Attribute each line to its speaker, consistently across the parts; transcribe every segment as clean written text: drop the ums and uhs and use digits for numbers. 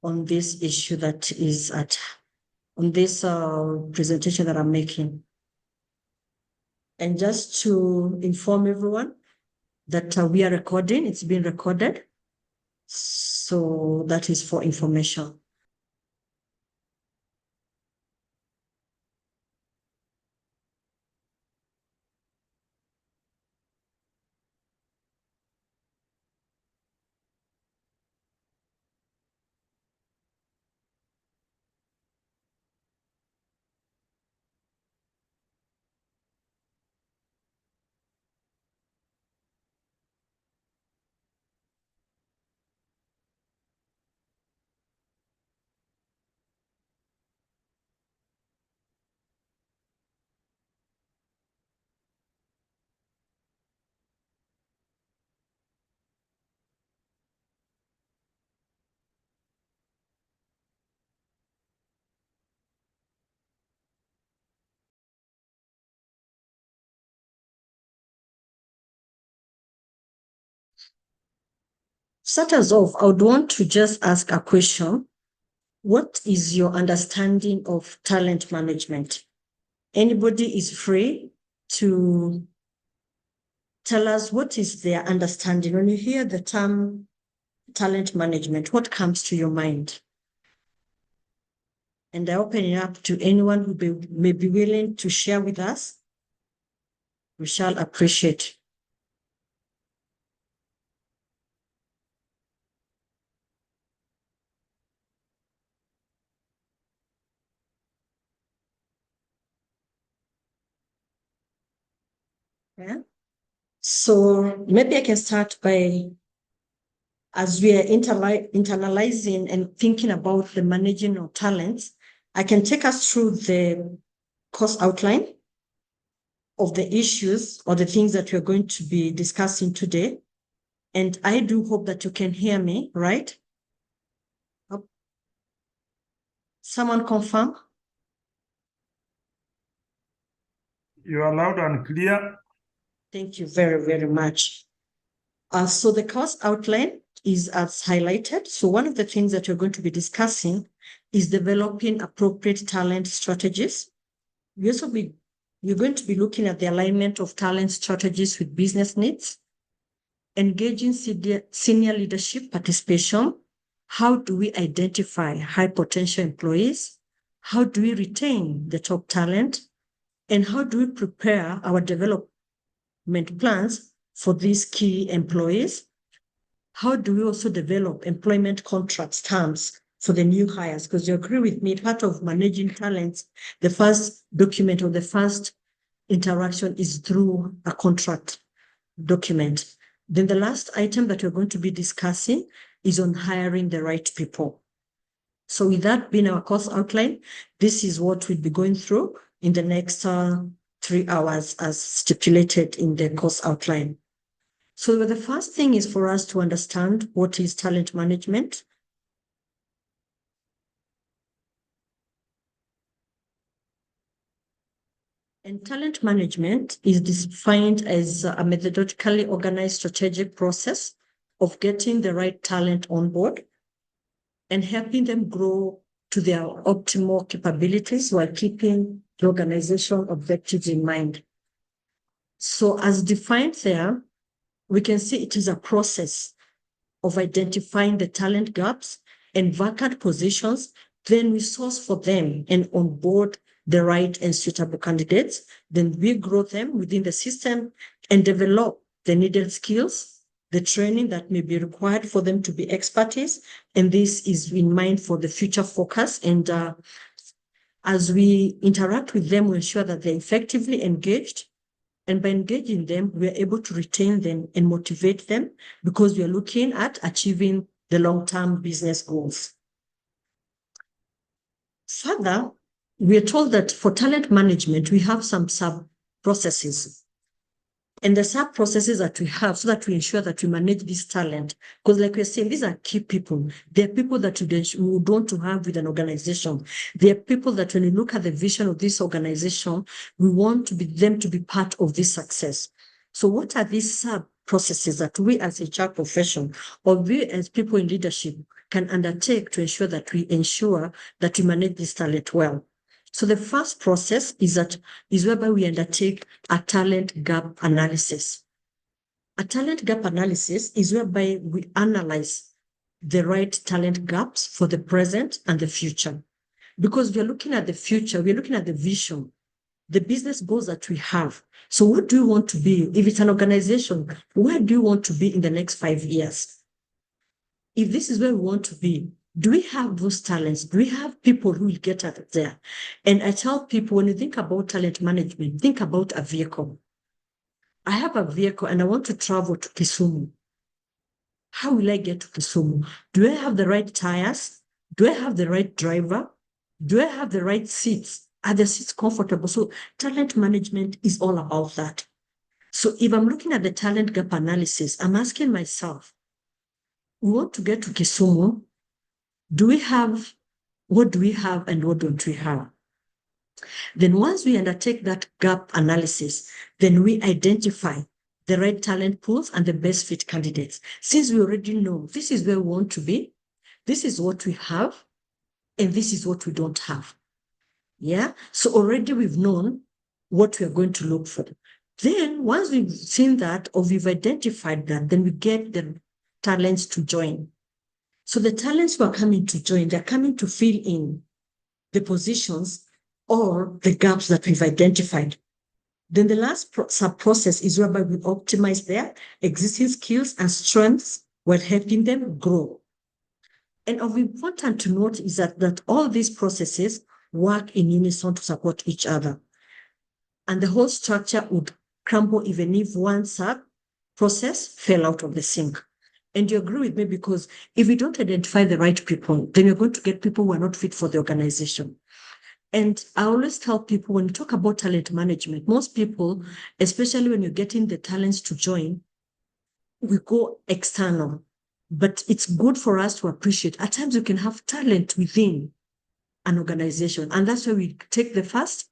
Speaker 1: on this issue that is on this presentation that I'm making. And just to inform everyone that we are recording, it's been recorded. So that is for information. Start us off, I would want to just ask a question. What is your understanding of talent management? Anybody is free to tell us what is their understanding. When you hear the term talent management, what comes to your mind? And I open it up to anyone who may be willing to share with us. We shall appreciate. Yeah. So maybe I can start by, as we are internalizing and thinking about the managing of talents, I can take us through the course outline of the issues or the things that we're going to be discussing today. And I do hope that you can hear me, right? Someone confirm?
Speaker 2: You are loud and clear.
Speaker 1: Thank you very, very much. So the course outline is as highlighted. So one of the things that you're going to be discussing is developing appropriate talent strategies. We're going to be looking at the alignment of talent strategies with business needs, engaging senior leadership participation. How do we identify high potential employees? How do we retain the top talent? And how do we prepare our development plans for these key employees? How do we also develop employment contracts terms for the new hires? Because you agree with me, part of managing talents, the first document or the first interaction is through a contract document. Then the last item that we're going to be discussing is on hiring the right people. So with that being our course outline, this is what we'll be going through in the next 3 hours as stipulated in the course outline. So the first thing is for us to understand what is talent management. And talent management is defined as a methodologically organized strategic process of getting the right talent on board and helping them grow to their optimal capabilities while keeping the organizational objectives in mind. So as defined there, we can see it is a process of identifying the talent gaps and vacant positions, then we source for them and onboard the right and suitable candidates. Then we grow them within the system and develop the needed skills, the training that may be required for them to be expertise. And this is in mind for the future focus. And as we interact with them, we ensure that they're effectively engaged. And by engaging them, we are able to retain them and motivate them because we are looking at achieving the long-term business goals. Further, we are told that for talent management, we have some sub-processes. And the sub-processes that we have so that we ensure that we manage this talent, because like we're saying, these are key people. They're people that we would want to have with an organization. They're people that when you look at the vision of this organization, we want them to be part of this success. So what are these processes that we as HR profession or we as people in leadership can undertake to ensure that we manage this talent well. So the first process is whereby we undertake a talent gap analysis. A talent gap analysis is whereby we analyze the right talent gaps for the present and the future. Because we are looking at the future, we are looking at the vision, the business goals that we have. So what do you want to be? If it's an organization, where do you want to be in the next 5 years? If this is where we want to be, do we have those talents? Do we have people who will get us there? And I tell people, when you think about talent management, think about a vehicle. I have a vehicle and I want to travel to Kisumu. How will I get to Kisumu? Do I have the right tires? Do I have the right driver? Do I have the right seats? Are the seats comfortable? So talent management is all about that. So if I'm looking at the talent gap analysis, I'm asking myself, we want to get to Kisumu. What do we have and what don't we have? Then once we undertake that gap analysis, then we identify the right talent pools and the best fit candidates. Since we already know this is where we want to be, this is what we have, and this is what we don't have. Yeah. So already we've known what we are going to look for. Then once we've seen that or we've identified that, then we get the talents to join. So the talents who are coming to join, they're coming to fill in the positions or the gaps that we've identified. Then the last sub-process is whereby we optimize their existing skills and strengths while helping them grow. And of important to note is that all these processes work in unison to support each other. And the whole structure would crumble even if one sub-process fell out of the sink. And you agree with me, because if we don't identify the right people, then you're going to get people who are not fit for the organization. And I always tell people, when you talk about talent management, most people, especially when you're getting the talents to join, we go external. But it's good for us to appreciate. At times, you can have talent within an organization. And that's why we take the first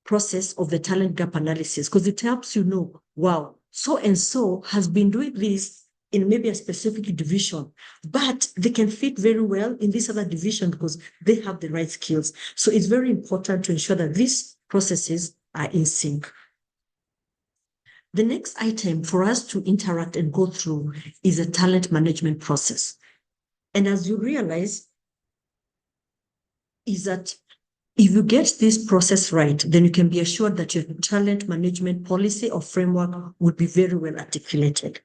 Speaker 1: process of the talent gap analysis, because it helps you know, wow, so and so has been doing this in maybe a specific division, but they can fit very well in this other division because they have the right skills. So it's very important to ensure that these processes are in sync. The next item for us to interact and go through is a talent management process. And as you realize, is that if you get this process right, then you can be assured that your talent management policy or framework would be very well articulated.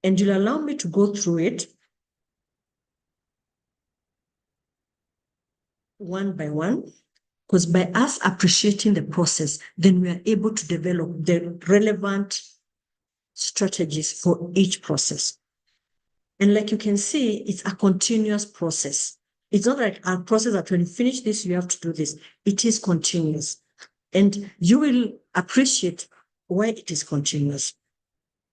Speaker 1: And you'll allow me to go through it one by one, because by us appreciating the process, then we are able to develop the relevant strategies for each process. And like you can see, it's a continuous process. It's not like a process that when you finish this, you have to do this. It is continuous. And you will appreciate why it is continuous.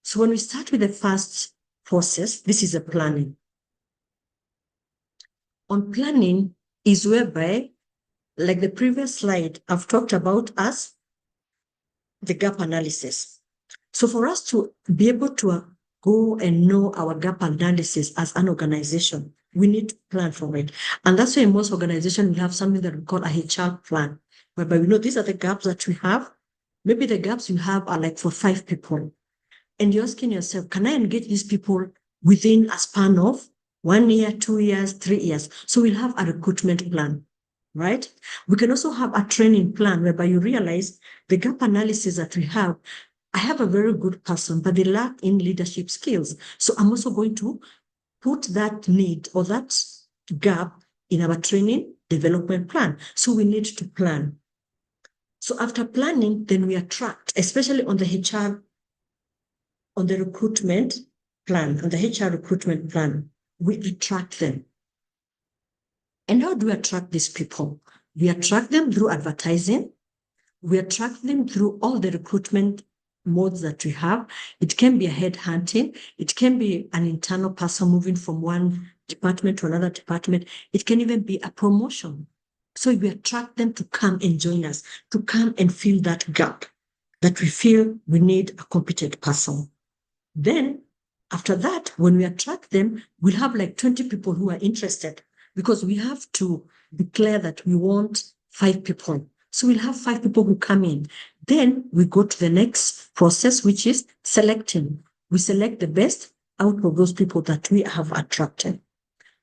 Speaker 1: So when we start with the first process, this is a planning. On planning is whereby, like the previous slide, I've talked about as the gap analysis. So for us to be able to go and know our gap analysis as an organization, we need to plan for it. And that's why in most organizations, we have something that we call a HR plan, whereby we know these are the gaps that we have. Maybe the gaps you have are like for 5 people. And you're asking yourself, can I engage these people within a span of 1 year, 2 years, 3 years? So we'll have a recruitment plan, right? We can also have a training plan whereby you realize the gap analysis that we have, I have a very good person, but they lack in leadership skills. So I'm also going to put that need or that gap in our training development plan. So we need to plan. So after planning, then we attract, especially on the HR, on the recruitment plan, on the HR recruitment plan, we attract them. And how do we attract these people? We attract them through advertising. We attract them through all the recruitment modes that we have. It can be a headhunting. It can be an internal person moving from one department to another department. It can even be a promotion. So we attract them to come and join us, to come and fill that gap that we feel we need a competent person. Then after that, when we attract them, we'll have like 20 people who are interested because we have to declare that we want 5 people. So we'll have 5 people who come in. Then we go to the next process, which is selecting. We select the best out of those people that we have attracted.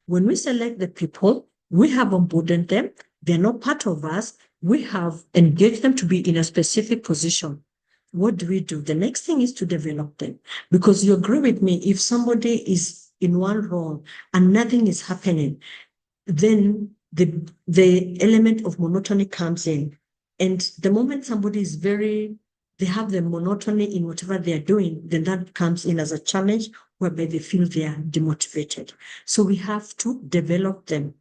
Speaker 1: When we select the people, we have onboarded them. They're not part of us. We have engaged them to be in a specific position. What do we do? The next thing is to develop them. Because you agree with me, if somebody is in one role and nothing is happening, then the element of monotony comes in. And the moment somebody is they have the monotony in whatever they are doing, then that comes in as a challenge whereby they feel they are demotivated. So we have to develop them.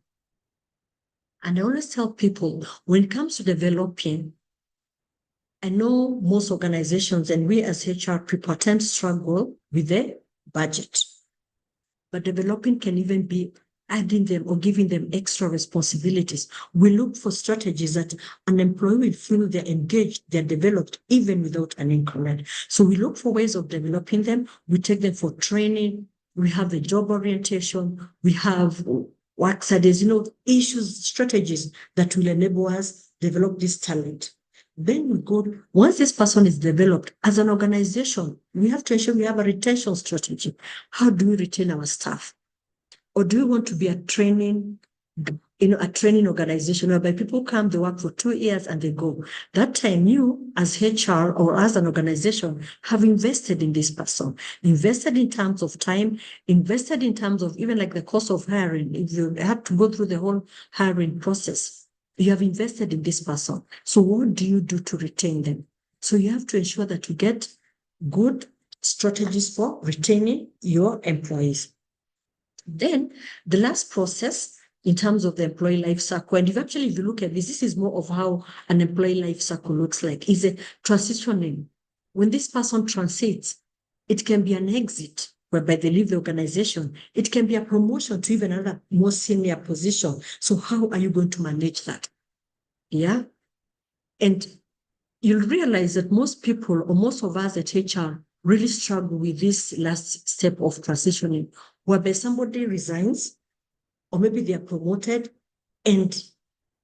Speaker 1: And I always tell people, when it comes to developing, I know most organizations and we as HR people tend to struggle with the budget. But developing can even be adding them or giving them extra responsibilities. We look for strategies that an employee will feel they're engaged, they're developed, even without an increment. So we look for ways of developing them. We take them for training. We have the job orientation. We have work studies, issues, strategies that will enable us develop this talent. Then we go, once this person is developed as an organization, we have to ensure we have a retention strategy. How do we retain our staff? Or do we want to be a training organization whereby people come, they work for 2 years and they go? That time you as HR or as an organization have invested in this person, invested in terms of time, invested in terms of even like the cost of hiring. If you have to go through the whole hiring process, you have invested in this person. So what do you do to retain them? So you have to ensure that you get good strategies for retaining your employees. Then the last process in terms of the employee life cycle, and if you look at this is more of how an employee life cycle looks like, is a transitioning. When this person transits, it can be an exit whereby they leave the organization. It can be a promotion to even another more senior position. So how are you going to manage that? Yeah. And you'll realize that most people or most of us at HR really struggle with this last step of transitioning, whereby somebody resigns, or maybe they are promoted, and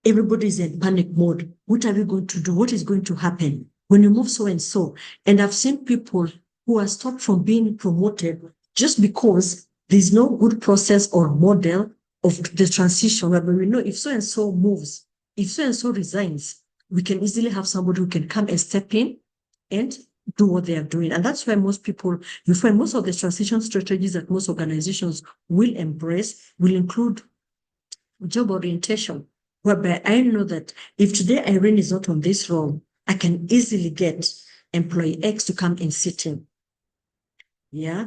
Speaker 1: everybody's in panic mode. What are we going to do? What is going to happen when you move so and so? And I've seen people who are stopped from being promoted just because there's no good process or model of the transition, whereby we know if so and so moves, if so and so resigns, we can easily have somebody who can come and step in and do what they are doing. And that's why you find most of the transition strategies that most organizations will embrace will include job orientation, whereby I know that if today Irene is not on this role, I can easily get employee X to come and sit in. Yeah.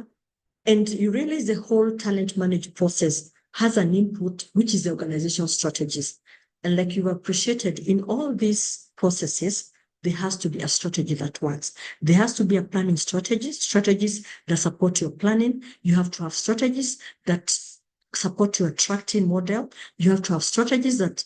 Speaker 1: And you realize the whole talent management process has an input, which is the organizational strategies. And like you've appreciated in all these processes, there has to be a strategy that works. There has to be a planning strategies that support your planning. You have to have strategies that support your attracting model. You have to have strategies that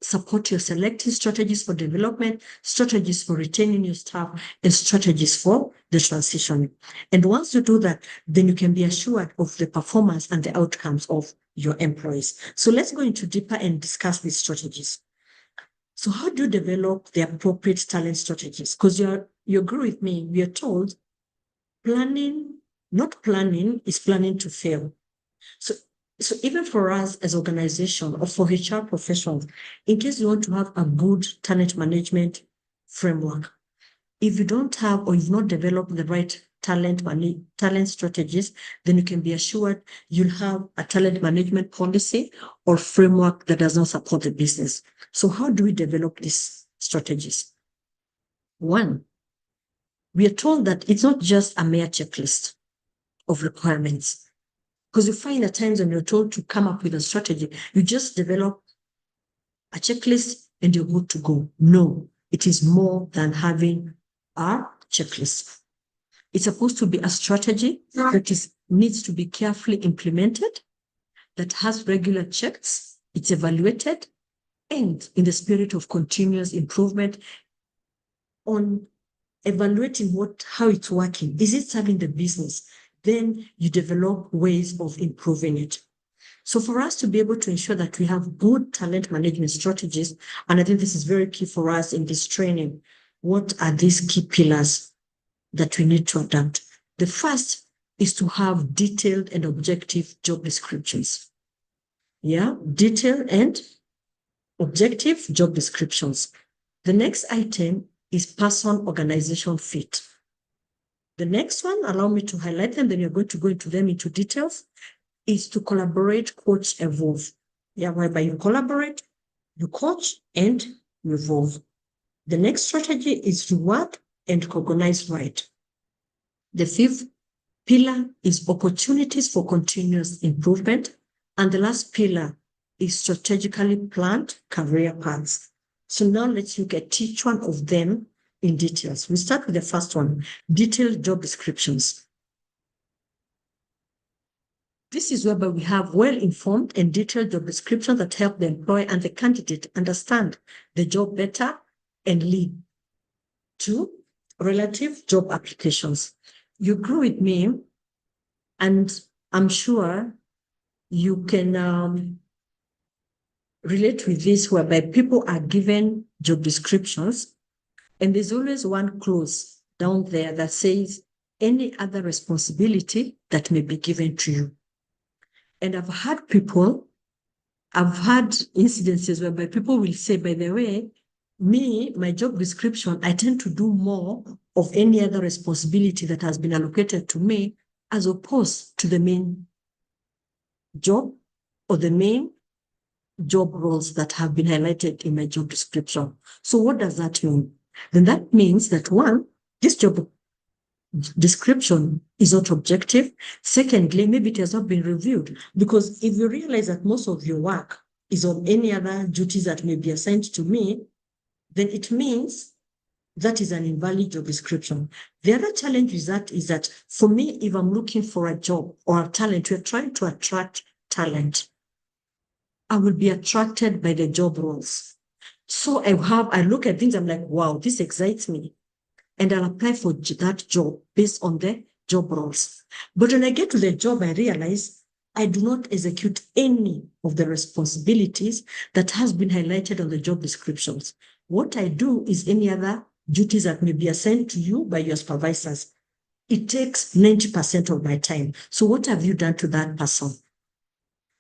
Speaker 1: support your selecting, strategies for development, strategies for retaining your staff, and strategies for the transition. And once you do that, then you can be assured of the performance and the outcomes of your employees. So let's go into deeper and discuss these strategies. So how do you develop the appropriate talent strategies? Because you agree with me, we are told not planning is planning to fail. So even for us as organization or for HR professionals, in case you want to have a good talent management framework, if you don't have or you've not developed the right talent strategies, then you can be assured you'll have a talent management policy or framework that does not support the business. So how do we develop these strategies? One, we are told that it's not just a mere checklist of requirements. Because you find at times when you're told to come up with a strategy, you just develop a checklist and you're good to go. No, it is more than having a checklist. It's supposed to be a strategy that needs to be carefully implemented, that has regular checks, it's evaluated, and in the spirit of continuous improvement on evaluating how it's working. Is it serving the business? then you develop ways of improving it. So for us to be able to ensure that we have good talent management strategies, and I think this is very key for us in this training, what are these key pillars that we need to adapt? The first is to have detailed and objective job descriptions. Yeah, detailed and objective job descriptions. The next item is person-organization fit. The next one, allow me to highlight them, then you're going to go into them into details, is to collaborate, coach, evolve. Yeah, whereby you collaborate, you coach, and you evolve. The next strategy is reward and recognize right. The fifth pillar is opportunities for continuous improvement. And the last pillar is strategically planned career paths. So now let's look at each one of them in details. We start with the first one, detailed job descriptions. This is whereby we have well-informed and detailed job descriptions that help the employer and the candidate understand the job better and lead to relative job applications. You agree with me, and I'm sure you can relate with this, whereby people are given job descriptions, and there's always one clause down there that says any other responsibility that may be given to you. And I've had incidences whereby people will say, by the way, my job description, I tend to do more of any other responsibility that has been allocated to me as opposed to the main job or the main job roles that have been highlighted in my job description. So what does that mean? Then that means that one, this job description is not objective. Secondly, maybe it has not been reviewed, because if you realize that most of your work is on any other duties that may be assigned to me, then it means that is an invalid job description. The other challenge is that for me, if I'm looking for a job or a talent, we're trying to attract talent, I will be attracted by the job roles. So I look at things, I'm like, wow, this excites me. And I'll apply for that job based on the job roles. But when I get to the job, I realize I do not execute any of the responsibilities that has been highlighted on the job descriptions. What I do is any other duties that may be assigned to you by your supervisors. It takes 90% of my time. So what have you done to that person?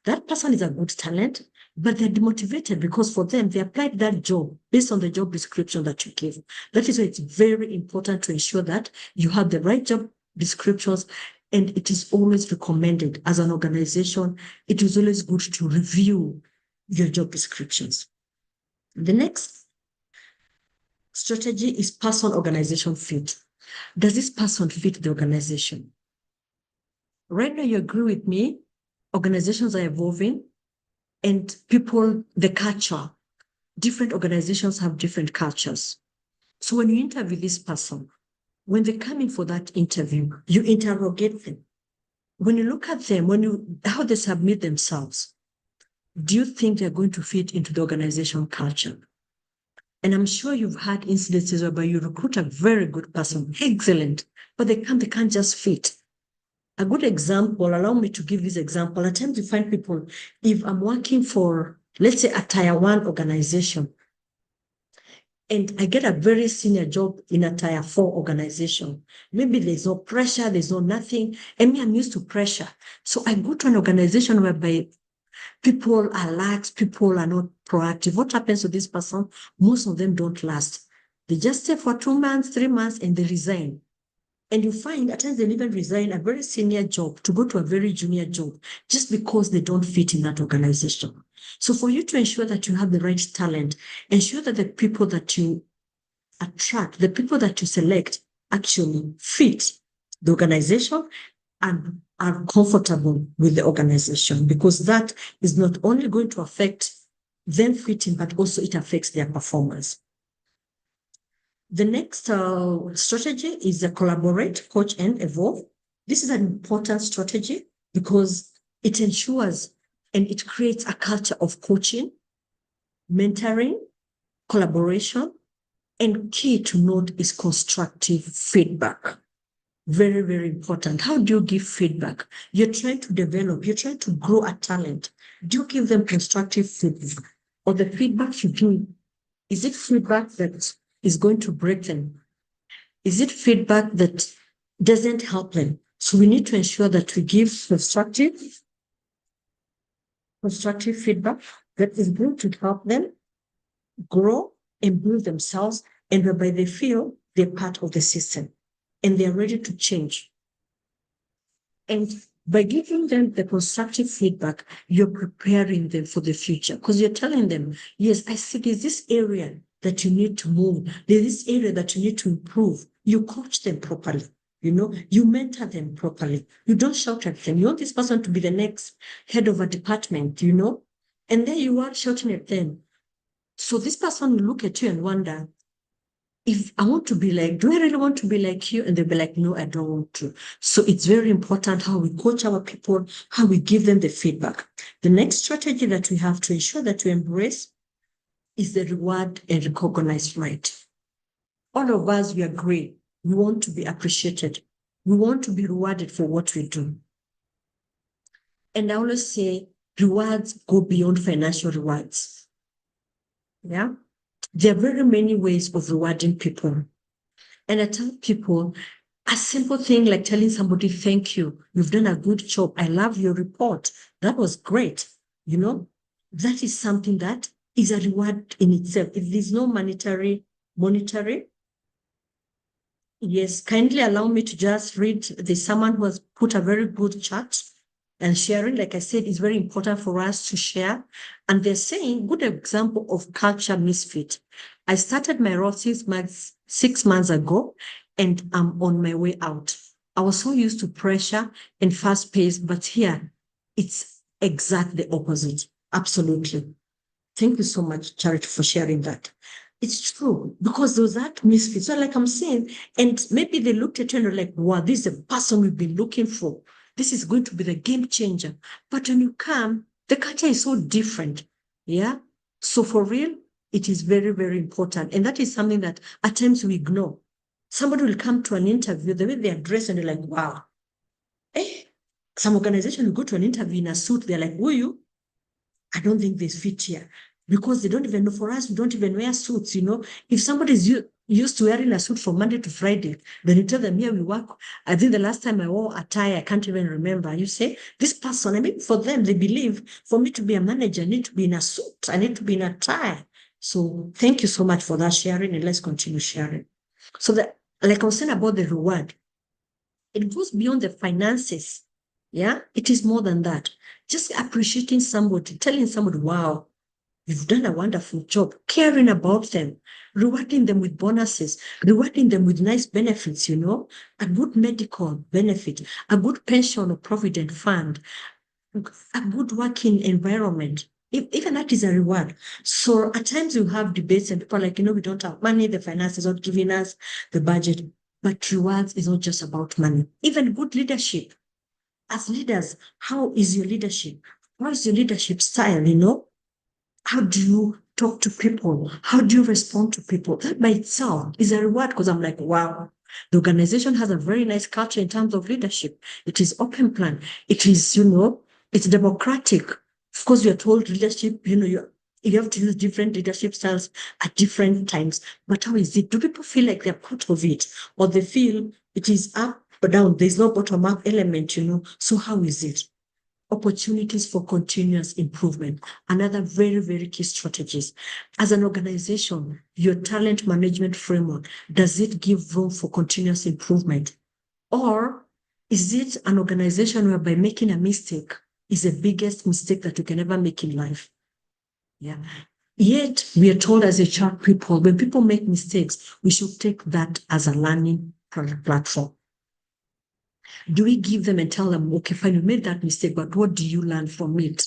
Speaker 1: That person is a good talent, but they're demotivated because for them, they applied that job based on the job description that you gave. That is why it's very important to ensure that you have the right job descriptions, and it is always recommended as an organization. It is always good to review your job descriptions. The next strategy is person-organization fit. Does this person fit the organization? Right now, you agree with me, organizations are evolving, and people, the culture, different organizations have different cultures. So when you interview this person, when they come in for that interview, you interrogate them. When you look at them, how they submit themselves, do you think they're going to fit into the organization culture? And I'm sure you've had incidences whereby you recruit a very good person, excellent, but they can't just fit. A good example, allow me to give this example. At times you find people, if I'm working for, let's say, a tier 1 organization, and I get a very senior job in a tier 4 organization, maybe there's no pressure, there's no nothing, and me, I'm used to pressure. So I go to an organization whereby people are lax, people are not proactive. What happens to this person? Most of them don't last. They just stay for 2 months, 3 months, and they resign. And you find at times they even resign a very senior job to go to a very junior job just because they don't fit in that organization. So for you to ensure that you have the right talent, ensure that the people that you attract, the people that you select actually fit the organization and are comfortable with the organization, because that is not only going to affect them fitting, but also it affects their performance. The next strategy is collaborate, coach, and evolve. This is an important strategy because it ensures and it creates a culture of coaching, mentoring, collaboration, and key to note is constructive feedback. Very, very important. How do you give feedback? You're trying to develop, you're trying to grow a talent. Do you give them constructive feedback? Or the feedback you give, is it feedback that is going to break them? Is it feedback that doesn't help them? So we need to ensure that we give constructive feedback that is going to help them grow and build themselves, and whereby they feel they're part of the system and they're ready to change. And by giving them the constructive feedback, you're preparing them for the future because you're telling them, yes, I see there's this area that you need to move. There's this area that you need to improve. You coach them properly. You mentor them properly. You don't shout at them. You want this person to be the next head of a department, and then you are shouting at them. So this person will look at you and wonder, if I want to be like, do I really want to be like you? And they'll be like, no, I don't want to. So it's very important how we coach our people, how we give them the feedback. The next strategy that we have to ensure that we embrace is the reward and recognize right. All of us, we agree. We want to be appreciated. We want to be rewarded for what we do. And I always say rewards go beyond financial rewards. Yeah. There are very many ways of rewarding people. And I tell people a simple thing like telling somebody, thank you, you've done a good job. I love your report. That was great. That is something that is a reward in itself. If there's no monetary, yes, kindly allow me to just read. There's someone who has put a very good chat. And sharing, like I said, is very important for us to share. And they're saying, good example of culture misfit. I started my role 6 months ago, and I'm on my way out. I was so used to pressure and fast pace, but here it's exactly the opposite. Absolutely. Thank you so much, Charity, for sharing that. It's true because those are misfits. So, like I'm saying, and maybe they looked at you and were like, wow, this is the person we've been looking for. This is going to be the game changer. But when you come, the culture is so different. Yeah. So for real, it is very, very important. And that is something that at times we ignore. Somebody will come to an interview, the way they are dressed, and they're like, wow. Some organization will go to an interview in a suit, they're like, who are you? I don't think they fit here. Because they don't even know, for us, we don't even wear suits, If somebody's used to wearing a suit from Monday to Friday, then you tell them, here we work. I think the last time I wore a tie, I can't even remember. You say, this person, I mean, for them, they believe for me to be a manager, I need to be in a suit, I need to be in a tie. So thank you so much for that sharing, and let's continue sharing. So like I was saying about the reward, it goes beyond the finances. Yeah, it is more than that. Just appreciating somebody, telling somebody, wow, you've done a wonderful job, caring about them, rewarding them with bonuses, rewarding them with nice benefits, a good medical benefit, a good pension or provident fund, a good working environment. Even that is a reward. So at times you have debates and people are like, we don't have money, the finances are not giving us the budget. But rewards is not just about money. Even good leadership. As leaders, how is your leadership? How is your leadership style, How do you talk to people? How do you respond to people? That by itself is a reward because I'm like, wow, the organization has a very nice culture in terms of leadership. It is open plan. It is, it's democratic. Of course, you're told leadership, you have to use different leadership styles at different times. But how is it? Do people feel like they're part of it? Or they feel it is up or down? There's no bottom-up element, So how is it? Opportunities for continuous improvement. Another very, very key strategies. As an organization, your talent management framework, does it give room for continuous improvement? Or is it an organization whereby making a mistake is the biggest mistake that you can ever make in life? Yeah. Yet we are told as HR people, when people make mistakes, we should take that as a learning platform. Do we give them and tell them, okay, fine, you made that mistake, but what do you learn from it?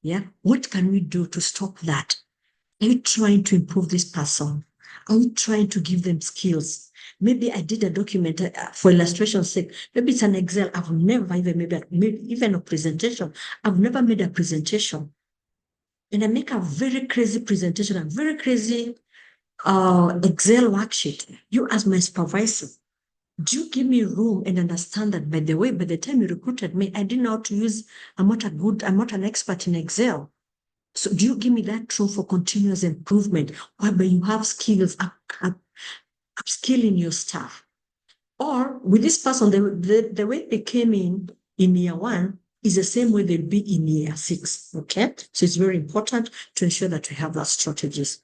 Speaker 1: Yeah. What can we do to stop that? Are you trying to improve this person? Are you trying to give them skills? Maybe I did a document for illustration's sake. Maybe it's an Excel. I've never even made even a presentation. I've never made a presentation. And I make a very crazy presentation, a very crazy Excel worksheet. You as my supervisor, Do you give me room and understand that, by the way, by the time you recruited me, I didn't know how to use, I'm not an expert in Excel. So do you give me that room for continuous improvement, whereby you have skills, upskilling your staff? Or with this person, the way they came in year one is the same way they'll be in year 6. Okay. So it's very important to ensure that we have that strategies,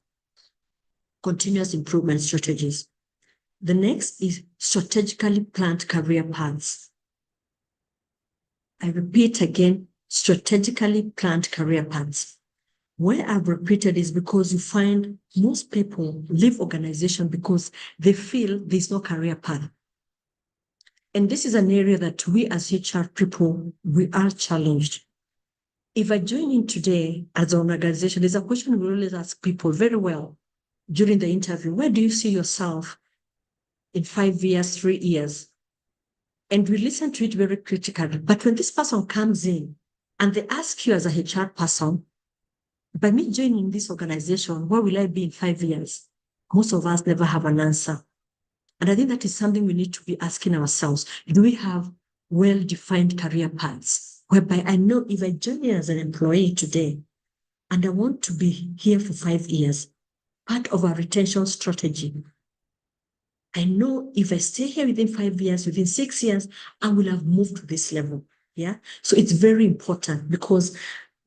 Speaker 1: continuous improvement strategies. The next is strategically planned career paths. I repeat again, strategically planned career paths. Where I've repeated is because you find most people leave organization because they feel there's no career path. And this is an area that we as HR people, we are challenged. If I join in today as an organization, there's a question we always ask people very well during the interview. Where do you see yourself in 5 years, 3 years? And we listen to it very critically. But when this person comes in and they ask you as a HR person, by me joining this organization, where will I be in 5 years? Most of us never have an answer. And I think that is something we need to be asking ourselves. Do we have well-defined career paths? Whereby I know if I join in as an employee today and I want to be here for 5 years, part of our retention strategy, I know if I stay here within 5 years, within 6 years, I will have moved to this level. Yeah. So it's very important because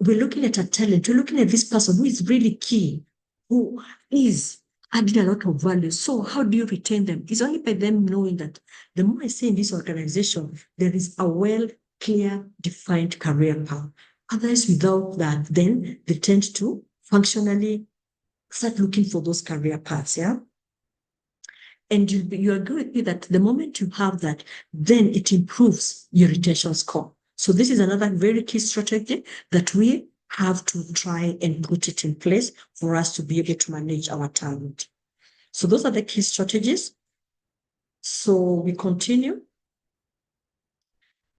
Speaker 1: we're looking at a talent, we're looking at this person who is really key, who is adding a lot of value. So how do you retain them? It's only by them knowing that the more I say in this organization, there is a well, clear, defined career path. Otherwise, without that, then they tend to functionally start looking for those career paths. Yeah. And you agree with me that the moment you have that, then it improves your retention score. So this is another very key strategy that we have to try and put it in place for us to be able to manage our talent. So those are the key strategies. So we continue.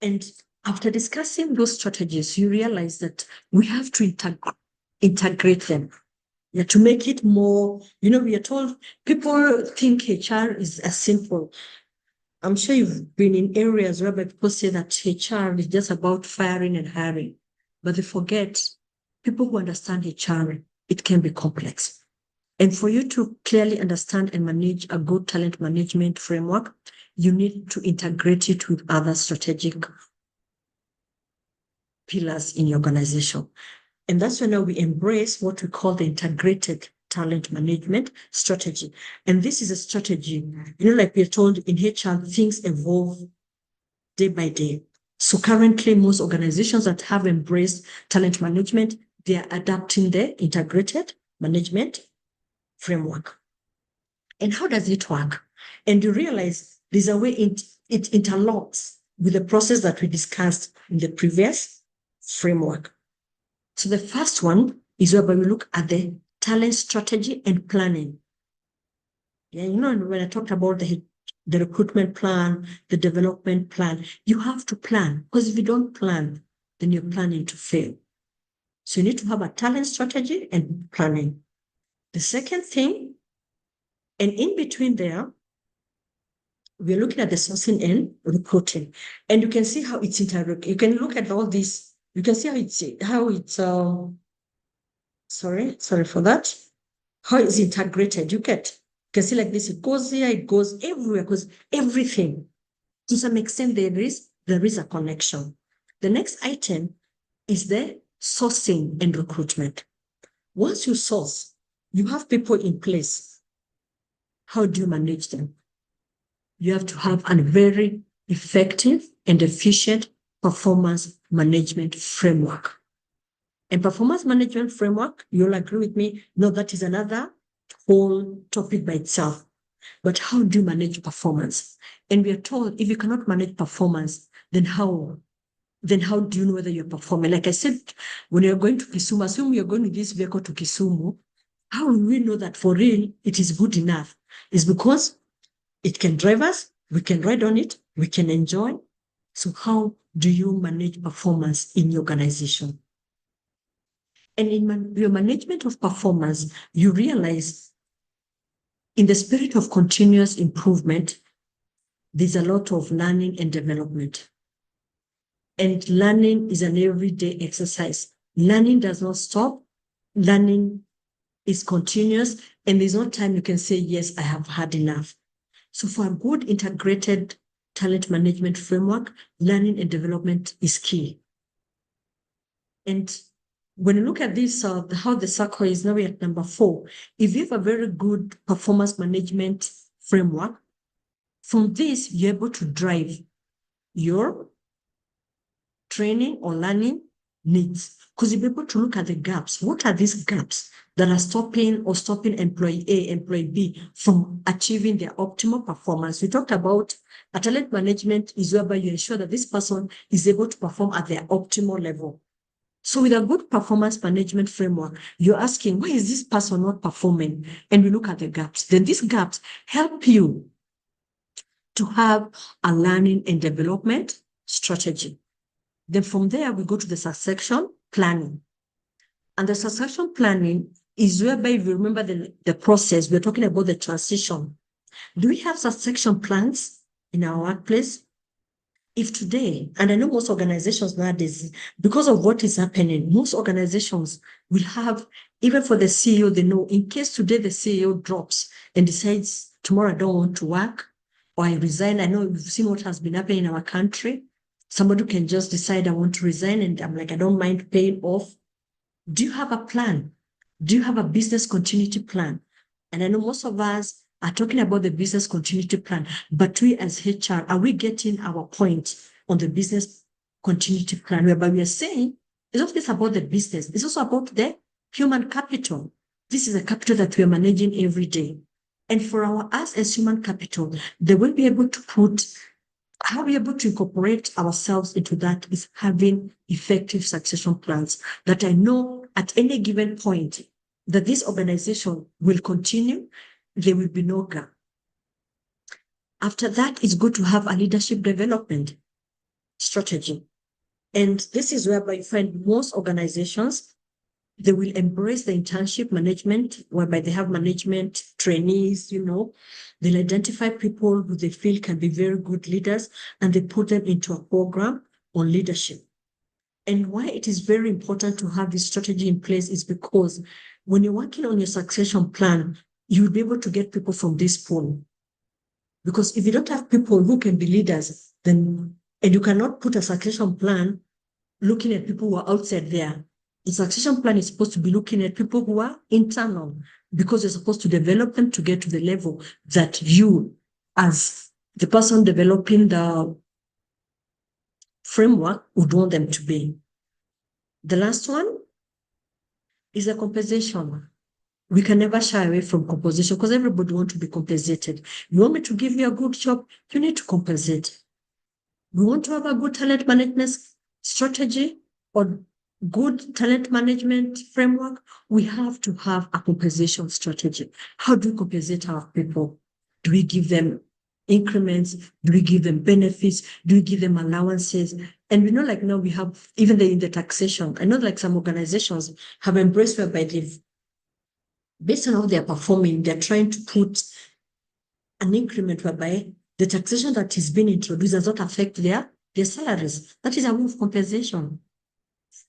Speaker 1: And after discussing those strategies, you realize that we have to integrate them. Yeah, to make it more, we are told people think HR is as simple. I'm sure you've been in areas where people say that HR is just about firing and hiring, but they forget people who understand HR, it can be complex. And for you to clearly understand and manage a good talent management framework, you need to integrate it with other strategic pillars in your organization. And that's when now we embrace what we call the integrated talent management strategy. And this is a strategy, like we're told in HR, things evolve day by day. So currently, most organizations that have embraced talent management, they are adapting the integrated management framework. And how does it work? And you realize there's a way it interlocks with the process that we discussed in the previous framework. So the first one is where we look at the talent strategy and planning. Yeah, when I talked about the recruitment plan, the development plan, you have to plan, because if you don't plan, then you're planning to fail. So you need to have a talent strategy and planning. The second thing, and in between there, we're looking at the sourcing and recruiting. And you can see how it's interrelated. You can look at all this. You can see how it's sorry for that. How it's integrated. You can see like this, it goes here, it goes everywhere, because everything, to some extent, there is a connection. The next item is the sourcing and recruitment. Once you source, you have people in place. How do you manage them? You have to have a very effective and efficient performance management framework. And performance management framework, you'll agree with me, no, that is another whole topic by itself. But how do you manage performance? And we are told if you cannot manage performance, then how do you know whether you're performing? Like I said, when you're going to Kisumu, assume you're going with this vehicle to Kisumu, how will we know that for real it is good enough? It's because it can drive us, we can ride on it, we can enjoy. So how do you manage performance in your organization? And in your management of performance, you realize in the spirit of continuous improvement, there's a lot of learning and development. And learning is an everyday exercise. Learning does not stop. Learning is continuous, and there's no time you can say, yes, I have had enough. So for a good integrated talent management framework, learning and development is key. And when you look at this, how the circle is, now we're at number 4. If you have a very good performance management framework, from this, you're able to drive your training or learning needs, because you'll be able to look at the gaps. What are these gaps that are stopping employee A, employee B from achieving their optimal performance? We talked about a talent management is whereby you ensure that this person is able to perform at their optimal level. So with a good performance management framework, you're asking, why is this person not performing? And we look at the gaps. Then these gaps help you to have a learning and development strategy. Then from there, we go to the succession planning. And the succession planning is whereby, if you remember the process, we're talking about the transition. Do we have succession plans in our workplace? If today, and I know most organizations nowadays, because of what is happening, most organizations will have, even for the CEO, they know in case today the CEO drops and decides tomorrow I don't want to work or I resign. I know you've seen what has been happening in our country. Somebody can just decide I want to resign, and I'm like, I don't mind paying off. Do you have a plan? Do you have a business continuity plan? And I know most of us are talking about the business continuity plan, but we as HR, are we getting our point on the business continuity plan, whereby we are saying it's not just about the business, it's also about the human capital. This is a capital that we are managing every day. And for us as human capital, they will be able to put how we're able to incorporate ourselves into that is having effective succession plans that I know at any given point that this organization will continue, there will be no gap. After that, it's good to have a leadership development strategy. And this is whereby you find most organizations, they will embrace the internship management, whereby they have management trainees, they'll identify people who they feel can be very good leaders, and they put them into a program on leadership. And why it is very important to have this strategy in place is because when you're working on your succession plan, you'll be able to get people from this pool. Because if you don't have people who can be leaders, and you cannot put a succession plan looking at people who are outside there. The succession plan is supposed to be looking at people who are internal, because you're supposed to develop them to get to the level that you, as the person developing the framework, would want them to be. The last one is a compensation. We can never shy away from compensation because everybody wants to be compensated. You want me to give you a good job, you need to compensate. We want to have a good talent management strategy or good talent management framework, we have to have a compensation strategy. How do we compensate our people? Do we give them increments? Do we give them benefits? Do we give them allowances? And we know, like now we have, even in the taxation, I know like some organizations have embraced whereby they've, based on how they're performing, they're trying to put an increment whereby the taxation that is being introduced does not affect their salaries. That is a way of compensation.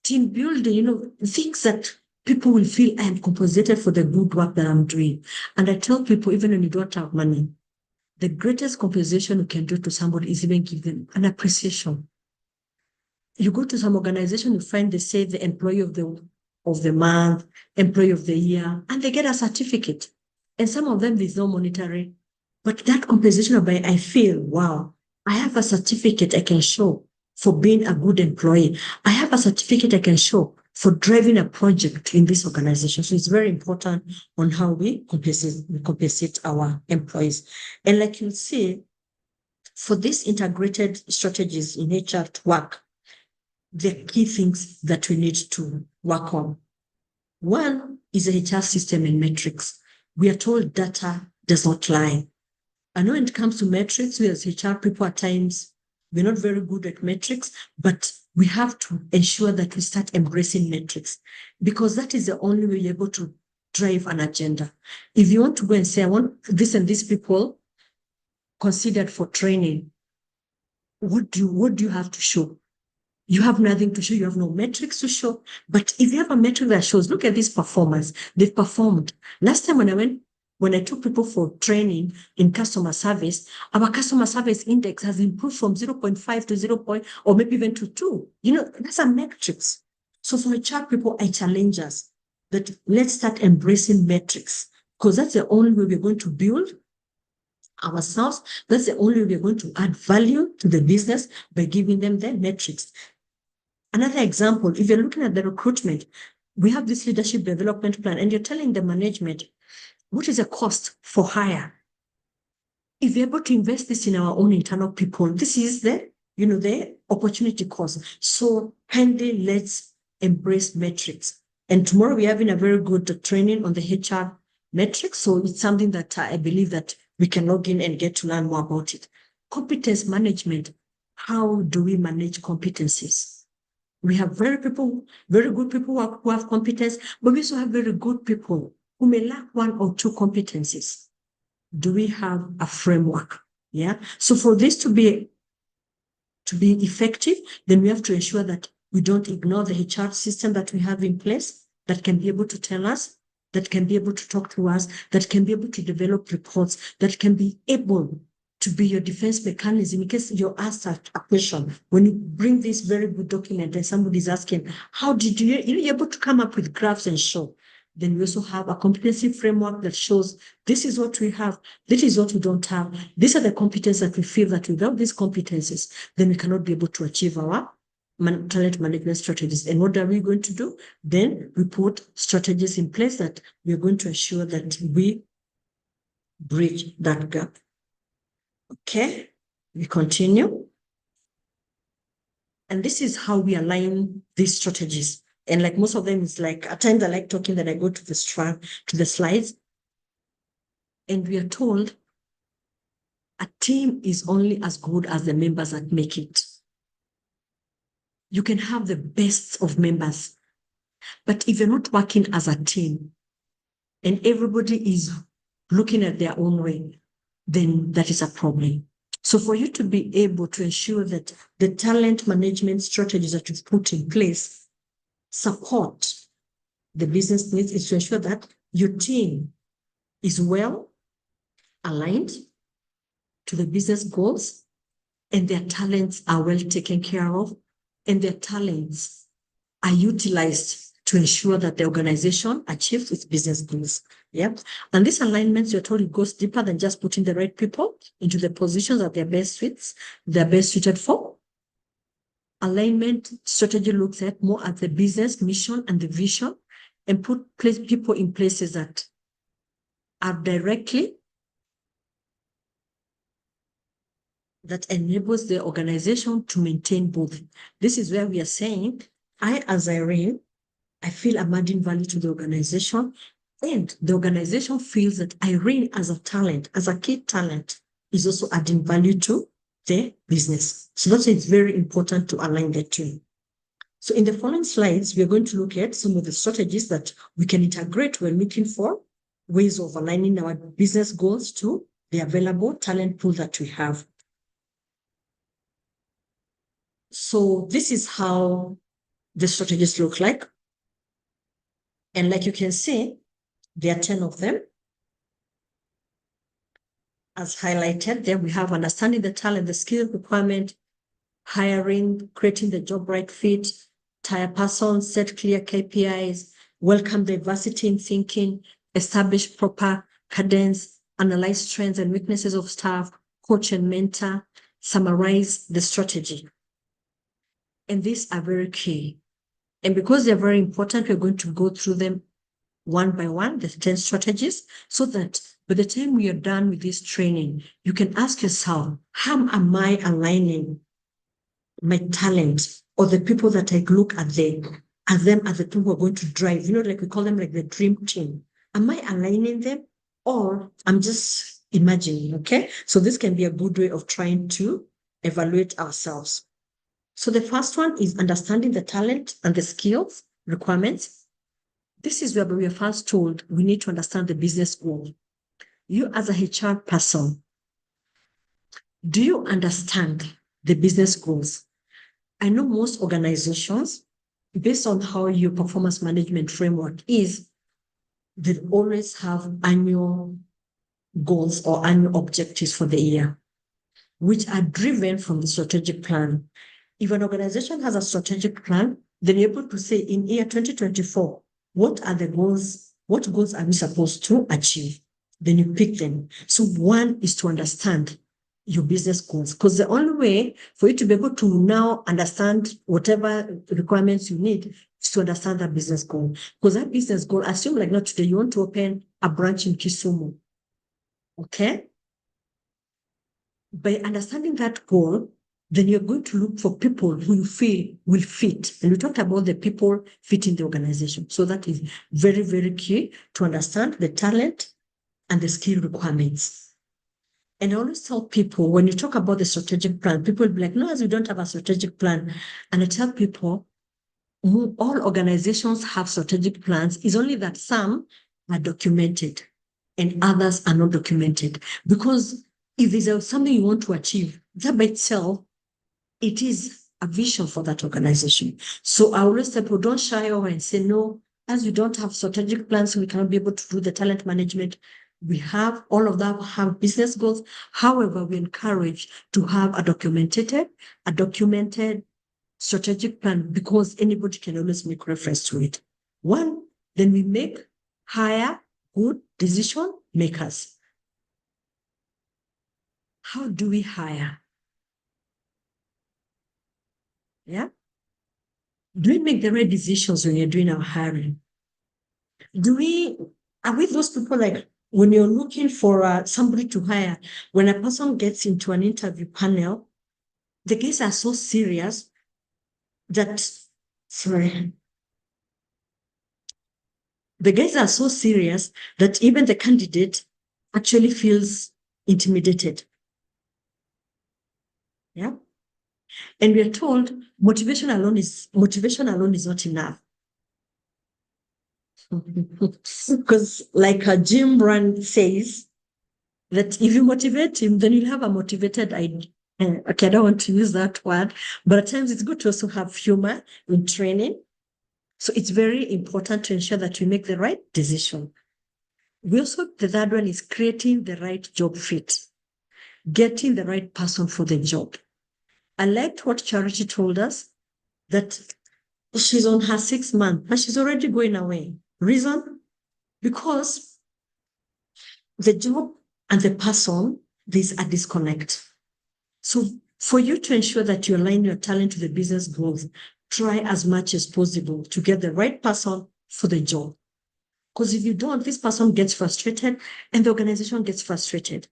Speaker 1: Team building, things that people will feel I am compensated for the good work that I'm doing. And I tell people, even when you don't have money, the greatest compensation you can do to somebody is even give them an appreciation. You go to some organization, you find they say the employee of the month, employee of the year, and they get a certificate. And some of them, there's no monetary. But that compensation of I feel, wow, I have a certificate I can show for being a good employee. I have a certificate I can show for driving a project in this organization. So it's very important on how we compensate our employees. And like you'll see, for these integrated strategies in HR to work, the key things that we need to work on. One is the HR system and metrics. We are told data does not lie. I know when it comes to metrics, we as HR people at times, we're not very good at metrics, but we have to ensure that we start embracing metrics because that is the only way you're able to drive an agenda. If you want to go and say, I want this and these people considered for training, what do you have to show? You have nothing to show. You have no metrics to show. But if you have a metric that shows, look at this performance. They've performed. Last time when I took people for training in customer service, our customer service index has improved from 0.5 to 0. Or maybe even to 2. That's a metrics. So for HR people, I challenge us that let's start embracing metrics, because that's the only way we're going to build ourselves. That's the only way we're going to add value to the business, by giving them the metrics. Another example, if you're looking at the recruitment, we have this leadership development plan, and you're telling the management, what is the cost for hire? If you're able to invest this in our own internal people, this is the opportunity cost. So kindly let's embrace metrics. And tomorrow we're having a very good training on the HR metrics. So it's something that I believe that we can log in and get to learn more about it. Competence management. How do we manage competencies? We have very good people who have competence, but we also have very good people who may lack 1 or 2 competencies. Do we have a framework? Yeah. So for this to be effective, then we have to ensure that we don't ignore the HR system that we have in place, that can be able to tell us, that can be able to talk to us, that can be able to develop reports, that can be able to be your defense mechanism in case you're asked a question. When you bring this very good document and somebody's asking, how did you're able to come up with graphs and show? Then we also have a competency framework that shows this is what we have, this is what we don't have. These are the competencies that we feel that without these competencies, then we cannot be able to achieve our talent management strategies. And what are we going to do? Then we put strategies in place that we're going to ensure that we bridge that gap. Okay, we continue. And this is how we align these strategies. And like most of them, it's like at times I like talking that I go to the slides, and we are told a team is only as good as the members that make it. You can have the best of members, but if you're not working as a team and everybody is looking at their own way, then that is a problem. So for you to be able to ensure that the talent management strategies that you've put in place support the business needs, is to ensure that your team is well aligned to the business goals, and their talents are well taken care of, and their talents are utilized to ensure that the organization achieves its business goals. Yep. And these alignments, you're told, it goes deeper than just putting the right people into the positions that they're best suited for. Alignment strategy looks at more at the business mission and the vision, and place people in places that are directly, that enables the organization to maintain both. This is where we are saying, as Irene, I feel I'm adding value to the organization, and the organization feels that Irene as a talent, as a key talent, is also adding value to the business. So that's why it's very important to align the two. So in the following slides, we are going to look at some of the strategies that we can integrate when looking for ways of aligning our business goals to the available talent pool that we have. So this is how the strategies look like. And like you can see, there are 10 of them. As highlighted, there we have understanding the talent, the skill requirement, hiring, creating the job right fit, hire persons, set clear KPIs, welcome diversity in thinking, establish proper cadence, analyze strengths and weaknesses of staff, coach and mentor, summarize the strategy. And these are very key. And because they're very important, we're going to go through them one by one, the 10 strategies, so that by the time we are done with this training, you can ask yourself, how am I aligning my talent, or the people that I look at them as the people who are going to drive, like we call them like the dream team. Am I aligning them, or I'm just imagining? Okay. So this can be a good way of trying to evaluate ourselves. So the first one is understanding the talent and the skills requirements. This is where we are first told we need to understand the business goal. You as a HR person, Do you understand the business goals? I know most organizations, based on how your performance management framework is, they always have annual goals or annual objectives for the year, which are driven from the strategic plan. If an organization has a strategic plan, then you're able to say in year 2024, what are the goals? What goals are we supposed to achieve? Then you pick them. So one is to understand your business goals, because the only way for you to be able to now understand whatever requirements you need is to understand that business goal. Because that business goal, assume like not today, you want to open a branch in Kisumu. Okay? By understanding that goal, then you're going to look for people who you feel will fit. And we talked about the people fitting the organization. So that is very, very key to understand the talent and the skill requirements. And I always tell people, when you talk about the strategic plan, people will be like, no, as we don't have a strategic plan. And I tell people, all organizations have strategic plans. It's only that some are documented and others are not documented. Because if there's something you want to achieve, that by itself, it is a vision for that organization. So I always tell people, don't shy away and say, no, as we don't have strategic plans, we cannot be able to do the talent management. We have all of that, have business goals. However, we encourage to have a documented strategic plan, because anybody can always make reference to it. One, then we hire good decision makers. How do we hire? Yeah. Do we make the right decisions when you're doing our hiring? Are we those people like when you're looking for somebody to hire, when a person gets into an interview panel, the guys are so serious that, the guys are so serious that even the candidate actually feels intimidated. Yeah. And we are told motivation alone is not enough. Because like Jim Brown says, that if you motivate him, then you'll have a motivated idea. Okay, I don't want to use that word, but at times it's good to also have humor in training. So it's very important to ensure that we make the right decision. The third one is creating the right job fit, getting the right person for the job. I liked what Charity told us, that she's on her 6th month, but she's already going away. Reason? Because the job and the person, there's a disconnect. So for you to ensure that you align your talent to the business goals, try as much as possible to get the right person for the job. Because if you don't, this person gets frustrated and the organization gets frustrated.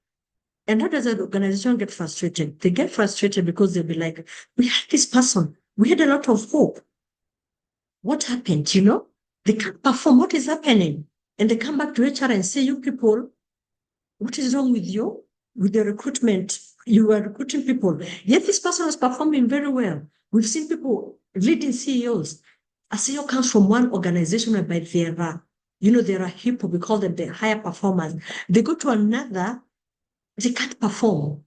Speaker 1: And how does the organization get frustrated? They get frustrated because they'll be like, we had this person, we had a lot of hope. What happened? They can't perform. What is happening? And they come back to HR and say, you people, what is wrong with you? With the recruitment, you are recruiting people. Yet this person was performing very well. We've seen people, leading CEOs. A CEO comes from one organization whereby there are people, we call them the higher performers. They go to another, they can't perform.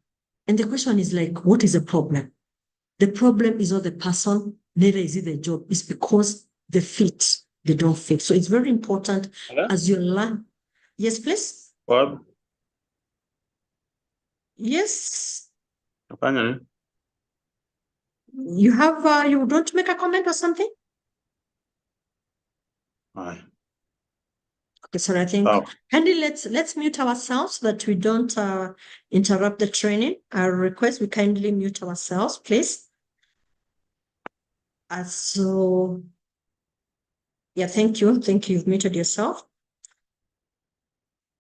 Speaker 1: And the question is like, what is the problem? The problem is not the person, neither is it the job. It's because they don't fit. So it's very important.
Speaker 3: Hello?
Speaker 1: As you learn. Yes, please.
Speaker 3: What?
Speaker 1: Yes.
Speaker 3: Finally.
Speaker 1: You want to make a comment or something?
Speaker 3: Aye.
Speaker 1: Okay, so I think, Handy, let's mute ourselves so that we don't interrupt the training. I request we kindly mute ourselves, please. So, yeah, thank you. Thank you. You've muted yourself.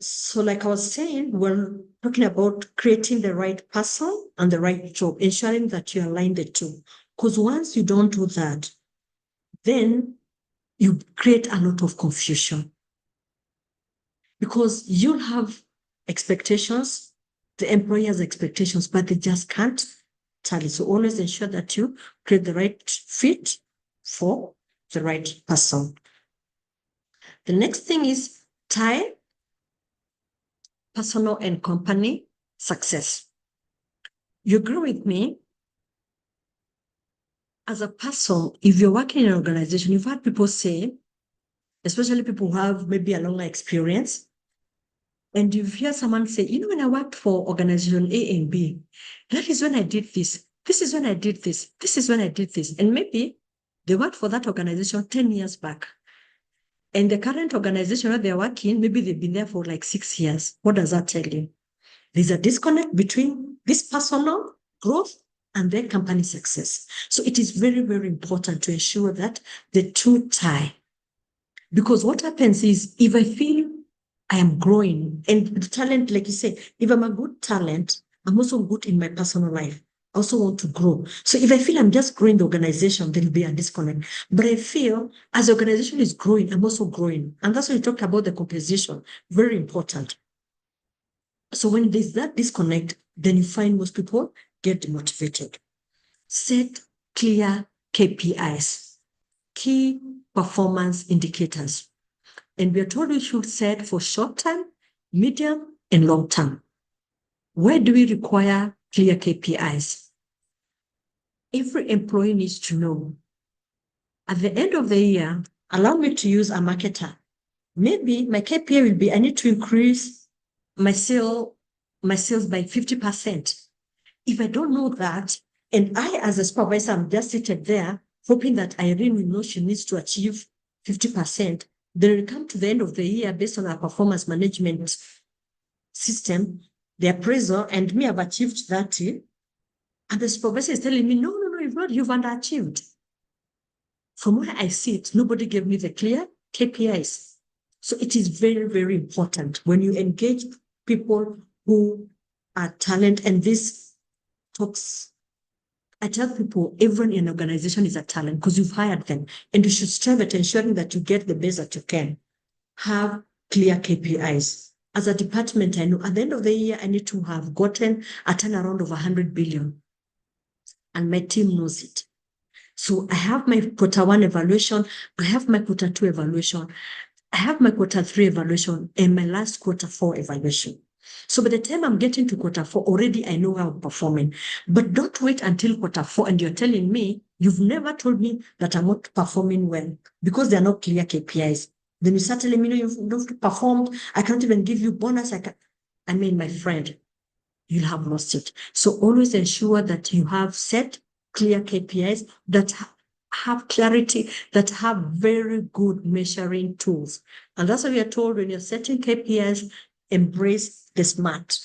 Speaker 1: So like I was saying, we're talking about creating the right person and the right job, ensuring that you align the two. Because once you don't do that, then you create a lot of confusion. Because you'll have expectations, the employer's expectations, but they just can't tally. So always ensure that you create the right fit for the right person. The next thing is tie personal and company success. You agree with me? As a person, if you're working in an organization, you've had people say, especially people who have maybe a longer experience, and you hear someone say, when I worked for organization A and B, that is when I did this. This is when I did this. This is when I did this. And maybe they worked for that organization 10 years back. And the current organization that they're working, maybe they've been there for like 6 years. What does that tell you? There's a disconnect between this personal growth and their company success. So it is very, very important to ensure that the two tie. Because what happens is, if I feel I am growing, and the talent, like you say, if I'm a good talent, I'm also good in my personal life. I also want to grow. So if I feel I'm just growing the organization, there'll be a disconnect. But I feel as the organization is growing, I'm also growing. And that's why we talked about the composition. Very important. So when there's that disconnect, then you find most people get demotivated. Set clear KPIs, key performance indicators. And we are told we should set for short term, medium, and long term. Where do we require clear KPIs? Every employee needs to know. At the end of the year, allow me to use a marketer. Maybe my KPI will be I need to increase my sales by 50%. If I don't know that, and I as a supervisor, I'm just seated there, hoping that Irene will know she needs to achieve 50%, then we come to the end of the year based on our performance management system, the appraisal, and me have achieved 30, and the supervisor is telling me, no, you've underachieved. From where I sit, nobody gave me the clear KPIs. So it is very, very important when you engage people who are talent, and this talks. I tell people everyone in an organization is a talent because you've hired them, and you should strive at ensuring that you get the best that you can. Have clear KPIs. As a department, I know at the end of the year, I need to have gotten a turnaround of 100 billion, and my team knows it. So I have my quarter one evaluation, I have my quarter two evaluation, I have my quarter three evaluation, and my last quarter four evaluation. So by the time I'm getting to quarter four, already I know how I'm performing. But don't wait until quarter four and you're telling me, you've never told me that I'm not performing well because there are no clear KPIs. Then you start telling me, you've not performed, I can't even give you bonus. My friend, you'll have lost it. So always ensure that you have set clear KPIs that have clarity, that have very good measuring tools. And that's what we are told when you're setting KPIs, embrace the SMART.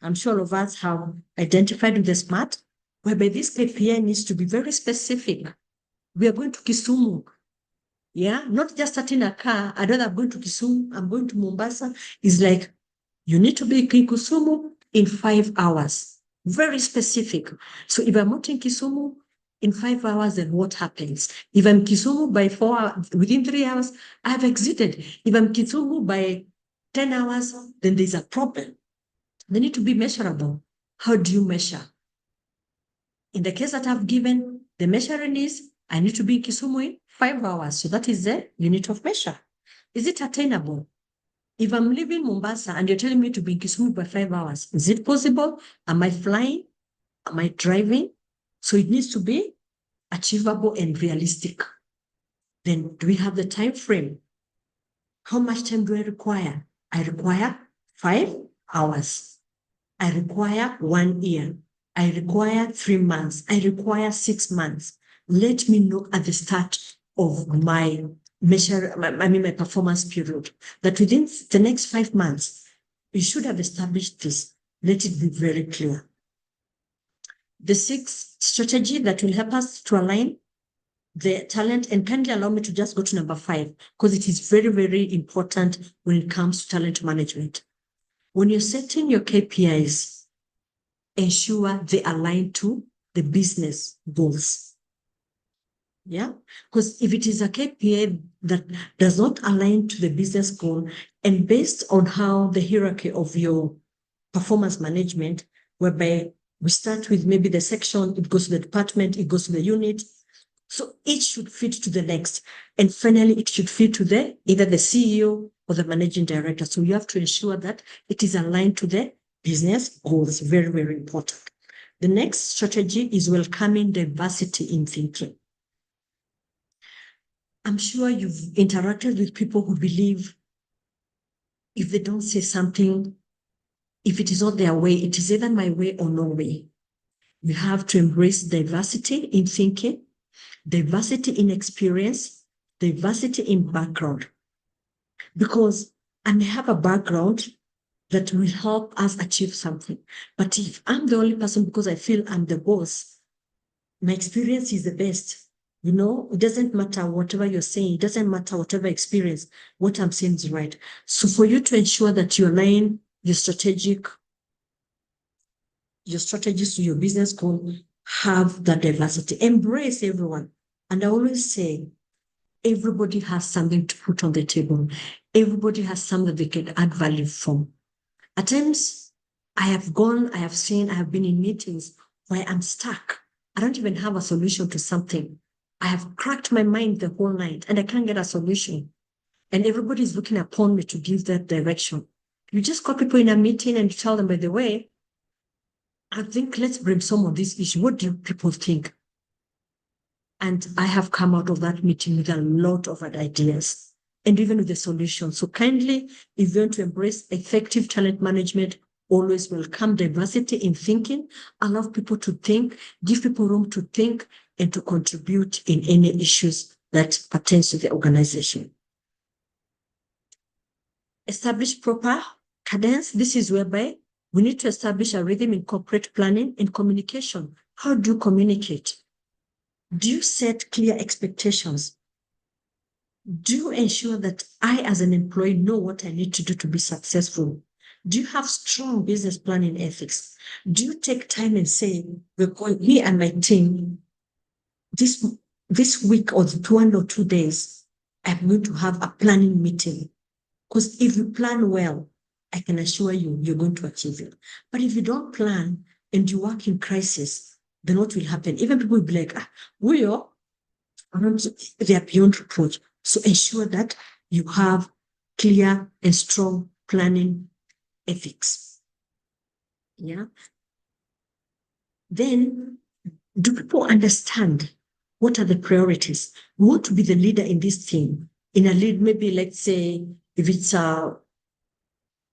Speaker 1: I'm sure all of us have identified with the SMART, whereby this KPI needs to be very specific. We are going to Kisumu. Yeah, not just starting a car. I don't know, I'm going to Kisumu, I'm going to Mombasa. It's like, you need to be in Kisumu in 5 hours. Very specific. So if I'm not in Kisumu in 5 hours, then what happens? If I'm Kisumu by 4 hours, within 3 hours, I've exited. If I'm Kisumu by 10 hours, then there's a problem. They need to be measurable. How do you measure? In the case that I've given, the measuring is, I need to be in Kisumu in 5 hours. So that is the unit of measure. Is it attainable? If I'm leaving Mombasa and you're telling me to be in Kisumu by 5 hours, is it possible? Am I flying? Am I driving? So it needs to be achievable and realistic. Then do we have the time frame? How much time do I require? I require 5 hours. I require 1 year. I require 3 months. I require 6 months. Let me know at the start of my performance period, that within the next 5 months, we should have established this. Let it be very clear. The sixth strategy that will help us to align the talent, and kindly allow me to just go to number 5, because it is very, very important when it comes to talent management. When you're setting your KPIs, ensure they align to the business goals. Yeah, because if it is a KPI that does not align to the business goal, and based on how the hierarchy of your performance management, whereby we start with maybe the section, it goes to the department, it goes to the unit. So each should fit to the next. And finally, it should fit to either the CEO or the managing director. So you have to ensure that it is aligned to the business goals. Very, very important. The next strategy is welcoming diversity in thinking. I'm sure you've interacted with people who believe if they don't say something, if it is not their way, it is either my way or no way. We have to embrace diversity in thinking, diversity in experience, diversity in background. Because I may have a background that will help us achieve something. But if I'm the only person because I feel I'm the boss, my experience is the best. You know, it doesn't matter whatever you're saying, it doesn't matter whatever experience, what I'm saying is right. So for you to ensure that you align your strategies to your business goal, have that diversity, embrace everyone. And I always say, everybody has something to put on the table. Everybody has something they can add value from. At times, I have been in meetings where I'm stuck. I don't even have a solution to something. I have cracked my mind the whole night and I can't get a solution. And everybody is looking upon me to give that direction. You just call people in a meeting and you tell them, by the way, I think let's brainstorm on this issue. What do people think? And I have come out of that meeting with a lot of ideas and even with the solution. So kindly, if you want to embrace effective talent management, always welcome diversity in thinking, allow people to think, give people room to think and to contribute in any issues that pertains to the organization. Establish proper cadence. This is whereby we need to establish a rhythm in corporate planning and communication. How do you communicate? Do you set clear expectations? Do you ensure that I, as an employee, know what I need to do to be successful? Do you have strong business planning ethics? Do you take time and say, we're going, me and my team, this week or 1 or 2 days, I'm going to have a planning meeting. Because if you plan well, I can assure you, you're going to achieve it. But if you don't plan and you work in crisis, then what will happen? Even people will be like, they are beyond reproach. So ensure that you have clear and strong planning ethics. Yeah. Then, do people understand what are the priorities? We want to be the leader in this team. In a lead, maybe let's say if it's a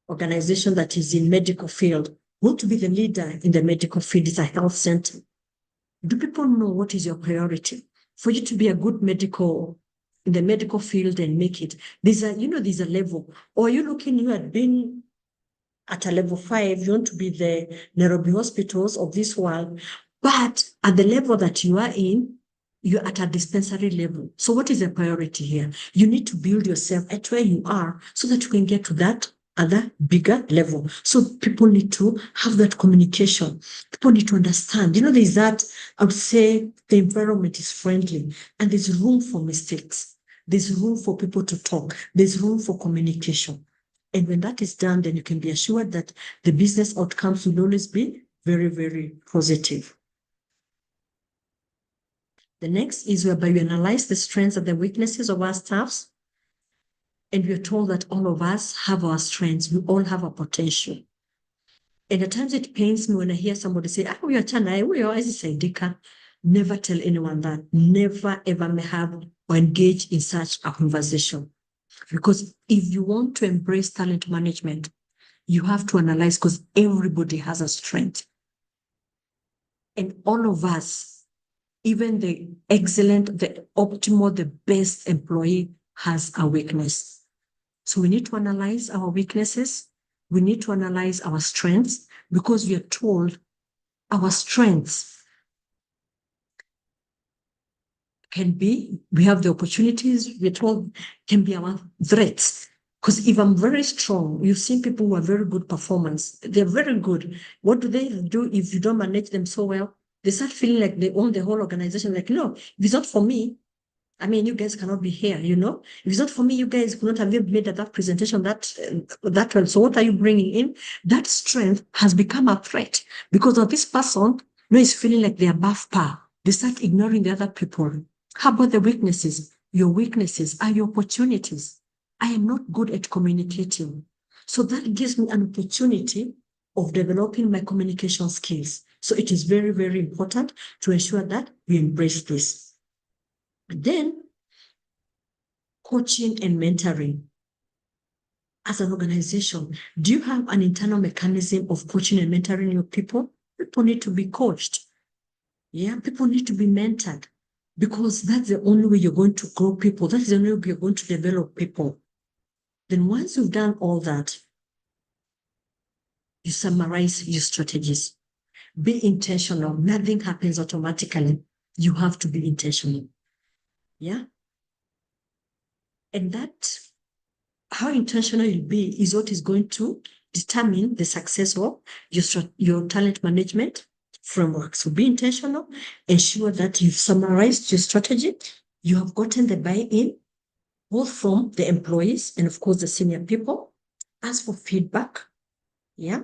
Speaker 1: organization that is in medical field, want to be the leader in the medical field, it's a health center. Do people know what is your priority? For you to be a good in the medical field and make it, there's a level. Or you had been at a level 5, you want to be the Nairobi hospitals of this world, but at the level that you are in, you're at a dispensary level. So what is the priority here? You need to build yourself at where you are so that you can get to that other bigger level. So people need to have that communication. People need to understand. There's that, I would say the environment is friendly and there's room for mistakes. There's room for people to talk. There's room for communication. And when that is done, then you can be assured that the business outcomes will always be very, very positive. The next is whereby we analyze the strengths and the weaknesses of our staffs. And we're told that all of us have our strengths. We all have a potential. And at times it pains me when I hear somebody say, we are China, we are Saidika. Never tell anyone that. Never ever may have or engage in such a conversation. Because if you want to embrace talent management, you have to analyze because everybody has a strength. And all of us, even the excellent, the optimal, the best employee has a weakness. So we need to analyze our weaknesses. We need to analyze our strengths because we are told our strengths can be, we have the opportunities, we're told can be our threats. Because if I'm very strong, you've seen people who are very good performance. They're very good. What do they do if you don't manage them so well? They start feeling like they own the whole organization. Like, no, if it's not for me, you guys cannot be here, If it's not for me, you guys could not have made that presentation that well. So what are you bringing in? That strength has become a threat because of this person is feeling like they're above par. They start ignoring the other people. How about the weaknesses? Your weaknesses are your opportunities. I am not good at communicating. So that gives me an opportunity of developing my communication skills. So it is very, very important to ensure that we embrace this. Then, coaching and mentoring. As an organization, do you have an internal mechanism of coaching and mentoring your people? People need to be coached. Yeah, people need to be mentored because that's the only way you're going to grow people. That's the only way you're going to develop people. Then once you've done all that, you summarize your strategies. Be intentional. Nothing happens automatically. You have to be intentional. Yeah. And that, how intentional you'll be is what is going to determine the success of your talent management framework. So be intentional, ensure that you've summarized your strategy, you have gotten the buy-in, both from the employees and of course the senior people. Ask for feedback. Yeah.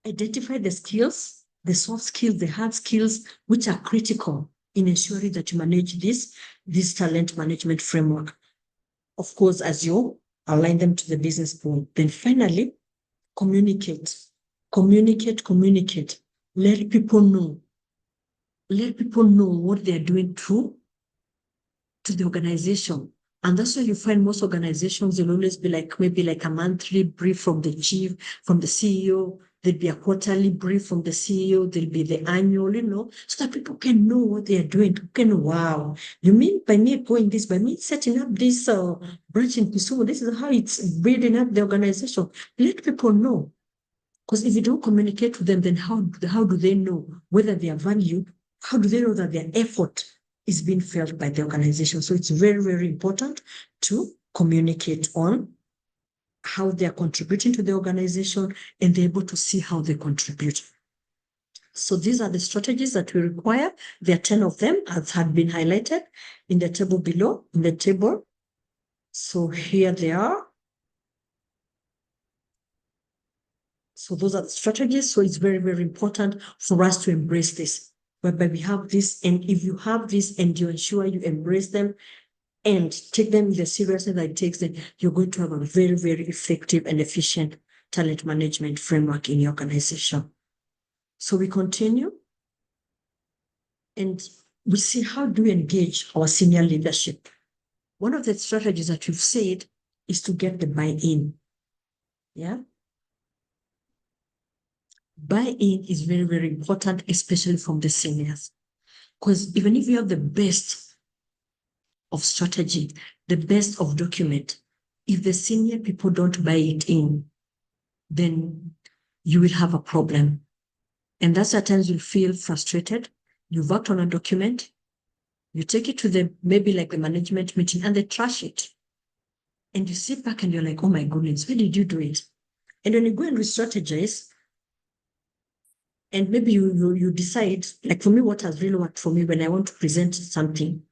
Speaker 1: Identify the skills, the soft skills, the hard skills, which are critical in ensuring that you manage this talent management framework. Of course, as you align them to the business goal. Then finally, communicate. Communicate. Let people know. Let people know what they're doing to the organization. And that's why you find most organizations will always be like maybe like a monthly brief from the chief, from the CEO. There'll be a quarterly brief from the CEO. There'll be the annual, so that people can know what they are doing. Wow, you mean by me going this, by me setting up this branch in Kisumu, this is how it's building up the organization. Let people know. Because if you don't communicate to them, then how do they know whether they are valued? How do they know that their effort is being felt by the organization? So it's very, very important to communicate on how they are contributing to the organization and they're able to see how they contribute. So these are the strategies that we require. There are 10 of them, as had been highlighted in the table below, in the table. So here they are. So those are the strategies. So it's very, very important for us to embrace this, whereby we have this. And if you have this and you ensure you embrace them and take them in the seriousness that it takes, then you're going to have a very, very effective and efficient talent management framework in your organization. So we continue and we see how do we engage our senior leadership. One of the strategies that we've said is to get the buy-in. Yeah. Buy-in is very, very important, especially from the seniors. Because even if you have the best of strategy, the best of document, if the senior people don't buy it in, then you will have a problem. And that's at times you'll feel frustrated. You've worked on a document, you take it to maybe like the management meeting and they trash it. And you sit back and you're like, oh my goodness, why did you do it? And when you go and re-strategize, and maybe you decide, like for me, what has really worked for me when I want to present something,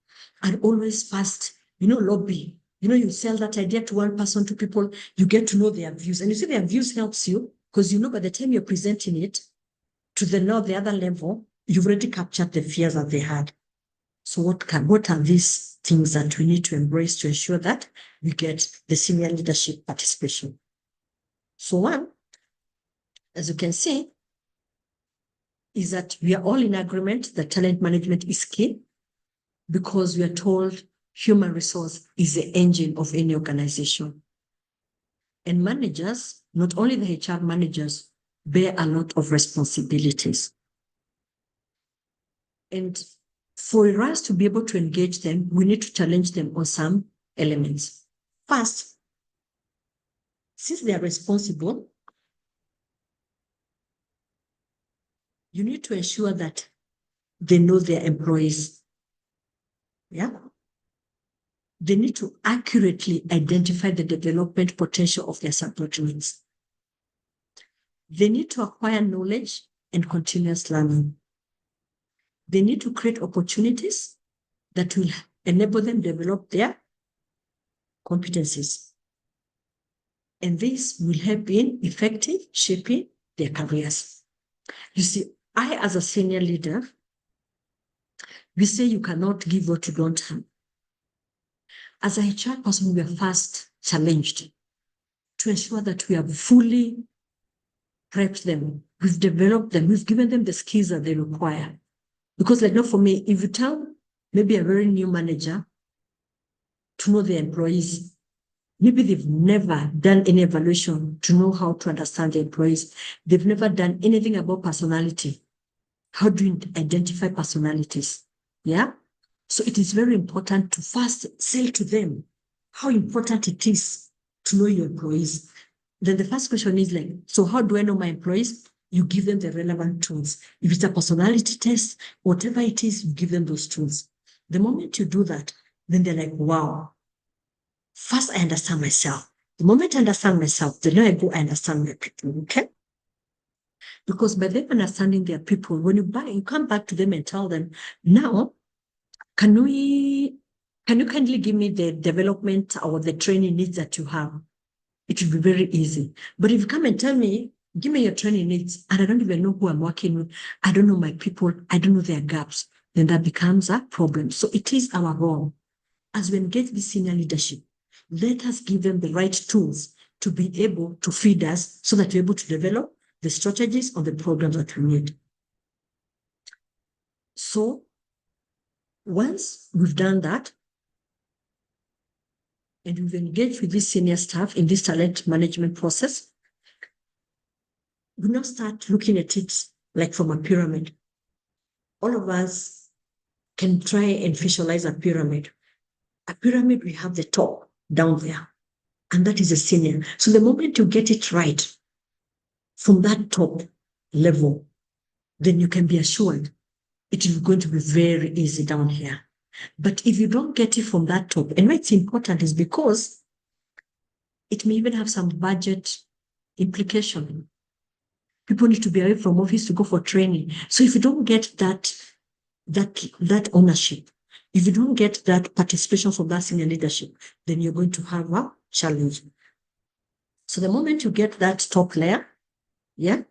Speaker 1: I'd always first, lobby. You sell that idea to one person, to people, you get to know their views. And you see their views helps you because by the time you're presenting it to the other level, you've already captured the fears that they had. So what are these things that we need to embrace to ensure that we get the senior leadership participation? So one, as you can see, is that we are all in agreement that talent management is key because we are told human resource is the engine of any organization. And managers, not only the HR managers, bear a lot of responsibilities. And for us to be able to engage them, we need to challenge them on some elements. First, since they are responsible, you need to ensure that they know their employees. Yeah. They need to accurately identify the development potential of their subordinates. They need to acquire knowledge and continuous learning. They need to create opportunities that will enable them to develop their competencies. And this will help in effective shaping their careers. You see, I, as a senior leader, we say you cannot give what you don't have. As a HR person, we are first challenged to ensure that we are fully prepped them, we've developed them, we've given them the skills that they require. Because like now for me, if you tell maybe a very new manager to know their employees, maybe they've never done any evaluation to know how to understand the employees. They've never done anything about personality. How do you identify personalities? Yeah. So it is very important to first sell to them how important it is to know your employees. Then the first question is like, so how do I know my employees? You give them the relevant tools. If it's a personality test, whatever it is, you give them those tools. The moment you do that, then they're like, wow, first I understand myself. The moment I understand myself, then I go, I understand my people, okay? Because by them understanding their people, when you come back to them and tell them, now, can you kindly give me the development or the training needs that you have? It will be very easy. But if you come and tell me, give me your training needs, and I don't even know who I'm working with, I don't know my people, I don't know their gaps, then that becomes a problem. So it is our role as we engage the senior leadership, let us give them the right tools to be able to feed us so that we're able to develop the strategies or the programs that we need. So once we've done that, and we've engaged with this senior staff in this talent management process, we now start looking at it like from a pyramid. All of us can try and visualize a pyramid. A pyramid, we have the top down there, and that is a senior. So the moment you get it right from that top level, then you can be assured it is going to be very easy down here. But if you don't get it from that top, and why it's important is because it may even have some budget implication. People need to be away from office to go for training. So if you don't get that ownership, if you don't get that participation from that senior leadership, then you're going to have a challenge. So the moment you get that top layer, yeah,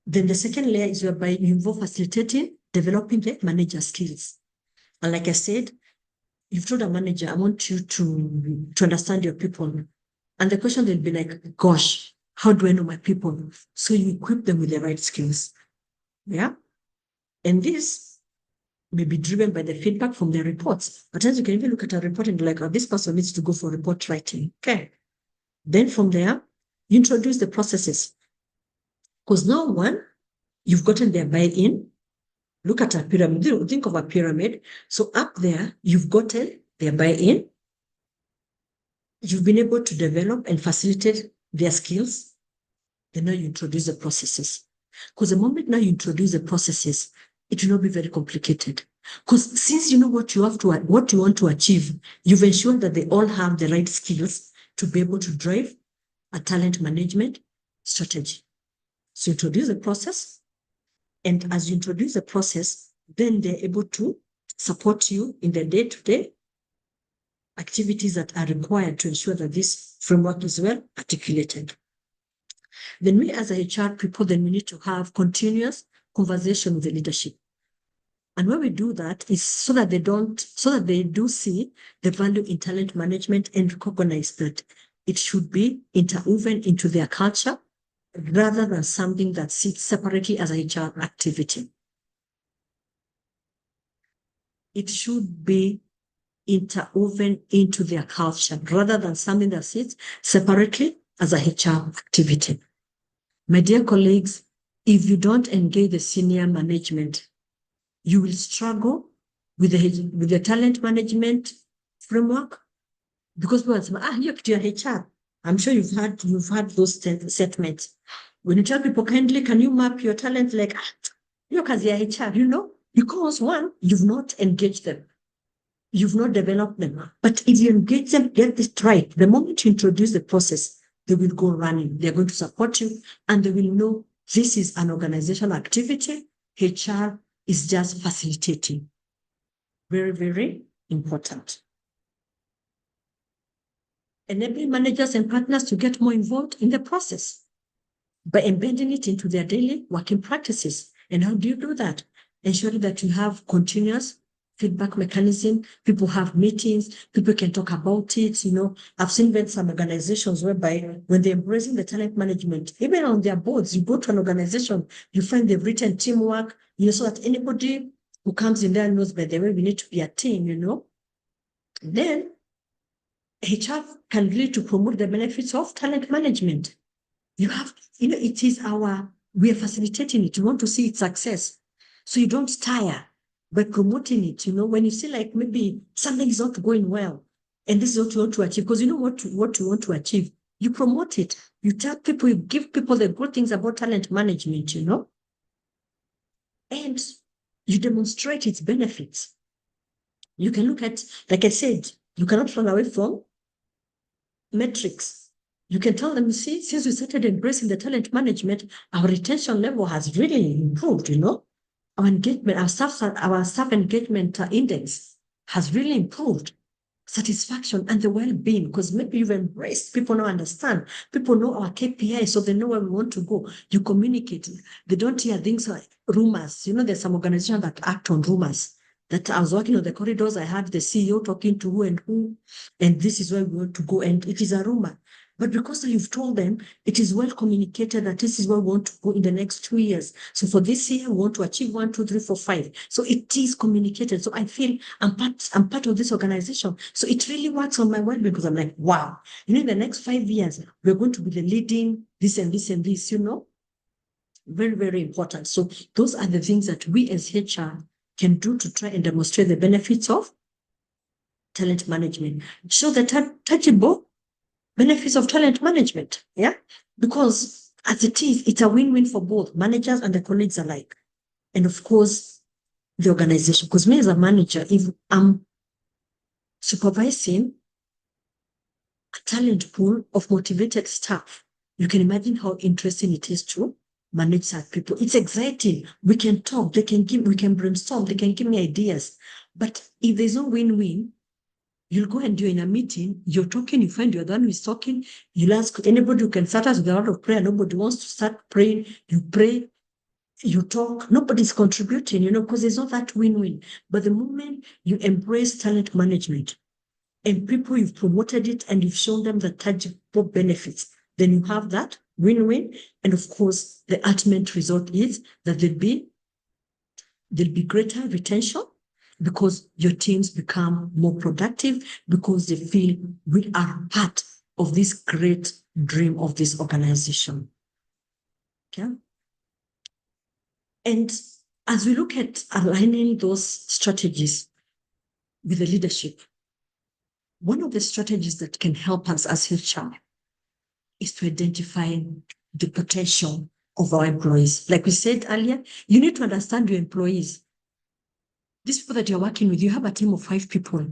Speaker 1: then the second layer is whereby you involve facilitating, developing the manager skills. And like I said, you've told a manager, I want you to understand your people. And the question will be like, gosh, how do I know my people? So you equip them with the right skills. Yeah. And this may be driven by the feedback from the reports. But as you can even look at a report and be like, oh, this person needs to go for report writing. Okay. Then from there, you introduce the processes. Because now one, you've gotten their buy-in. Look at a pyramid. Think of a pyramid. So up there, you've gotten their buy-in. You've been able to develop and facilitate their skills. Then now you introduce the processes. Because the moment now you introduce the processes, it will not be very complicated. Because since you know what you want to achieve, you've ensured that they all have the right skills to be able to drive a talent management strategy. So introduce the process, and as you introduce the process, then they're able to support you in the day-to-day activities that are required to ensure that this framework is well articulated. Then we as a HR people, then we need to have continuous conversation with the leadership. And when we do that is so that they do see the value in talent management and recognize that it should be interwoven into their culture rather than something that sits separately as a HR activity. It should be interwoven into their culture rather than something that sits separately as a HR activity. My dear colleagues, if you don't engage the senior management, you will struggle with the talent management framework because people say, you're HR. I'm sure you've had those statements. When you tell people kindly, can you map your talent like you're HR, because one, you've not engaged them. You've not developed them. But if you engage them, get this right, the moment you introduce the process, they will go running. They're going to support you and they will know this is an organizational activity. HR is just facilitating. Very, very important. Enabling managers and partners to get more involved in the process by embedding it into their daily working practices. And how do you do that? Ensuring that you have continuous feedback mechanism. People have meetings, people can talk about it. I've seen even some organizations whereby when they're embracing the talent management, even on their boards, you go to an organization, you find they've written teamwork, so that anybody who comes in there knows, by the way, we need to be a team, Then HR can really to promote the benefits of talent management. It is we are facilitating it. You want to see its success. So you don't tire by promoting it. When you see like maybe something is not going well and this is what you want to achieve, because you know what you want to achieve, you promote it. You tell people, you give people the good things about talent management, and you demonstrate its benefits. You can look at, like I said, you cannot run away from metrics. You can tell them, see, since we started embracing the talent management, our retention level has really improved, Our engagement, our staff engagement index has really improved. Satisfaction and the well-being, because maybe you've embraced, people now understand, people know our KPI, so they know where we want to go. You communicate. They don't hear things like rumors. There's some organizations that act on rumors. That I was walking on the corridors, I had the CEO talking to who, and this is where we want to go, and it is a rumor. But because you've told them, it is well communicated that this is where we want to go in the next 2 years. So for this year, we want to achieve 1, 2, 3, 4, 5. So it is communicated. So I feel I'm part of this organization. So it really works on my well-being, because I'm like, wow, in the next 5 years, we're going to be the leading this and this and this, Very, very important. So those are the things that we as HR can do to try and demonstrate the benefits of talent management. Show the tangible benefits of talent management, because as it is, it's a win-win for both managers and the colleagues alike. And of course, the organization, because me as a manager, if I'm supervising a talent pool of motivated staff, you can imagine how interesting it is to manage such people. It's exciting. We can talk, we can brainstorm, they can give me ideas. But if there's no win-win, you'll go and you're in a meeting, you're talking, you find you're the one who's talking, you'll ask anybody who can start us with a lot of prayer. Nobody wants to start praying. You pray, you talk, nobody's contributing, because there's not that win-win. But the moment you embrace talent management and people, you've promoted it and you've shown them the tangible benefits, then you have that win-win. And of course, the ultimate result is that there'll be greater retention, because your teams become more productive, because they feel we are part of this great dream of this organization. Okay. And as we look at aligning those strategies with the leadership, one of the strategies that can help us as HR is to identify the potential of our employees. Like we said earlier, you need to understand your employees. These people that you're working with, you have a team of 5 people,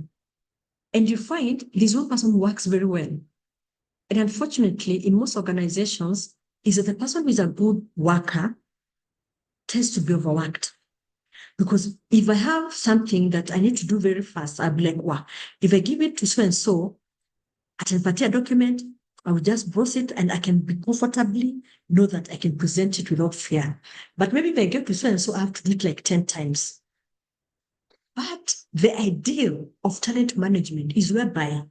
Speaker 1: and you find there's one person who works very well. And unfortunately, in most organizations, is that the person who is a good worker tends to be overworked. Because if I have something that I need to do very fast, I'll be like, wow, if I give it to so and so, I can party a document, I will just browse it and I can be comfortably know that I can present it without fear. But maybe if I get to so and so, I have to do it like 10 times. But the ideal of talent management is whereby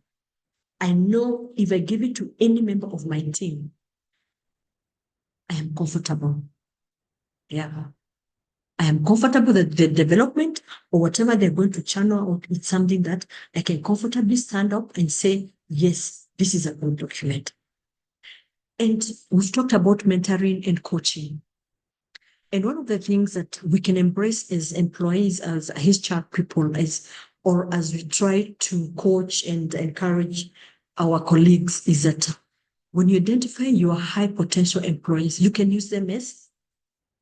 Speaker 1: I know if I give it to any member of my team, I am comfortable. Yeah. I am comfortable that the development or whatever they're going to channel out, it's something that I can comfortably stand up and say, yes, this is a good document. And we've talked about mentoring and coaching. And one of the things that we can embrace as employees, as HR people, as we try to coach and encourage our colleagues, is that when you identify your high potential employees, you can use them as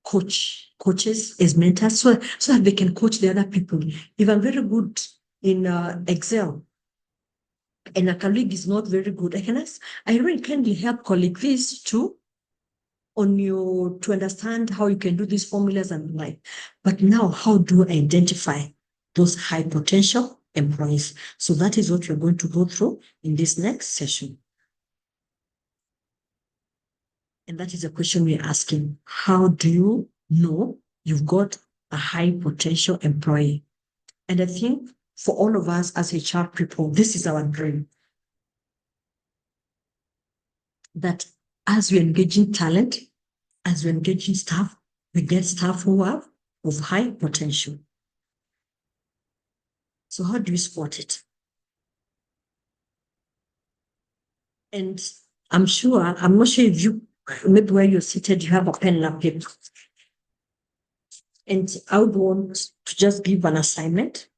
Speaker 1: coaches, as mentors, so that they can coach the other people. If I'm very good in Excel and a colleague is not very good, I really kindly help colleague this to understand how you can do these formulas and like. But now, how do I identify those high potential employees? So that is what we're going to go through in this next session. And that is a question we're asking. How do you know you've got a high potential employee? And I think for all of us as HR people, this is our dream. That as we engage in talent, as we engage in staff, we get staff who are of high potential. So how do we spot it? And I'm not sure if you, maybe where you're seated, you have a pen and a paper. And I would want to just give an assignment.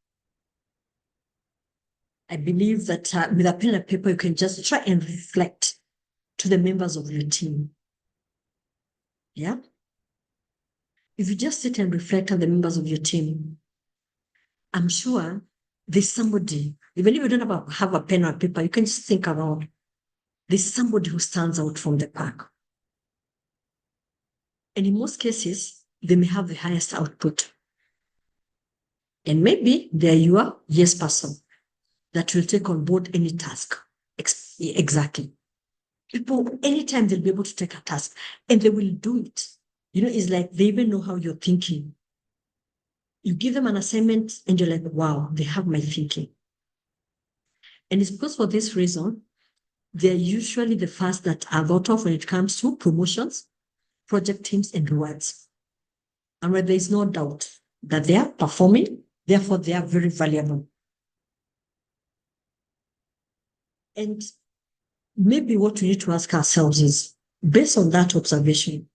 Speaker 1: I believe that with a pen and paper, you can just try and reflect to the members of your team. Yeah? If you just sit and reflect on the members of your team, I'm sure there's somebody, even if you don't have a pen or paper, you can just think around. There's somebody who stands out from the pack. And in most cases, they may have the highest output. And maybe they're your yes person that will take on board any task. Exactly. People, anytime they'll be able to take a task and they will do it. It's like they even know how you're thinking. You give them an assignment and you're like, wow, they have my thinking. And it's because for this reason, they're usually the first that are thought of when it comes to promotions, project teams, and rewards. And where there is no doubt that they are performing, therefore they are very valuable. And maybe what we need to ask ourselves is, based on that observation,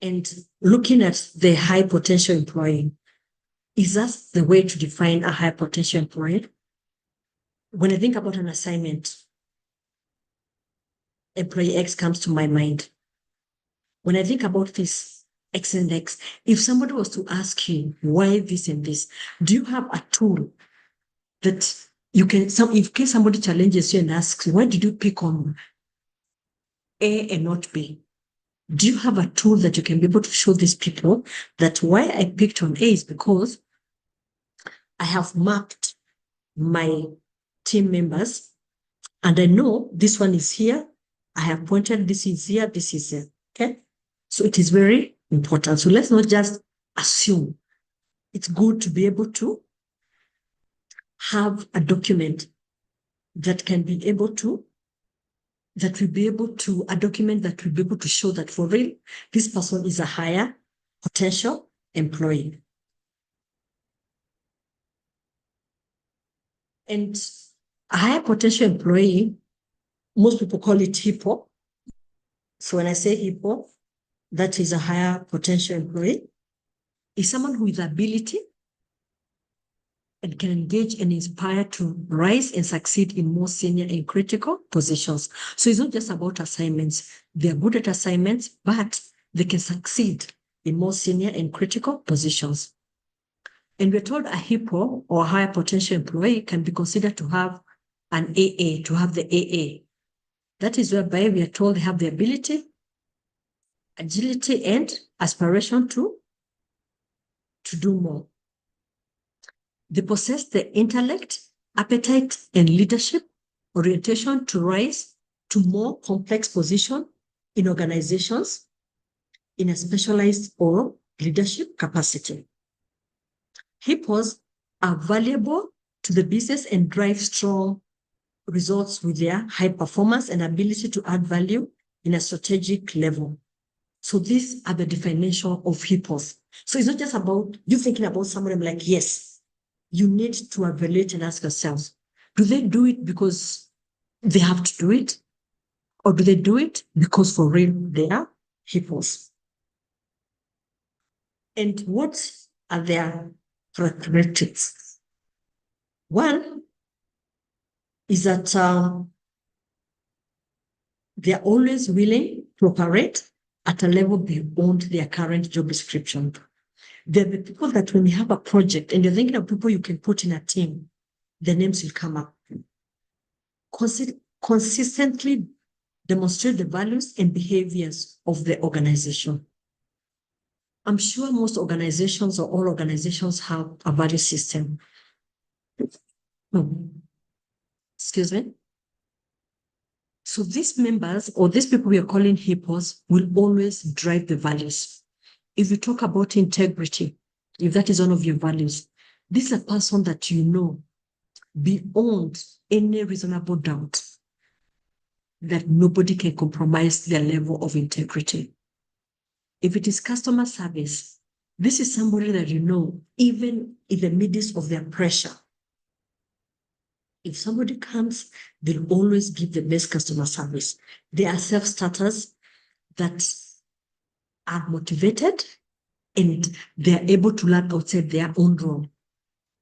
Speaker 1: and looking at the high potential employee, is that the way to define a high potential employee? When I think about an assignment, employee X comes to my mind. When I think about this X and X, if somebody was to ask you why this and this, do you have a tool that you can, in case somebody challenges you and asks, why did you pick on A and not B? Do you have a tool that you can be able to show these people that why I picked on A is because I have mapped my team members and I know this one is here. I have pointed this is here, this is here. Okay. So it is very important. So let's not just assume. It's good to be able to have a document that can be able to, a document that will be able to show that for real, this person is a higher potential employee. And a higher potential employee, most people call it HIPPO. So when I say HIPPO, that is a higher potential employee, is someone who is ability and can engage and inspire to rise and succeed in more senior and critical positions. So it's not just about assignments. They're good at assignments, but they can succeed in more senior and critical positions. And we're told a HIPPO or higher potential employee can be considered to have an AA, to have the AA. That is whereby we are told they have the ability, agility, and aspiration to do more. They possess the intellect, appetite, and leadership orientation to rise to more complex position in organizations in a specialized or leadership capacity. HIPPOs are valuable to the business and drive strong results with their high performance and ability to add value in a strategic level. So these are the definition of HIPPOs. So it's not just about you thinking about someone and like, yes, you need to evaluate and ask yourselves, do they do it because they have to do it? Or do they do it because for real they are HIPPOs? And what are their characteristics? One is that they are always willing to operate at a level beyond their current job description. They're the people that when you have a project and you're thinking of people you can put in a team, the names will come up. Consistently demonstrate the values and behaviors of the organization. I'm sure most organizations or all organizations have a value system. Excuse me. So these members or these people we are calling HIPPOs will always drive the values. If you talk about integrity, if that is one of your values, this is a person that you know beyond any reasonable doubt that nobody can compromise their level of integrity. If it is customer service, this is somebody that you know, even in the midst of their pressure, if somebody comes, they'll always give the best customer service. They are self-starters that are motivated and they are able to learn outside their own role.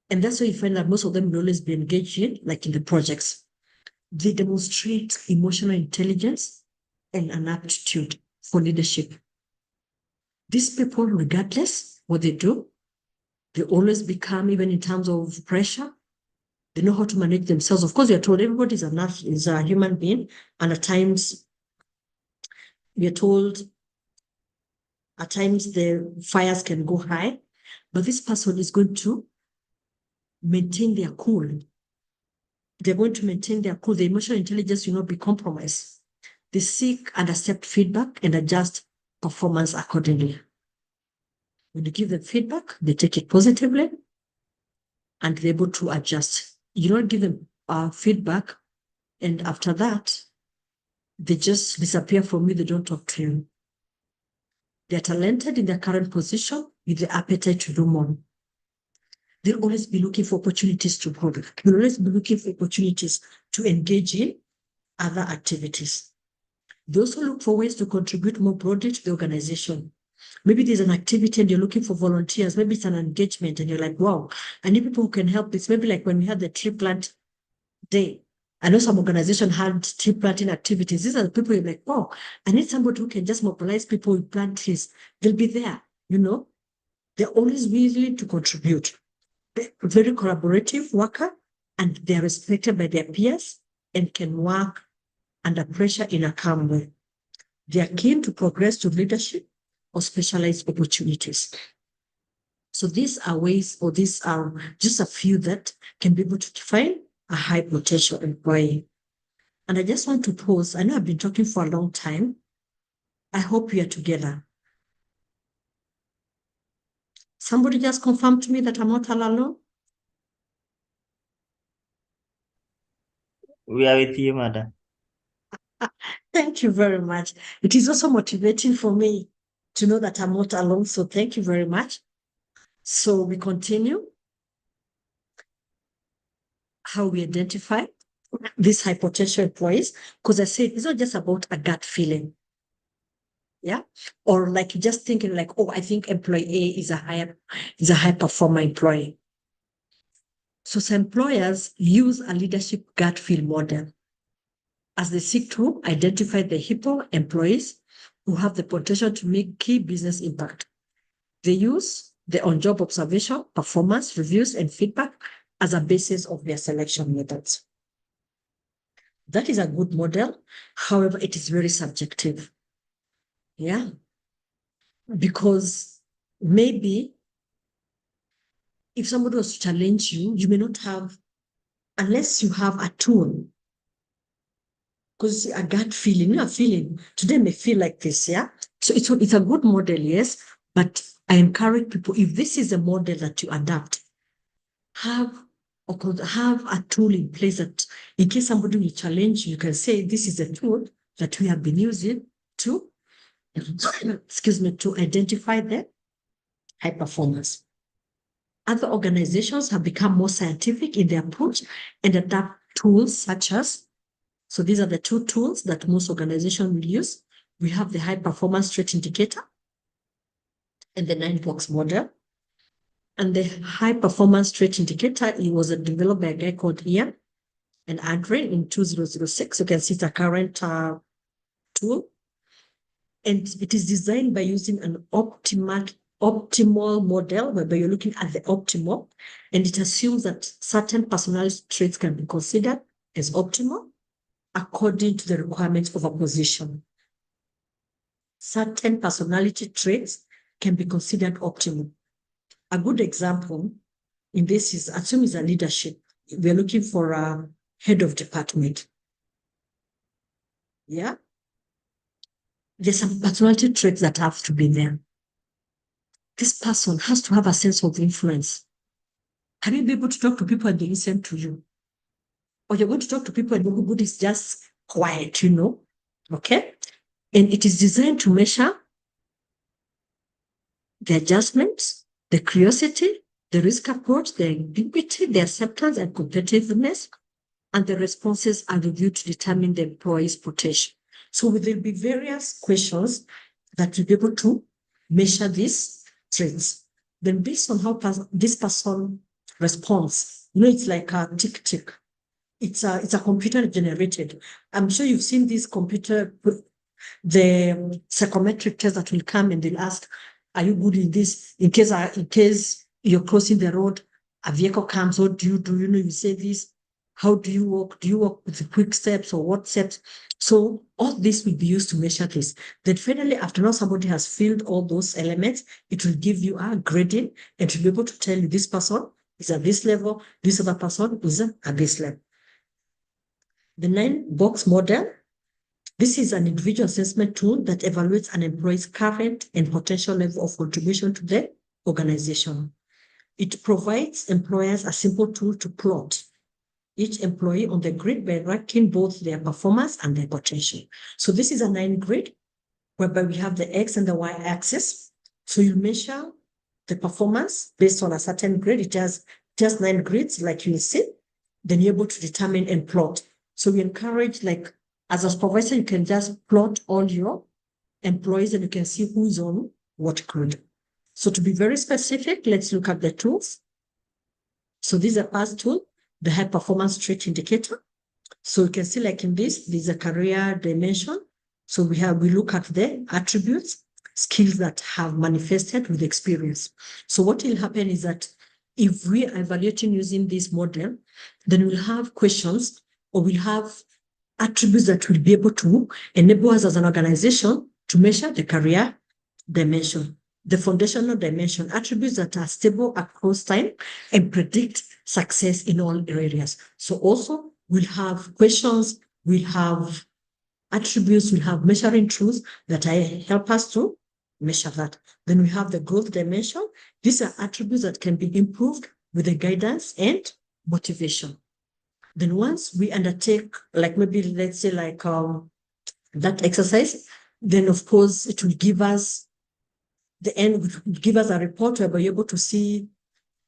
Speaker 1: And that's why you find that most of them will always be engaged in, like in the projects. They demonstrate emotional intelligence and an aptitude for leadership. These people, regardless what they do, they always become, even in terms of pressure, they know how to manage themselves. Of course, we are told everybody is a human being, and at times we are told at times the fires can go high, but this person is going to maintain their cool. They're going to maintain their cool. The emotional intelligence will not be compromised. They seek and accept feedback and adjust performance accordingly. When you give them feedback, they take it positively and they're able to adjust. You don't give them feedback, and after that, they just disappear from you. They don't talk to you. They're talented in their current position with the appetite to do more. They'll always be looking for opportunities to grow. They'll always be looking for opportunities to engage in other activities. They also look for ways to contribute more broadly to the organization. Maybe there's an activity and you're looking for volunteers. Maybe it's an engagement and you're like, wow, I need people who can help this. Maybe like when we had the tree plant day, I know some organization had tree planting activities. These are the people you're like, wow, I need somebody who can just mobilize people who plant trees. They'll be there, you know. They're always willing to contribute. They're very collaborative worker, and they're respected by their peers and can work under pressure in a calm way. They are keen to progress to leadership or specialized opportunities. So these are ways, or these are just a few that can be able to define a high potential employee. And I just want to pause. I know I've been talking for a long time. I hope we are together. Somebody just confirmed to me that I'm not all alone.
Speaker 3: We are with you, madam.
Speaker 1: Thank you very much. It is also motivating for me to know that I'm not alone. So thank you very much. So we continue how we identify these high potential employees, because I said it's not just about a gut feeling. Yeah. Or like just thinking like, oh, I think employee A is a high performer employee. So some employers use a leadership gut feel model as they seek to identify the HIPPO employees who have the potential to make key business impact. They use the on-job observation, performance reviews, and feedback as a basis of their selection methods. That is a good model. However, it is very subjective. Yeah. Because maybe if somebody was to challenge you, you may not have, unless you have a tool. Because a gut feeling, a feeling, today may feel like this, yeah? So it's a good model, yes, but I encourage people, if this is a model that you adapt, have a tool in place that in case somebody will challenge you, you can say, this is a tool that we have been using to, to identify the high performance. Other organizations have become more scientific in their approach and adapt tools such as, so these are the two tools that most organizations will use. We have the high performance trait indicator and the 9-box model. And the high performance trait indicator, it was developed by a guy called Ian and Andre in 2006. You can see it's a current tool. And it is designed by using an optimal model, whereby you're looking at the optimal, and it assumes that certain personality traits can be considered as optimal according to the requirements of a position. Certain personality traits can be considered optimal. A good example in this is, assume is a leadership. We're looking for a head of department. Yeah. There's some personality traits that have to be there. this person has to have a sense of influence. Can you be able to talk to people and they listen to you? Or you're going to talk to people and everybody is just quiet, Okay? And it is designed to measure the adjustments, the curiosity, the risk approach, the ambiguity, the acceptance and competitiveness, and the responses are reviewed to determine the employee's potential. So there will be various questions that will be able to measure these traits. Then based on how this person responds, it's like a tick. It's a computer generated. I'm sure you've seen this computer, the psychometric test that will come and they'll ask, are you good in this? In case you're crossing the road, a vehicle comes, what do you do? You say this. How do you walk? Do you walk with the quick steps or what steps? So all this will be used to measure this. Then finally, after now somebody has filled all those elements, it will give you a grading and to be able to tell you this person is at this level, this other person is at this level. The 9-box model. This is an individual assessment tool that evaluates an employee's current and potential level of contribution to the organization. It provides employers a simple tool to plot each employee on the grid by ranking both their performance and their potential. So this is a 9 grid whereby we have the X and the Y axis. So you measure the performance based on a certain grid. It has just 9 grids, like you see. Then you're able to determine and plot. So we encourage, like, as a supervisor, you can just plot all your employees and you can see who's on what grid. So to be very specific, let's look at the tools. So this is a past tool, the high performance trait indicator. So you can see, like in this, there's a career dimension. So we look at the attributes, skills that have manifested with experience. So what will happen is that if we are evaluating using this model, then we'll have questions or we'll have attributes that will be able to enable us as an organization to measure the career dimension, the foundational dimension, attributes that are stable across time and predict success in all areas. So also we'll have questions, we'll have attributes, we'll have measuring tools that help us to measure that. Then we have the growth dimension. These are attributes that can be improved with the guidance and motivation. Then once we undertake, like maybe let's say like that exercise, then of course it will give us a report where we're able to see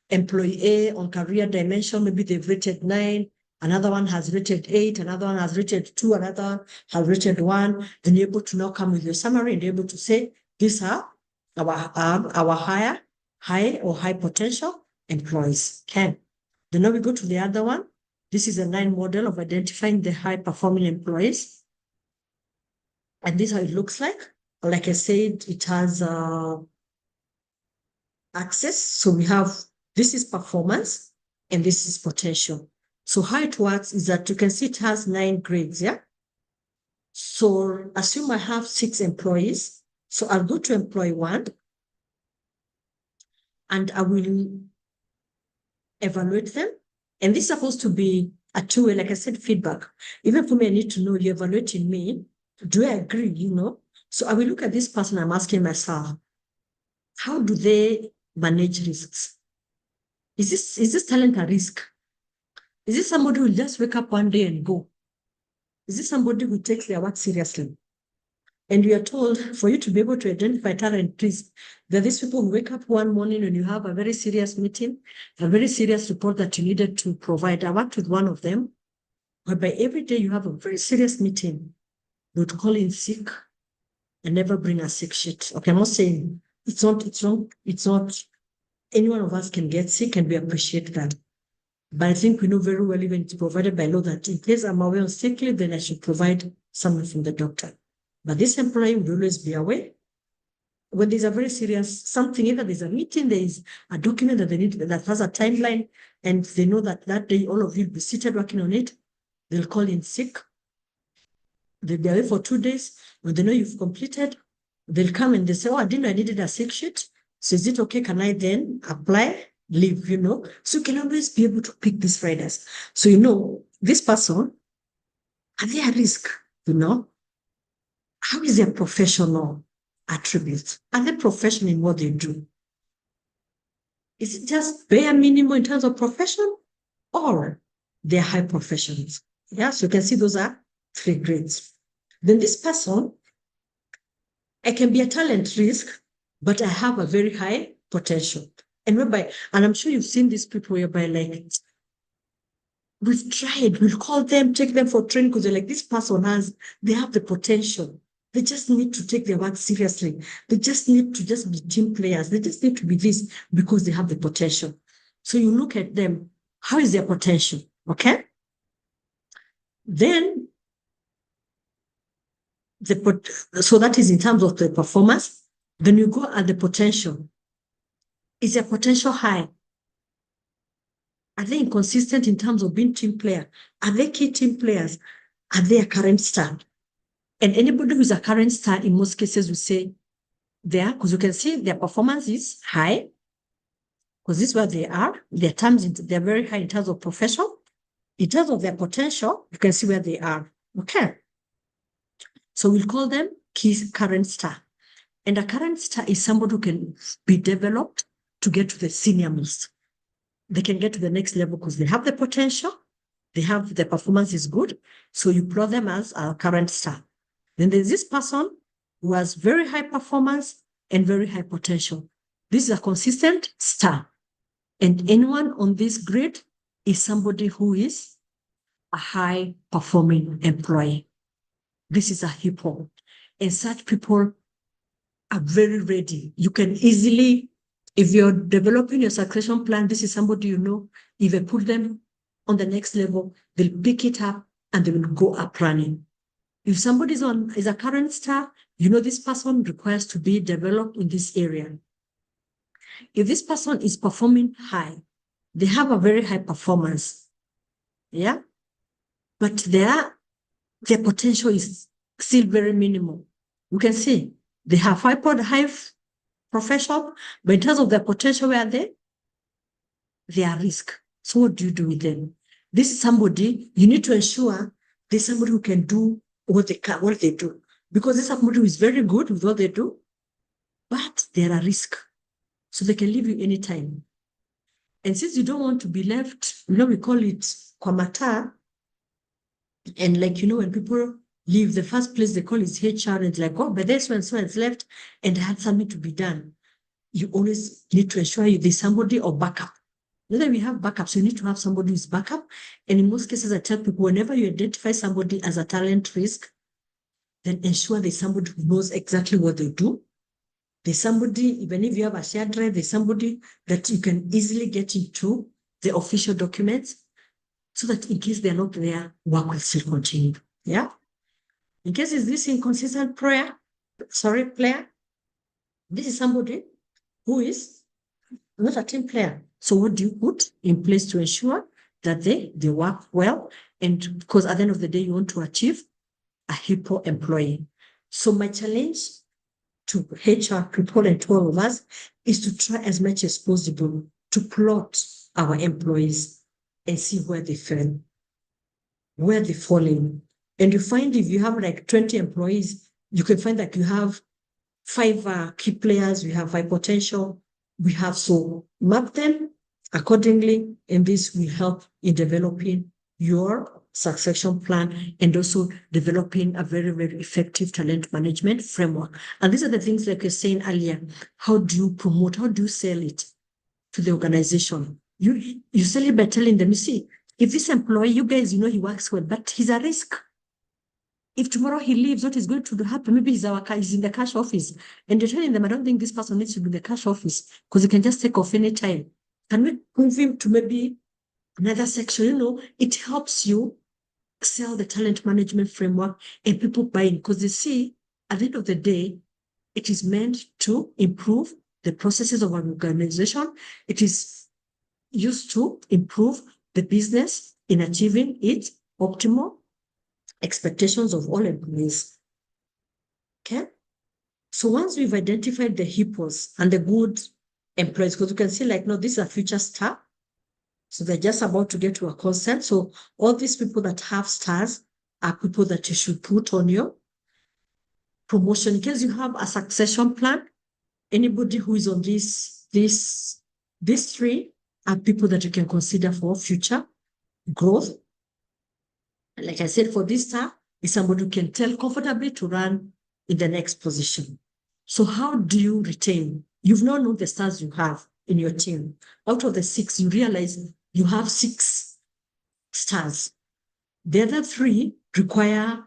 Speaker 1: employee A on career dimension, maybe they've rated 9, another one has rated 8, another one has rated 2, another one has rated 1. Then you're able to now come with your summary and you're able to say, these are our high potential employees. Okay. Then now we go to the other one. This is a 9 model of identifying the high performing employees. And this is how it looks like. Like I said, it has access. So we have, this is performance and this is potential. So how it works is that you can see it has 9 grades, yeah? So assume I have 6 employees. So I'll go to employee 1 and I will evaluate them. And this is supposed to be a two-way, like I said, feedback. Even for me, I need to know you're evaluating me. Do I agree, So I will look at this person, I'm asking myself, how do they manage risks? Is this talent a risk? Is this somebody who will just wake up one day and go? Is this somebody who takes their work seriously? And we are told for you to be able to identify talent risk, there are these people who wake up one morning when you have a very serious meeting, a very serious report that you needed to provide. I worked with one of them, whereby every day you have a very serious meeting, they would call in sick and never bring a sick sheet. Okay, I'm not saying it's not any one of us can get sick and we appreciate that. But I think we know very well, even it's provided by law, that in case I'm away on sick leave, then I should provide someone from the doctor. But this employee will always be away. When there's a very serious something, either there's a meeting, there is a document that they need that has a timeline, and they know that that day all of you will be seated working on it, they'll call in sick. They'll be away for 2 days. When they know you've completed, they'll come and they say, oh, I didn't know I needed a sick sheet. So is it okay? Can I then apply leave, So you can always be able to pick these riders. So, this person, are they a risk, How is their professional attributes? Are they professional in what they do? Is it just bare minimum in terms of profession, or they're high professionals? Yeah, so you can see those are 3 grades. Then this person, I can be a talent risk, but I have a very high potential. And I'm sure you've seen these people whereby like, we've tried, we'll call them, take them for training because they're like, this person they have the potential. They just need to take their work seriously. They just need to just be team players. They just need to be this because they have the potential. So you look at them, how is their potential? Okay. Then so that is in terms of the performance. Then you go at the potential. Is their potential high? Are they inconsistent in terms of being team player? Are they key team players? Are they a current star? And anybody who's a current star, in most cases, will say there, because you can see their performance is high, because this is where they are. They're very high in terms of profession. In terms of their potential, you can see where they are. Okay. So we'll call them key current star. And a current star is somebody who can be developed to get to the senior most. They can get to the next level because they have the potential, the performance is good. So you plot them as a current star. Then there's this person who has very high performance and very high potential. This is a consistent star. And anyone on this grid is somebody who is a high performing employee. This is a hippo. And such people are very ready. You can easily, if you're developing your succession plan, this is somebody you know, if you put them on the next level, they'll pick it up and they will go up running. If somebody is a current star, you know this person requires to be developed in this area. If this person is performing high, they have a very high performance, yeah, but their potential is still very minimal. You can see they have high profession, but in terms of their potential, where they are risk. So what do you do with them? This is somebody you need to ensure there's somebody who can do what they do, because this is somebody who is very good with what they do, but they're a risk, so they can leave you anytime. And since you don't want to be left, we call it kwamata. And like, when people leave, the first place they call is HR, and it's like, oh, but this one, so it's left, and they had something to be done. You always need to ensure there's somebody or backup. Whether we have backups, you need to have somebody who's backup. And in most cases, I tell people, whenever you identify somebody as a talent risk, then ensure there's somebody who knows exactly what they do. There's somebody, even if you have a shared drive, there's somebody that you can easily get into the official documents, so that in case they're not there, work will still continue. Yeah. In case is this inconsistent player, this is somebody who is not a team player. So what do you put in place to ensure that they work well? And because at the end of the day, you want to achieve a hippo employee. So my challenge to HR people and to all of us is to try as much as possible to plot our employees and see where they fall in. And you find if you have like 20 employees, you can find that you have 5 key players, we have 5 potential, so map them accordingly, and this will help in developing your succession plan and also developing a very, very effective talent management framework. And these are the things like you're saying earlier. How do you promote? How do you sell it to the organization? You sell it by telling them, you see, if this employee, you guys, he works well, but he's a risk. If tomorrow he leaves, what is going to happen? Maybe he's in the cash office. And you're telling them, I don't think this person needs to be in the cash office because he can just take off any time. Can we move him to maybe another section? It helps you sell the talent management framework and people buy in, because they see at the end of the day, it is meant to improve the processes of an organization. It is used to improve the business in achieving its optimal expectations of all employees. Okay? So once we've identified the hippos and the good employees, because you can see like, no, this is a future star. So they're just about to get to a consent. So all these people that have stars are people that you should put on your promotion. In case you have a succession plan, anybody who is on this These three are people that you can consider for future growth. Like I said, for this star, is somebody who can tell comfortably to run in the next position. So how do you retain? You've now known the stars you have in your team. Out of the 6, you realize you have 6 stars. The other 3 require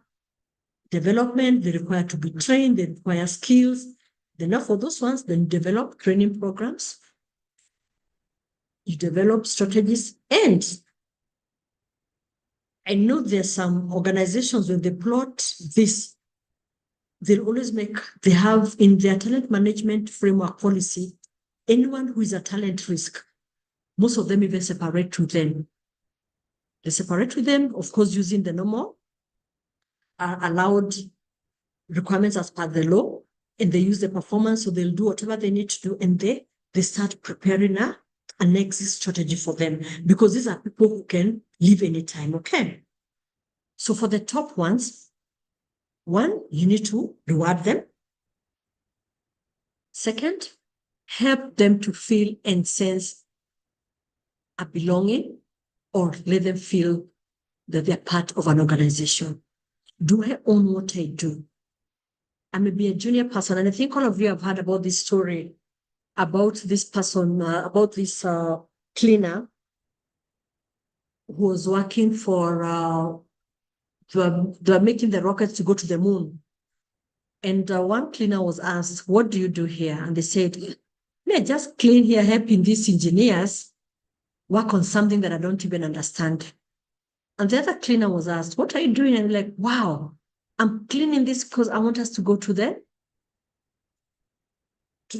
Speaker 1: development, they require to be trained, they require skills. Then now for those ones, then develop training programs, you develop strategies, and I know there's some organizations when they plot this, they'll always they have in their talent management framework policy, anyone who is a talent risk, most of them even separate with them. They separate with them, of course, using the normal allowed requirements as per the law, and they use the performance, so they'll do whatever they need to do, and they start preparing an exit strategy for them, because these are people who can leave anytime, okay? So for the top ones, 1, you need to reward them. Second, help them to feel and sense a belonging, or let them feel that they're part of an organization. Do I own what I do? I may be a junior person, and I think all of you have heard about this story about this person, about this cleaner who was working for, they were making the rockets to go to the moon. And one cleaner was asked, what do you do here? And they said, may I just clean here, helping these engineers work on something that I don't even understand. And the other cleaner was asked, what are you doing? And like, wow, I'm cleaning this because I want us to go to the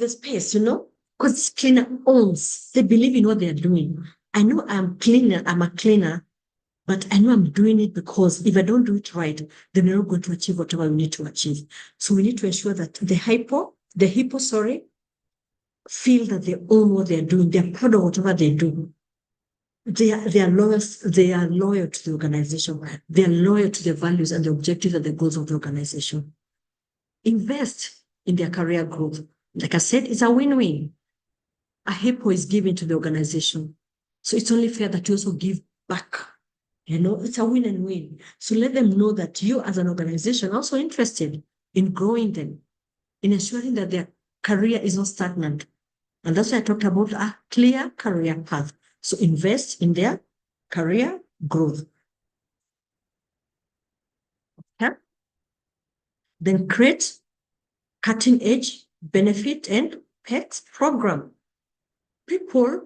Speaker 1: space, because this cleaner owns, they believe in what they're doing. I know I'm a cleaner, but I know I'm doing it because if I don't do it right, then we're not going to achieve whatever we need to achieve. So we need to ensure that the hippo, feel that they own what they're doing. They're proud of whatever they do. They are loyal to the organization. They are loyal to the values and the objectives and the goals of the organization. Invest in their career growth. Like I said, it's a win-win. A hippo is given to the organization. So it's only fair that you also give back. It's a win and win. So let them know that you as an organization are also interested in growing them, in ensuring that their career is not stagnant. And that's why I talked about a clear career path. So invest in their career growth. Okay? Then create cutting edge benefit and perks program. People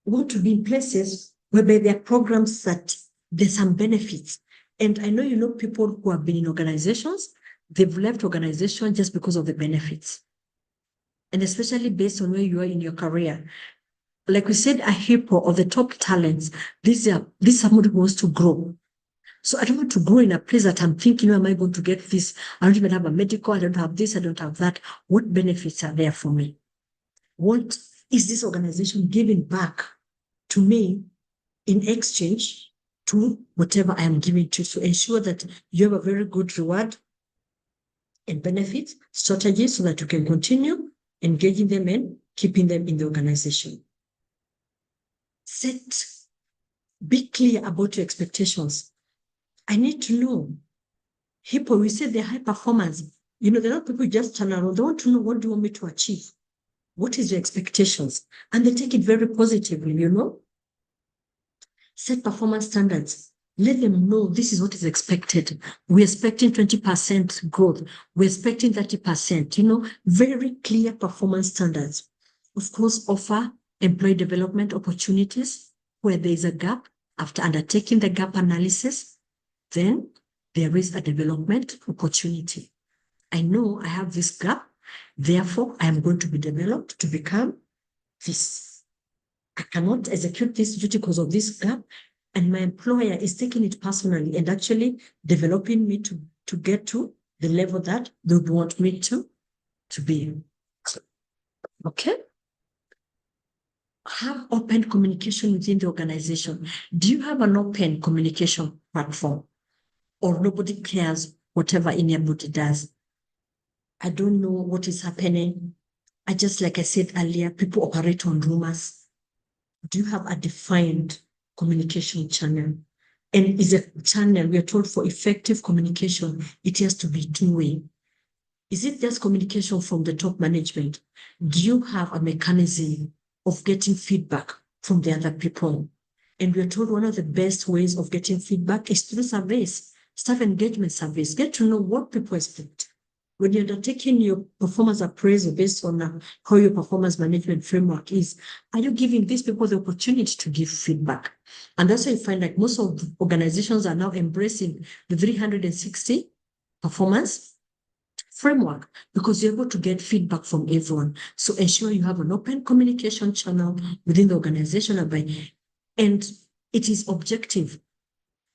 Speaker 1: want to be in places whereby there are programs that there's some benefits. And I know people who have been in organizations, they've left organizations just because of the benefits. And especially based on where you are in your career. Like we said, a hippo of the top talents, this is somebody who wants to grow. So I don't want to grow in a place that I'm thinking, am I going to get this? I don't even have a medical, I don't have this, I don't have that. What benefits are there for me? What is this organization giving back to me in exchange to whatever I am giving to? So ensure that you have a very good reward and benefit strategy so that you can continue engaging them and keeping them in the organization. Be clear about your expectations. I need to know. Hippo, we say they're high performance. They're not people who just turn around. They want to know, what do you want me to achieve? What is your expectations? And they take it very positively, Set performance standards. Let them know this is what is expected. We're expecting 20% growth. We're expecting 30%, very clear performance standards. Of course, offer employee development opportunities where there is a gap. After undertaking the gap analysis, then there is a development opportunity. I know I have this gap, therefore I am going to be developed to become this. I cannot execute this duty because of this gap, and my employer is taking it personally and actually developing me to get to the level that they would want me to be. Okay? Have open communication within the organization. Do you have an open communication platform? Or nobody cares whatever anybody does? I don't know what is happening. like I said earlier, people operate on rumors. Do you have a defined communication channel? And is a channel, we are told for effective communication, it has to be two-way. Is it just communication from the top management? Do you have a mechanism of getting feedback from the other people? And we are told one of the best ways of getting feedback is through surveys, staff engagement surveys. Get to know what people expect. When you're undertaking your performance appraisal based on how your performance management framework is, are you giving these people the opportunity to give feedback? And that's why you find like most of the organizations are now embracing the 360 performance framework because you're able to get feedback from everyone. So ensure you have an open communication channel within the organization, and it is objective.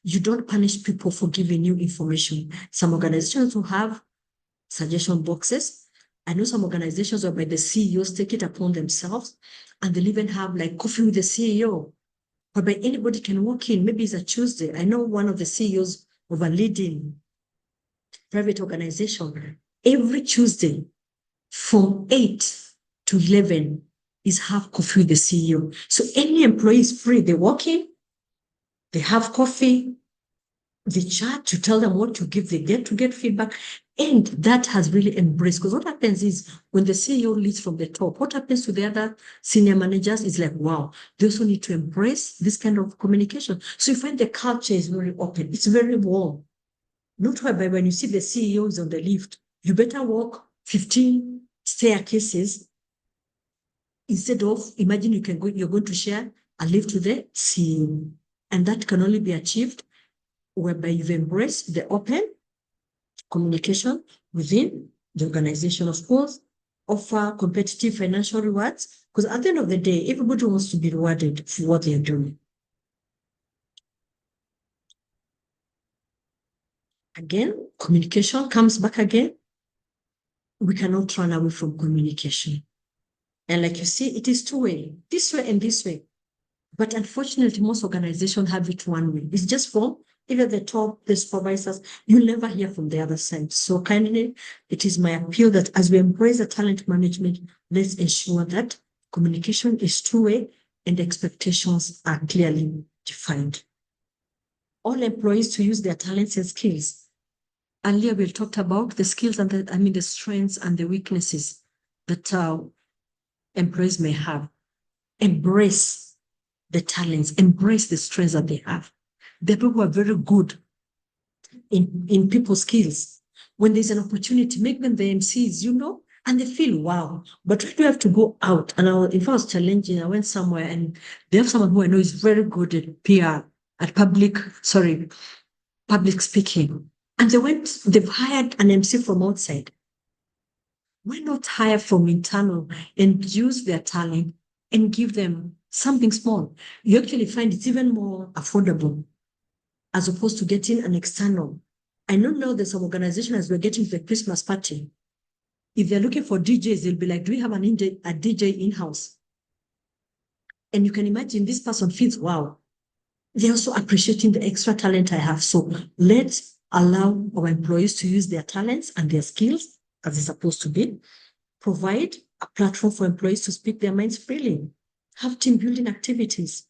Speaker 1: You don't punish people for giving you information. Some organizations will have suggestion boxes. I know some organizations whereby the CEOs take it upon themselves and they'll even have like coffee with the CEO, whereby anybody can walk in. Maybe it's a Tuesday. I know one of the CEOs of a leading private organization, every Tuesday from 8 to 11 is have coffee with the CEO. So any employee is free. They walk in, they have coffee, they chat to tell them what to give, they get to get feedback. And that has really embraced, because what happens is when the CEO leads from the top, what happens to the other senior managers is like, wow, they also need to embrace this kind of communication. So you find the culture is very open, it's very warm. Not whereby when you see the CEO is on the lift, you better walk 15 staircases instead of imagine you're going to share a lift with the CEO. And that can only be achieved whereby you've embraced the open communication within the organization. Of course, offer competitive financial rewards, because at the end of the day, everybody wants to be rewarded for what they're doing. Again, communication comes back again. We cannot run away from communication. And like you see, it is two-way, this way and this way. But unfortunately, most organizations have it one way. It's just from either the top, the supervisors, you'll never hear from the other side. So kindly, it is my appeal that as we embrace the talent management, let's ensure that communication is two-way and expectations are clearly defined. All employees to use their talents and skills. Earlier, we talked about the skills and the strengths and the weaknesses that employees may have. Embrace the talents, embrace the strengths that they have. The people who are very good in people skills. When there's an opportunity, make them the MCs, and they feel wow. But when you have to go out, and if I was challenging, I went somewhere and they have someone who I know is very good at PR, at public speaking. And they've hired an MC from outside. Why not hire from internal and use their talent and give them something small? You actually find it's even more affordable as opposed to getting an external. I know now there's some organizations as we're getting to the Christmas party. If they're looking for DJs, they'll be like, do we have a DJ in-house? And you can imagine this person feels, wow, they're also appreciating the extra talent I have. So let's allow our employees to use their talents and their skills as they're supposed to be. Provide a platform for employees to speak their minds freely. Have team building activities.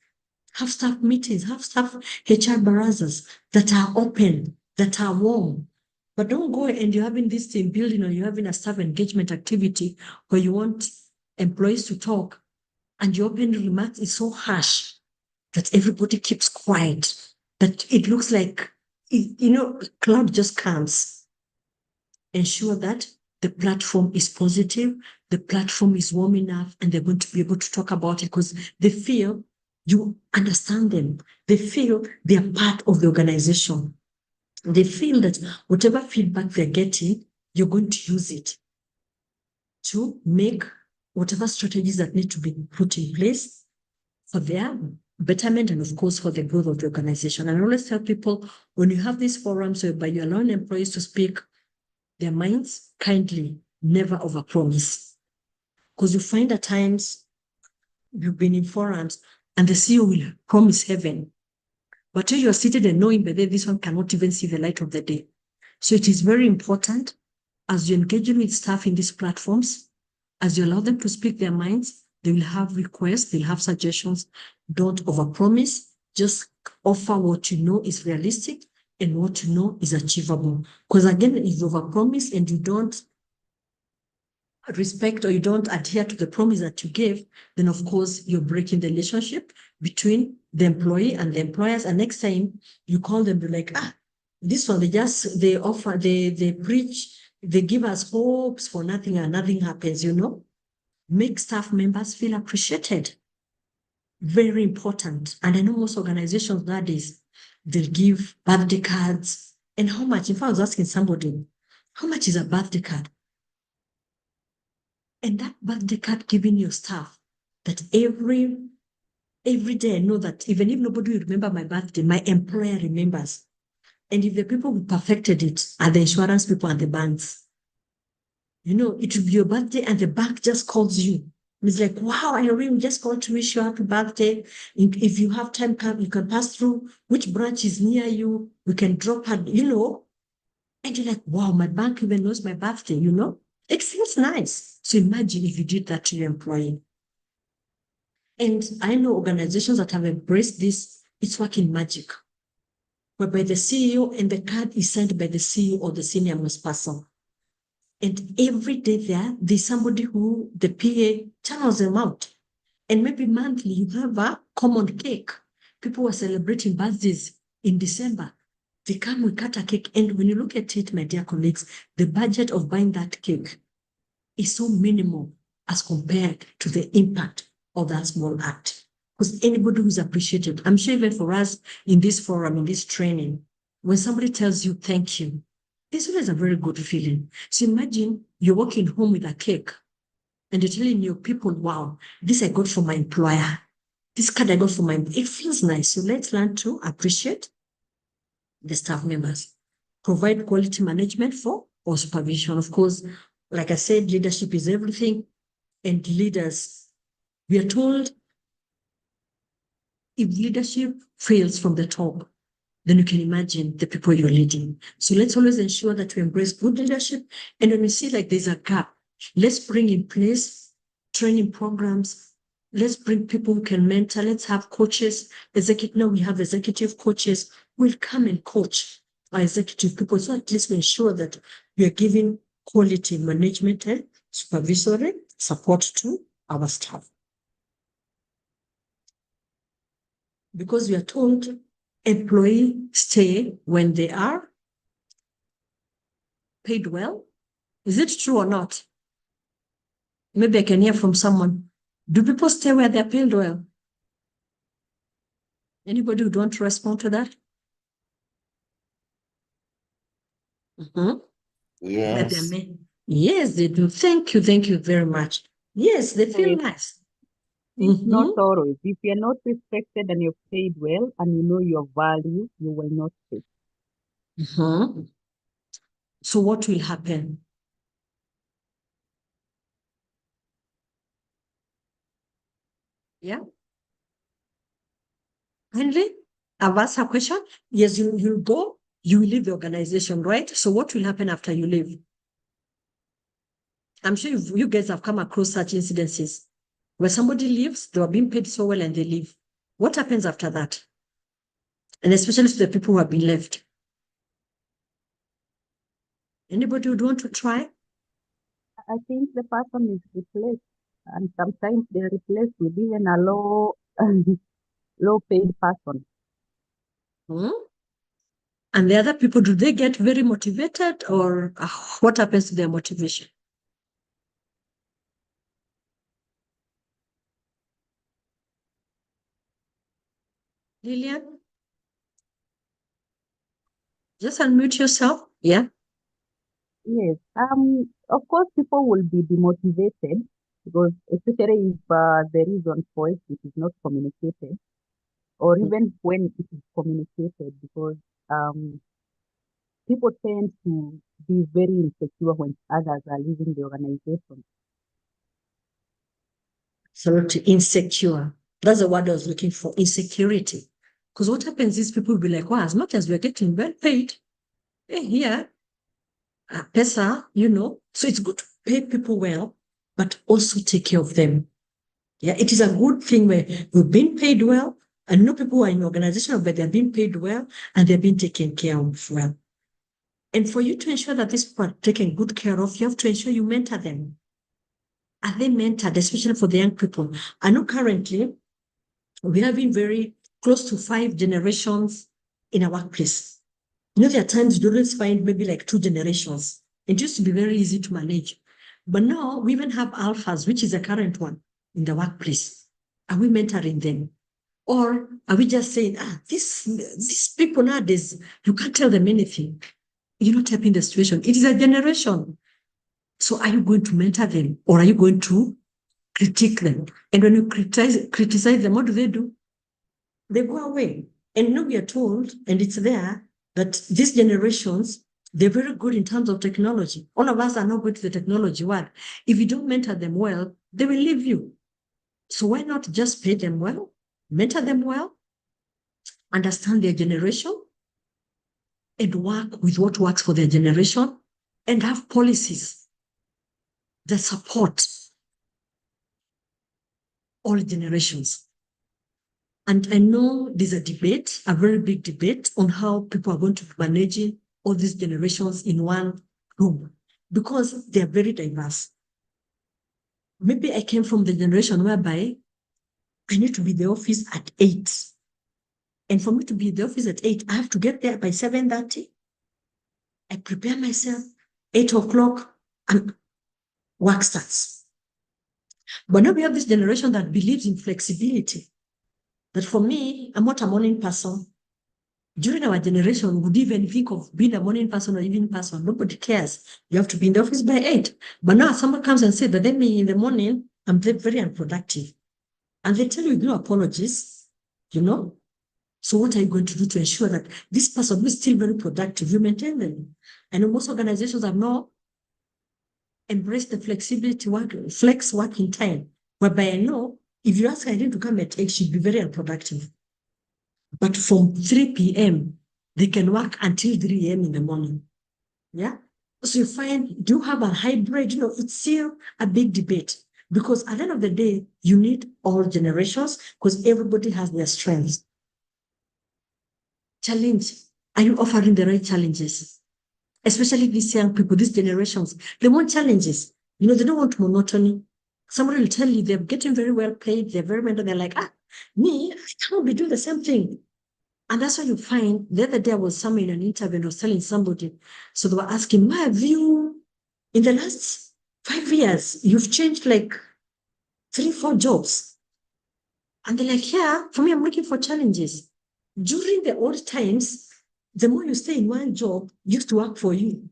Speaker 1: Have staff meetings. Have staff HR barazas that are open, that are warm. But don't go and you're having this team building or you're having a staff engagement activity where you want employees to talk and your open remarks is so harsh that everybody keeps quiet, that it looks like, cloud just comes. Ensure that the platform is positive, the platform is warm enough, and they're going to be able to talk about it because they feel you understand them. They feel they are part of the organization. They feel that whatever feedback they're getting, you're going to use it to make whatever strategies that need to be put in place for their betterment and, of course, for the growth of the organization. And I always tell people, when you have these forums whereby you allow employees to speak their minds, kindly never overpromise. Because you find at times you've been in forums and the CEO will promise heaven. But you're seated and knowing that this one cannot even see the light of the day. So it is very important as you're engaging with staff in these platforms, As you allow them to speak their minds, they will have requests, they'll have suggestions. Don't overpromise. Just offer what you know is realistic and what you know is achievable. Because again, if you overpromise and you don't respect or you don't adhere to the promise that you gave, then of course you're breaking the relationship between the employee and the employers. And next time you call them, they're like, this one, they offer, they preach, they give us hopes for nothing and nothing happens, Make staff members feel appreciated. Very important. And I know most organizations nowadays, they'll give birthday cards. And how much? If I was asking somebody, how much is a birthday card? And that birthday card giving your staff that every day I know that even if nobody will remember my birthday, my employer remembers. And if the people who perfected it are the insurance people and the banks, it will be your birthday and the bank just calls you. It's like, wow, I really just called to wish you happy birthday. If you have time, you can pass through. Which branch is near you? We can drop her, And you're like, wow, my bank even knows my birthday, It feels nice. So imagine if you did that to your employee. And I know organizations that have embraced this, it's working magic, whereby the CEO and the card is signed by the CEO or the senior most person. And every day there's somebody who the PA channels them out. And maybe monthly you have a common cake. People were celebrating birthdays in December. They come, we cut a cake. And when you look at it, my dear colleagues, the budget of buying that cake is so minimal as compared to the impact of that small act. Because anybody who's appreciated, I'm sure even for us in this forum, in this training, when somebody tells you thank you, it's always a very good feeling. So imagine you're walking home with a cake and you're telling your people, wow, this I got from my employer. This card I got from it feels nice. So let's learn to appreciate the staff members. Provide quality management or supervision. Of course, like I said, leadership is everything. And leaders, we are told if leadership fails from the top, then you can imagine the people you're leading. So let's always ensure that we embrace good leadership. And when we see like there's a gap, let's bring in place training programs. Let's bring people who can mentor. Let's have coaches. Now we have executive coaches who will come and coach our executive people. So at least we ensure that we are giving quality management and supervisory support to our staff. Because we are told employees stay when they are paid well. Is it true or not? Maybe I can hear from someone. Do people stay where they're paid well? Anybody who don't respond to that?
Speaker 3: Yes.
Speaker 1: Yes, they do. Thank you very much. Yes, they feel nice.
Speaker 4: It's not always. If you're not respected and you're paid well and you know your value, you will not stay.
Speaker 1: So what will happen? Yeah. Henry, I've asked a question. Yes, you'll go, you will leave the organization, right? So what will happen after you leave? I'm sure you guys have come across such incidences where somebody leaves, they are being paid so well and they leave. What happens after that? And especially to the people who have been left. Anybody would want to try?
Speaker 4: I think the person is replaced, and sometimes they're replaced with even a low paid person.
Speaker 1: And the other people, do they get very motivated, or what happens to their motivation? Lillian? Just unmute yourself. Yeah.
Speaker 4: Yes. Of course, people will be demotivated because especially if the reason for it is not communicated, or even when it is communicated, because people tend to be very insecure when others are leaving the organization.
Speaker 1: Absolutely insecure. That's the word I was looking for, insecurity. Because what happens is people will be like, well, as much as we're getting well paid, here, pesa, so it's good to pay people well, but also take care of them. Yeah, it is a good thing where we've been paid well, and no people who are in organization, but they're being paid well and they're being taken care of well. And for you to ensure that these people are taken good care of, you have to ensure you mentor them. Are they mentored, especially for the young people? I know currently we have been very close to 5 generations in our workplace. You know, there are times you always find maybe like 2 generations. It used to be very easy to manage. But now we even have alphas, which is the current one in the workplace. Are we mentoring them? Or are we just saying, these people nowadays, you can't tell them anything. You're not helping the situation. It is a generation. So are you going to mentor them, or are you going to critique them? And when you criticize them, what do? They go away. And now we are told, and it's there, that these generations, they're very good in terms of technology. All of us are not good to the technology world. If you don't mentor them well, they will leave you. So why not just pay them well, mentor them well, understand their generation, and work with what works for their generation, and have policies that support all generations. And I know there's a debate, a very big debate, on how people are going to be managing all these generations in one room, because they're very diverse. Maybe I came from the generation whereby I need to be in the office at 8. And for me to be in the office at 8, I have to get there by 7:30. I prepare myself, 8 o'clock, and work starts. But now we have this generation that believes in flexibility. That for me, I'm not a morning person. During our generation, we would even think of being a morning person or evening person. Nobody cares. You have to be in the office by 8. But now someone comes and says that then me in the morning, I'm very unproductive. And they tell you no apologies, you know. So what are you going to do to ensure that this person is still very productive? You maintain them. I know most organizations have now embraced the flexibility flex working time, whereby I know if you ask Irene to come at 8, she'd be very unproductive. But from 3 p.m., they can work until 3 a.m. in the morning. Yeah. So you find, do you have a hybrid? You know, it's still a big debate, because at the end of the day, you need all generations because everybody has their strengths. Challenge. Are you offering the right challenges? Especially these young people, these generations, they want challenges. You know, they don't want monotony. Somebody will tell you they're getting very well paid, they're very mental, they're like, me, I can't be doing the same thing. And that's why you find the other day I was somewhere in an interview and I was telling somebody, so they were asking, why have you, in the last 5 years, you've changed like 3, 4 jobs? And they're like, yeah, for me, I'm looking for challenges. During the old times, the more you stay in one job, used to work for you.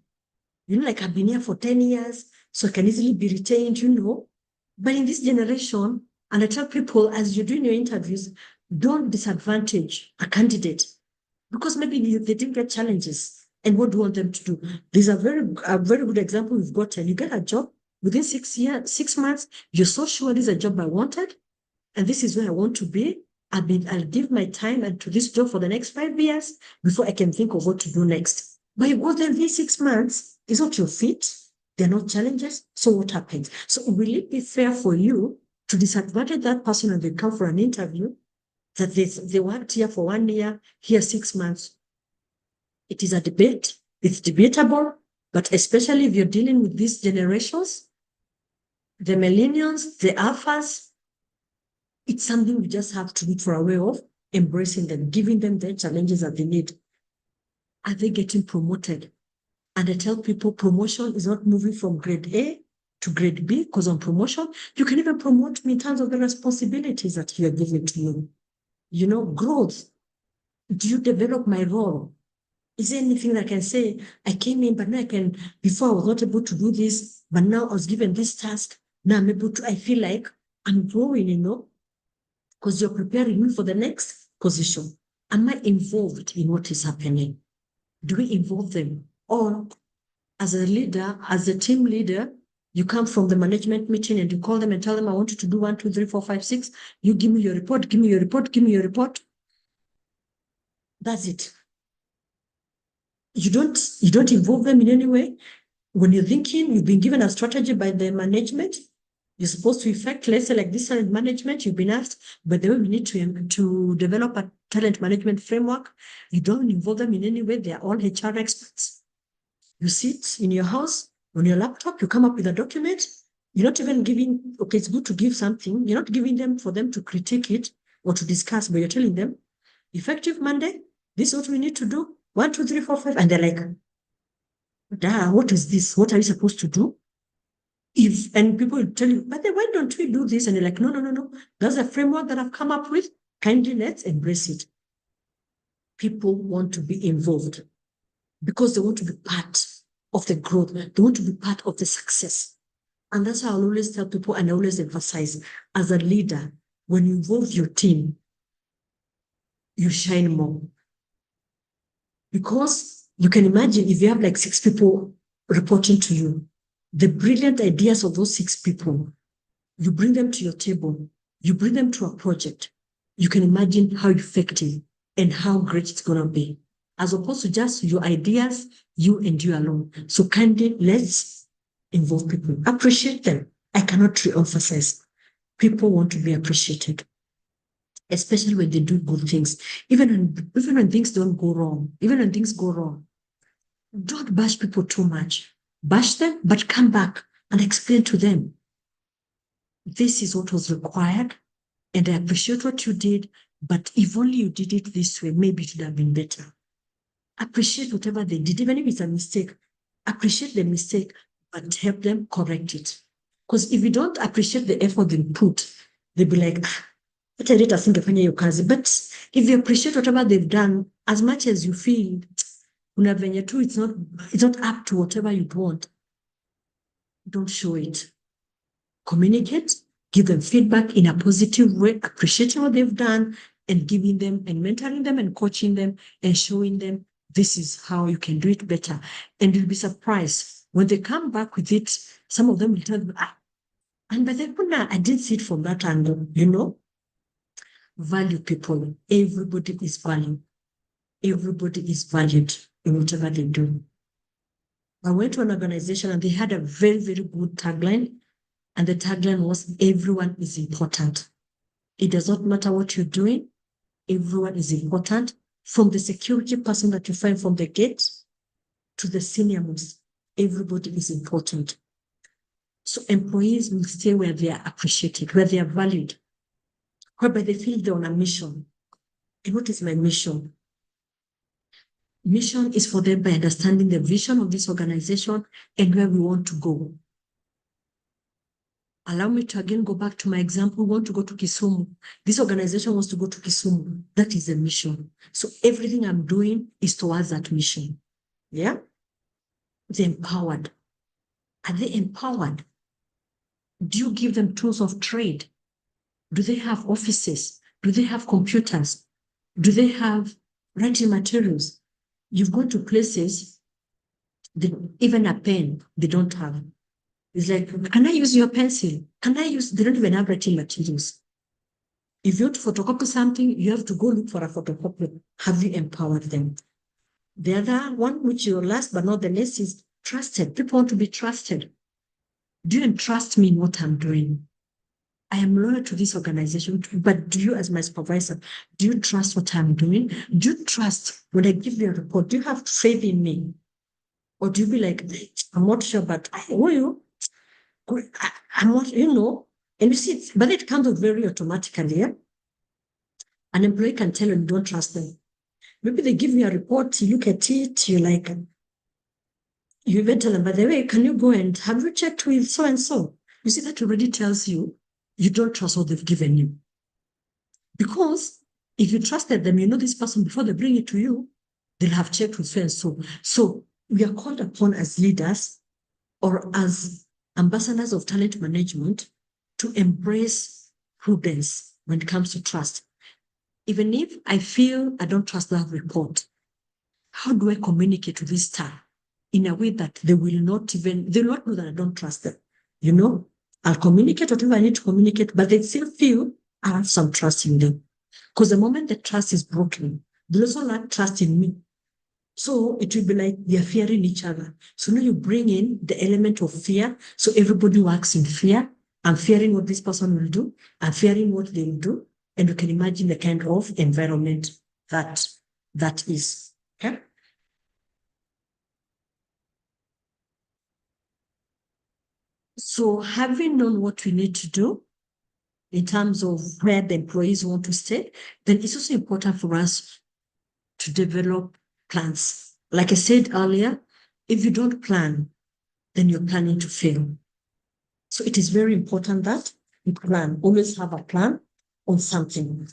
Speaker 1: You know, like I've been here for 10 years, so I can easily be retained, you know. But in this generation, and I tell people as you're doing your interviews, don't disadvantage a candidate because maybe they didn't get challenges. And what do you want them to do? There's a very good example we've gotten. You get a job within 6 months, you're so sure this is a job I wanted, and this is where I want to be. I'll give my time and to this job for the next 5 years before I can think of what to do next. But you go there within 6 months, it's not your fit, they're not challenges. So what happens? So will it be fair for you to disadvantage that person when they come for an interview that they worked here for 1 year, here 6 months? It is a debate. It's debatable, but especially if you're dealing with these generations, the millennials, the alphas, it's something we just have to be for a way of embracing them, giving them the challenges that they need. Are they getting promoted? And I tell people promotion is not moving from grade A to grade B, because on promotion, you can even promote me in terms of the responsibilities that you are giving to you. You know, growth. Do you develop my role? Is there anything that I can say, I came in, but now I can, before I was not able to do this, but now I was given this task. Now I'm able to, I feel like I'm growing, you know, because you're preparing me for the next position. Am I involved in what is happening? Do we involve them? Or as a leader, as a team leader, you come from the management meeting and you call them and tell them, I want you to do 1, 2, 3, 4, 5, 6. You give me your report, give me your report, give me your report. That's it. You don't involve them in any way. When you're thinking, you've been given a strategy by the management, You're supposed to effect, let's say, like this talent management, you've been asked, but the way we need to develop a talent management framework, you don't involve them in any way. They're all HR experts. You sit in your house on your laptop, you come up with a document. You're not even giving, okay, it's good to give something. You're not giving them for them to critique it or to discuss, but you're telling them, effective Monday, this is what we need to do. 1, 2, 3, 4, 5. And they're like, what is this? What are we supposed to do? And people will tell you, but then why don't we do this? And you're like, no. That's a framework that I've come up with. Kindly let's embrace it. People want to be involved because they want to be part of the growth. They want to be part of the success. And that's how I always tell people, and I always emphasize, as a leader, when you involve your team, you shine more. Because you can imagine if you have like 6 people reporting to you, the brilliant ideas of those 6 people, you bring them to your table, you bring them to a project, you can imagine how effective and how great it's going to be, as opposed to just your ideas, you and you alone. So kindly, let's involve people, appreciate them. I cannot re-emphasize. People want to be appreciated, especially when they do good things. Even when things don't go wrong, even when things go wrong, don't bash people too much. Bash them, but come back and explain to them, this is what was required, and I appreciate what you did, but if only you did it this way, maybe it would have been better. Appreciate whatever they did, even if it's a mistake. Appreciate the mistake, but help them correct it. Because if you don't appreciate the effort they put, they'll be like, but if you appreciate whatever they've done, as much as you feel, it's not up to whatever you'd want, don't show it. Communicate, give them feedback in a positive way, appreciating what they've done, and giving them and mentoring them and coaching them and showing them this is how you can do it better. And you'll be surprised when they come back with it. Some of them will tell them, and by the way, I didn't see it from that angle. Value people. Everybody is valued. Everybody is valued in whatever they do. I went to an organization and they had a very, very good tagline. And the tagline was, everyone is important. It does not matter what you're doing. Everyone is important. From the security person that you find from the gate to the senior most, everybody is important. So employees will stay where they are appreciated, where they are valued, whereby they feel they're on a mission. And what is my mission? Mission is for them by understanding the vision of this organization and where we want to go. Allow me to again go back to my example. We want to go to Kisumu. This organization wants to go to Kisumu. That is the mission. So everything I'm doing is towards that mission. Yeah? They're empowered. Are they empowered? Do you give them tools of trade? Do they have offices? Do they have computers? Do they have writing materials? You've gone to places, even a pen, they don't have. It's like, can I use your pencil? They don't even have writing materials. If you want to photocopy something, you have to go look for a photocopy. Have you empowered them? The other one, which is last but not the least, is trusted. People want to be trusted. Do you entrust me in what I'm doing? I am loyal to this organization, but do you, as my supervisor, do you trust what I'm doing? Do you trust when I give you a report? Do you have faith in me? Or do you be like, I'm not sure, but who are you? I'm not, and you see, but it comes out very automatically. Yeah? An employee can tell you don't trust them. Maybe they give you a report, you look at it, you like, you even tell them, by the way, can you go and have you checked with so and so? You see, that already tells you you don't trust what they've given you. Because if you trusted them, you know this person before they bring it to you, they'll have checked with so and so. So we are called upon as leaders or as ambassadors of talent management to embrace prudence when it comes to trust. Even if I feel I don't trust that report, how do I communicate to this staff in a way that they will not know that I don't trust them? I'll communicate whatever I need to communicate, but they still feel I have some trust in them. Because the moment the trust is broken, they also lack trust in me. So it will be like they're fearing each other. So now you bring in the element of fear. So everybody works in fear I'm fearing what this person will do. I'm fearing what they will do. And you can imagine the kind of environment that is. Okay. So having known what we need to do in terms of where the employees want to stay, then it's also important for us to develop plans. Like I said earlier, if you don't plan, then you're planning to fail. So it is very important that you plan, always have a plan on something.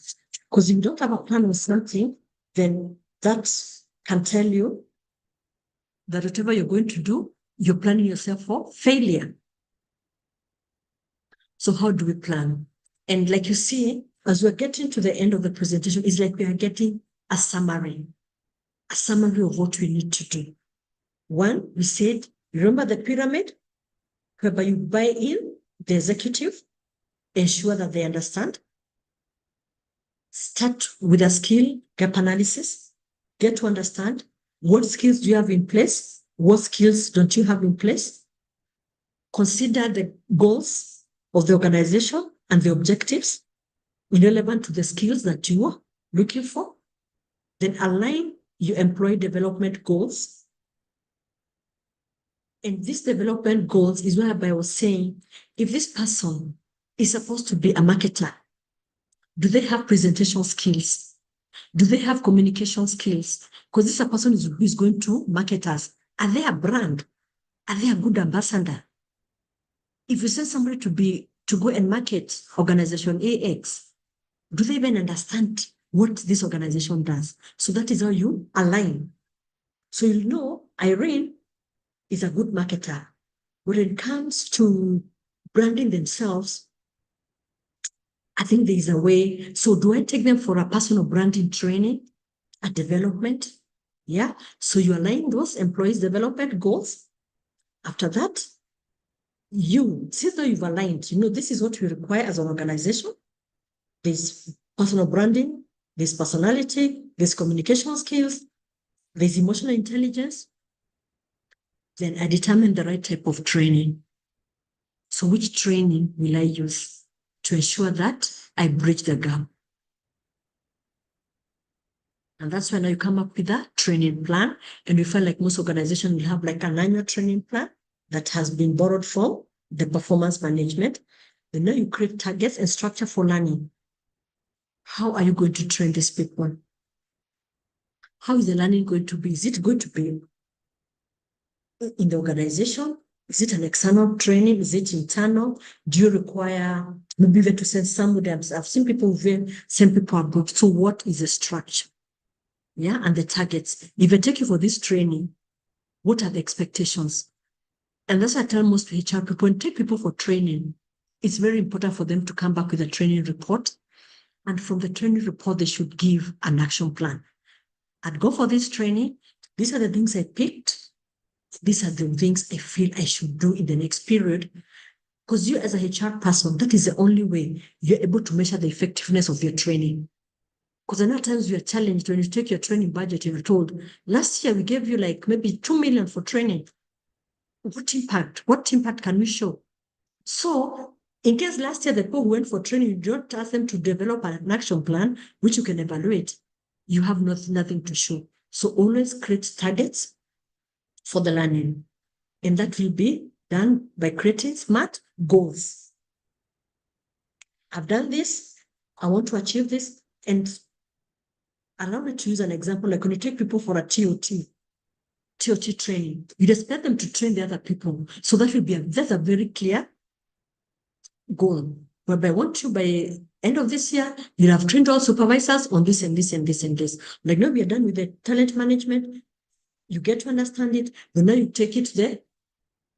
Speaker 1: Because if you don't have a plan on something, then that can tell you that whatever you're going to do, you're planning yourself for failure. So how do we plan? And like you see, as we're getting to the end of the presentation, it's like we are getting a summary of what we need to do. One, we said, remember the pyramid, whereby you buy in the executive, ensure that they understand. Start with a skill gap analysis, get to understand what skills do you have in place, what skills don't you have in place. Consider the goals of the organization and the objectives relevant to the skills that you are looking for. Then align your employee development goals. And these development goals is whereby I was saying, if this person is supposed to be a marketer, do they have presentation skills? Do they have communication skills? Because this is a person who is going to market us. Are they a brand? Are they a good ambassador? If you send somebody to go and market organization AX, do they even understand what this organization does? So that is how you align. So you'll know Irene is a good marketer. When it comes to branding themselves, I think there is a way. So do I take them for a personal branding training, a development? Yeah. So you align those employees' development goals. After that, since you've aligned, this is what we require as an organization. There's personal branding, there's personality, there's communication skills, there's emotional intelligence. Then I determine the right type of training. So which training will I use to ensure that I bridge the gap? And that's when you come up with a training plan. And we find like most organizations will have like an annual training plan that has been borrowed from the performance management. Then now you create targets and structure for learning. How are you going to train these people? How is the learning going to be? Is it going to be in the organization? Is it an external training? Is it internal? Do you require maybe even to send somebody? I've seen people send people abroad. So what is the structure? Yeah, and the targets. If I take you for this training, what are the expectations? And that's why I tell most HR people, when take people for training, it's very important for them to come back with a training report. And from the training report, they should give an action plan. I'd go for this training. These are the things I picked. These are the things I feel I should do in the next period. Because you as a HR person, that is the only way you're able to measure the effectiveness of your training. Because a lot of times you're challenged when you take your training budget and you're told, last year we gave you like maybe 2 million for training. What impact can we show? So in case last year the people who went for training, you don't ask them to develop an action plan, which you can evaluate, you have nothing to show. So always create targets for the learning. And that will be done by creating SMART goals. I've done this. I want to achieve this. And allow me to use an example, like when you take people for a TOT training, you'd expect them to train the other people. So that will be that's a very clear goal. Whereby I want you by end of this year, you have trained all supervisors on this and this and this and this. Like now we are done with the talent management. You get to understand it, but now you take it there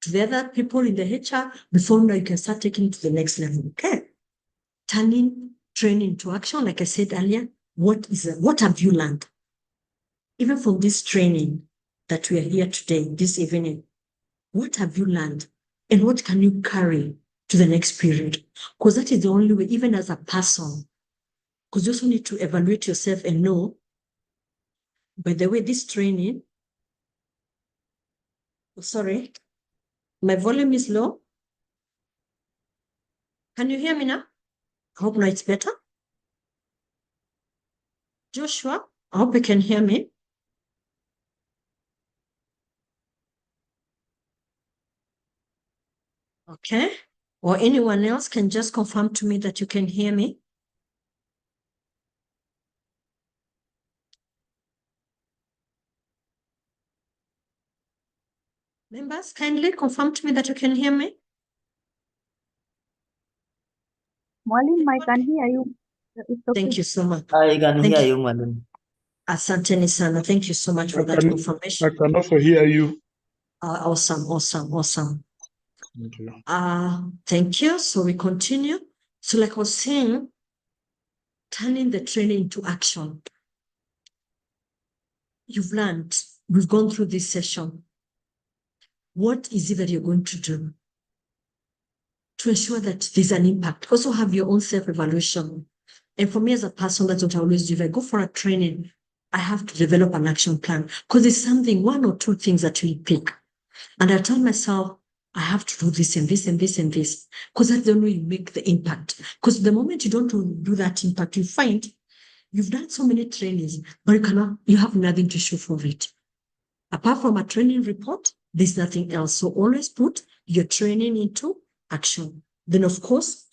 Speaker 1: to the other people in the HR before now you can start taking it to the next level. Okay. Turning training to action, like I said earlier, what have you learned? Even from this training that we are here today, this evening, what have you learned? And what can you carry to the next period? Because that is the only way, even as a person, because you also need to evaluate yourself and know, by the way, this training, sorry, my volume is low. Can you hear me now? I hope now it's better. Joshua, I hope you can hear me. Okay. Or anyone else can just confirm to me that you can hear me. Members, kindly confirm to me that you can hear me.
Speaker 4: Mwalimu, I can hear you. It's okay.
Speaker 1: Thank you so much.
Speaker 3: I can
Speaker 1: Thank
Speaker 3: hear
Speaker 1: you.
Speaker 3: you, madam.
Speaker 1: Asanteni sana. Thank you so much for that
Speaker 2: I
Speaker 1: confirmation.
Speaker 2: can also hear you.
Speaker 1: Awesome, awesome, awesome.
Speaker 2: Thank you.
Speaker 1: Thank you. So we continue. So like I was saying, turning the training into action. You've learned, we've gone through this session. What is it that you're going to do to ensure that there's an impact? Also have your own self-evaluation. And for me as a person, that's what I always do. If I go for a training, I have to develop an action plan because it's something, one or two things that we pick. And I tell myself, I have to do this and this and this and this because that's the only way you make the impact. Because the moment you don't do that impact, you find you've done so many trainings, but you have nothing to show for it. Apart from a training report, there's nothing else. So always put your training into action. Then, of course,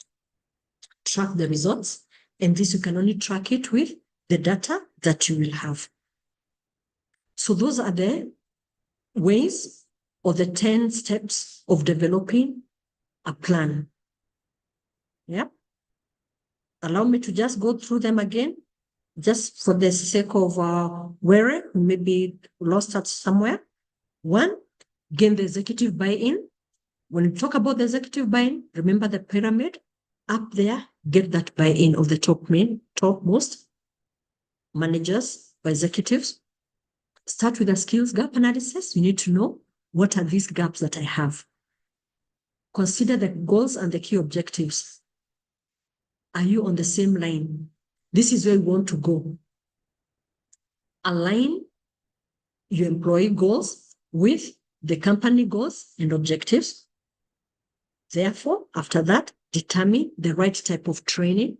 Speaker 1: track the results. And this, you can only track it with the data that you will have. So those are the ways or the 10 steps of developing a plan. Yeah. Allow me to just go through them again, just for the sake of where maybe lost at somewhere. One, gain the executive buy-in. When you talk about the executive buy-in, remember the pyramid up there, get that buy-in of the topmost managers or executives. Start with a skills gap analysis. You need to know what are these gaps that I have. Consider the goals and the key objectives. Are you on the same line? This is where you want to go. Align your employee goals with the company goals and objectives. Therefore, after that, determine the right type of training,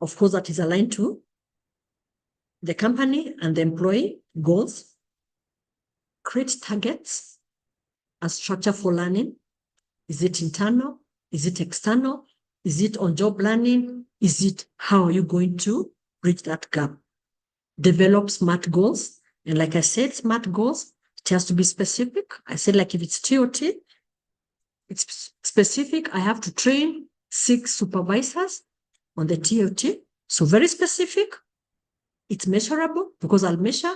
Speaker 1: of course, that is aligned to the company and the employee goals. Create targets, a structure for learning. Is it internal? Is it external? Is it on-job learning? Is it how are you going to bridge that gap? Develop SMART goals. And like I said, SMART goals, it has to be specific. I said, like if it's TOT, it's specific. I have to train 6 supervisors on the TOT. So very specific. It's measurable because I'll measure.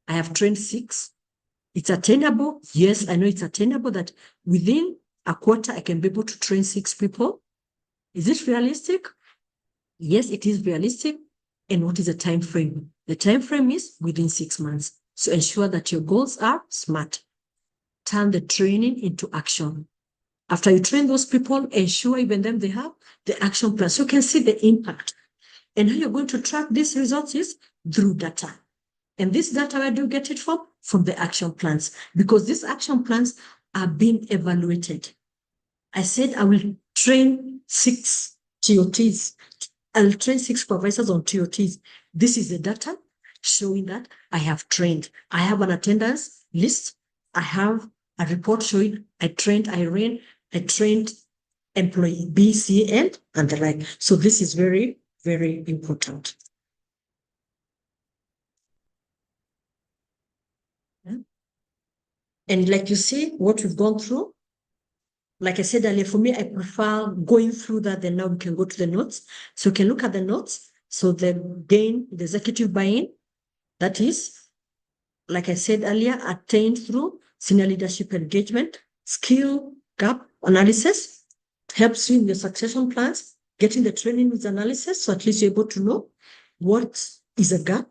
Speaker 1: I have trained 6. It's attainable. Yes, I know it's attainable that within a quarter, I can be able to train 6 people. Is it realistic? Yes, it is realistic. And what is the time frame? The time frame is within 6 months. So ensure that your goals are SMART. Turn the training into action. After you train those people, ensure even them they have the action plan. So you can see the impact. And how you're going to track these results is through data. And this data, where do you get it from? From the action plans. Because these action plans are being evaluated. I said I will train 6 TOTs. I'll train 6 supervisors on TOTs. This is the data showing that I have trained. I have an attendance list. I have a report showing I trained Irene, I trained employee B, C, and the like. So this is very, very important. Yeah. And like you see, what we've gone through, like I said earlier, for me, I prefer going through that, then now we can go to the notes. So you can look at the notes. So the executive buy-in, that is, like I said earlier, attained through senior leadership engagement, skill gap analysis, helps you in your succession plans, getting the training with analysis, so at least you're able to know what is a gap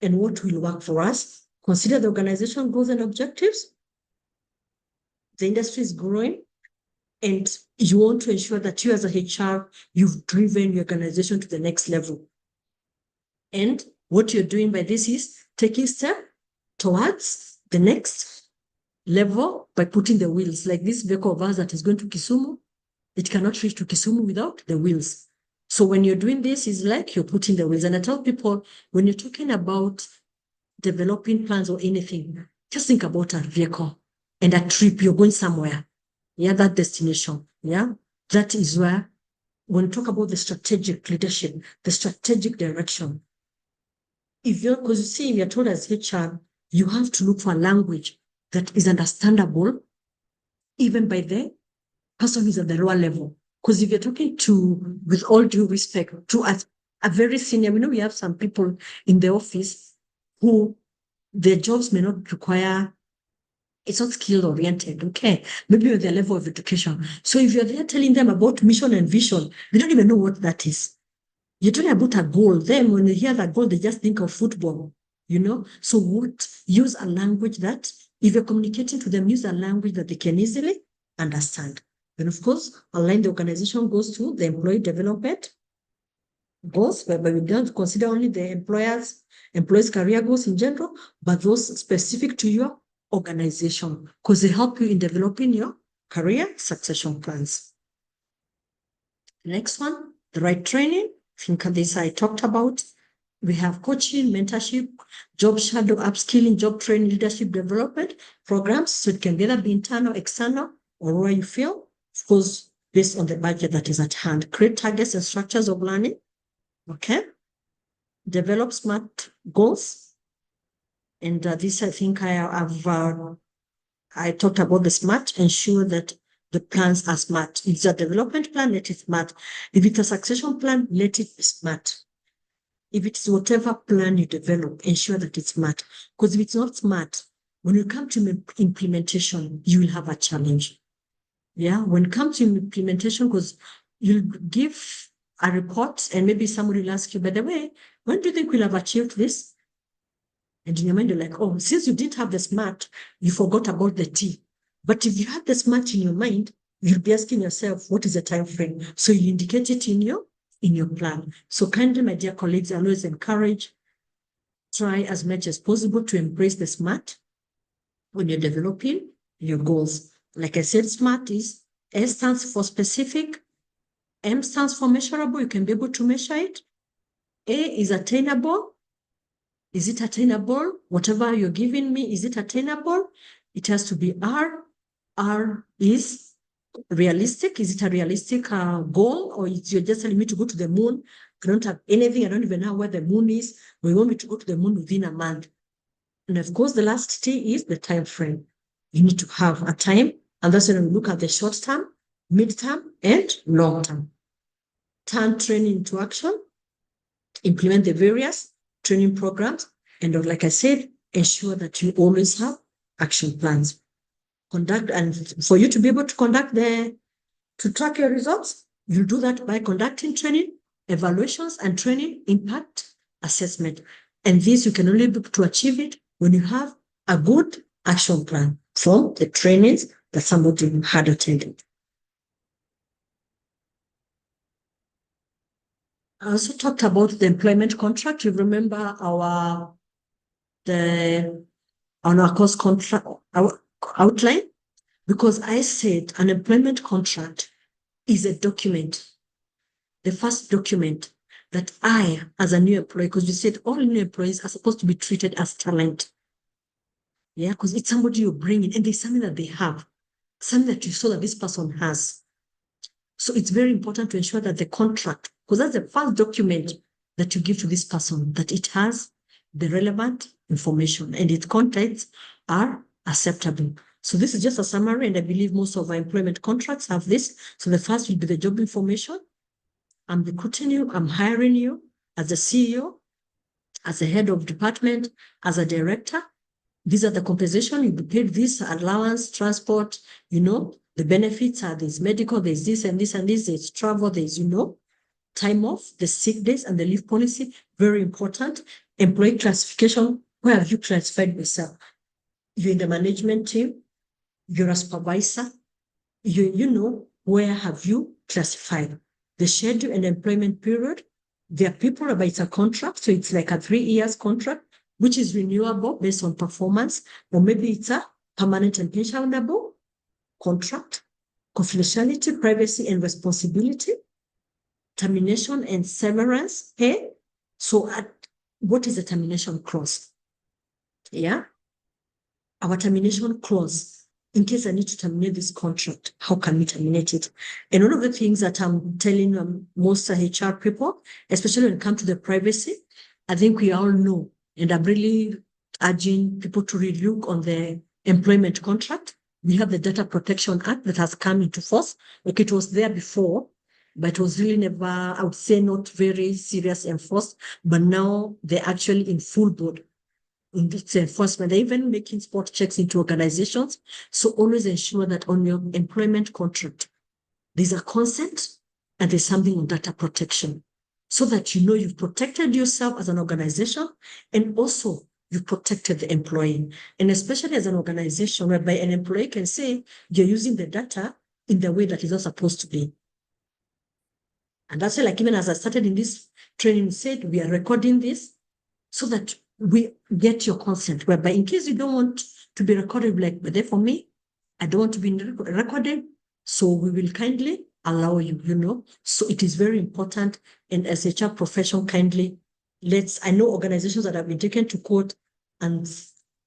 Speaker 1: and what will work for us. Consider the organization goals and objectives. The industry is growing, and you want to ensure that you as a HR, you've driven your organization to the next level. And what you're doing by this is taking steps towards the next level by putting the wheels, like this vehicle of ours that is going to Kisumu. It cannot reach to Kisumu without the wheels. So when you're doing this, it's like you're putting the wheels. And I tell people, when you're talking about developing plans or anything, just think about a vehicle and a trip. You're going somewhere. Yeah, that destination. Yeah, that is where, when you talk about the strategic leadership, the strategic direction, because you see, if you're told as HR, you have to look for a language that is understandable even by the person who's at the lower level. Because if you're talking to, with all due respect, to a very senior, we have some people in the office who their jobs may not require, it's not skill oriented, okay? Maybe with their level of education. So if you're there telling them about mission and vision, they don't even know what that is. You're talking about a goal. Then when you hear that goal, they just think of football, So use a language that, if you're communicating to them, use a language that they can easily understand. And of course, align the organization goes to the employee development goals, whereby we don't consider only the employees' career goals in general, but those specific to your organization, because they help you in developing your career succession plans. Next one, the right training. I think this I talked about. We have coaching, mentorship, job shadow, upskilling, job training, leadership development programs. So it can either be internal, external, or where you feel, of course, based on the budget that is at hand. Create targets and structures of learning. Okay. Develop SMART goals. And this, I think I talked about the SMART. Ensure that the plans are SMART. If it's a development plan, let it SMART. If it's a succession plan, let it be SMART. If it's whatever plan you develop, ensure that it's SMART. Because if it's not SMART, when you come to implementation, you will have a challenge. Yeah, when it comes to implementation, because you'll give a report and maybe somebody will ask you, by the way, when do you think we'll have achieved this? And in your mind, you're like, oh, since you didn't have the SMART, you forgot about the T. But if you have the SMART in your mind, you'll be asking yourself, what is the time frame? So you indicate it in your plan. So kindly, my dear colleagues, I always encourage, try as much as possible to embrace the SMART when you're developing your goals. Like I said, SMART is, S stands for specific, M stands for measurable, you can be able to measure it. A is attainable. Is it attainable? Whatever you're giving me, is it attainable? It has to be R. R is realistic. Is it a realistic goal, or you're just telling me to go to the moon? I don't have anything. I don't even know where the moon is. But you want me to go to the moon within a month. And of course, the last T is the time frame. You need to have a time, and that's when we look at the short term, mid-term, and long term. Turn training into action. Implement the various training programs, and like I said, ensure that you always have action plans. Conduct, and for you to be able to to track your results, you do that by conducting training, evaluations, and training impact assessment. And this, you can only be able to achieve it when you have a good action plan from the trainings that somebody had attended. I also talked about the employment contract. You remember our course contract, our outline, because I said an employment contract is a document, the first document that I, as a new employee, because we said all new employees are supposed to be treated as talent. Yeah, because it's somebody you bring in, and there's something that they have, something that you saw that this person has. So it's very important to ensure that the contract, because that's the first document that you give to this person, that it has the relevant information and its contents are acceptable. So this is just a summary, and I believe most of our employment contracts have this. So the first will be the job information. I'm recruiting you, I'm hiring you as a CEO, as a head of department, as a director. These are the compensation, you'll be paid this, allowance, transport, the benefits are there's medical, there's this and this and this, there's travel, there's, time off, the sick days and the leave policy, very important. Employee classification, where have you classified yourself? You're in the management team, you're a supervisor, where have you classified? The schedule and employment period, there are people, but it's a contract, so it's like a 3 years contract, which is renewable based on performance, or maybe it's a permanent and pensionable contract. confidentiality, privacy, and responsibility, termination and severance pay. So what is a termination clause? Yeah. Our termination clause, in case I need to terminate this contract, how can we terminate it? And one of the things that I'm telling most HR people, especially when it comes to the privacy, I think we all know, and I'm really urging people to relook on the employment contract. We have the Data Protection Act that has come into force. Like it was there before, but it was really never, I would say, not very serious enforced. But now they're actually in full board in its enforcement. They're even making spot checks into organizations. So always ensure that on your employment contract, there's a consent and there's something on data protection so that you know you've protected yourself as an organization and also you've protected the employee. And especially as an organization whereby an employee can say you're using the data in the way that is not supposed to be. And that's why, like, even as I started in this training, said we are recording this so that we get your consent, whereby in case you don't want to be recorded, like, but for me, I don't want to be recorded, so we will kindly allow you, So it is very important. And as HR profession, kindly I know organizations that have been taken to court and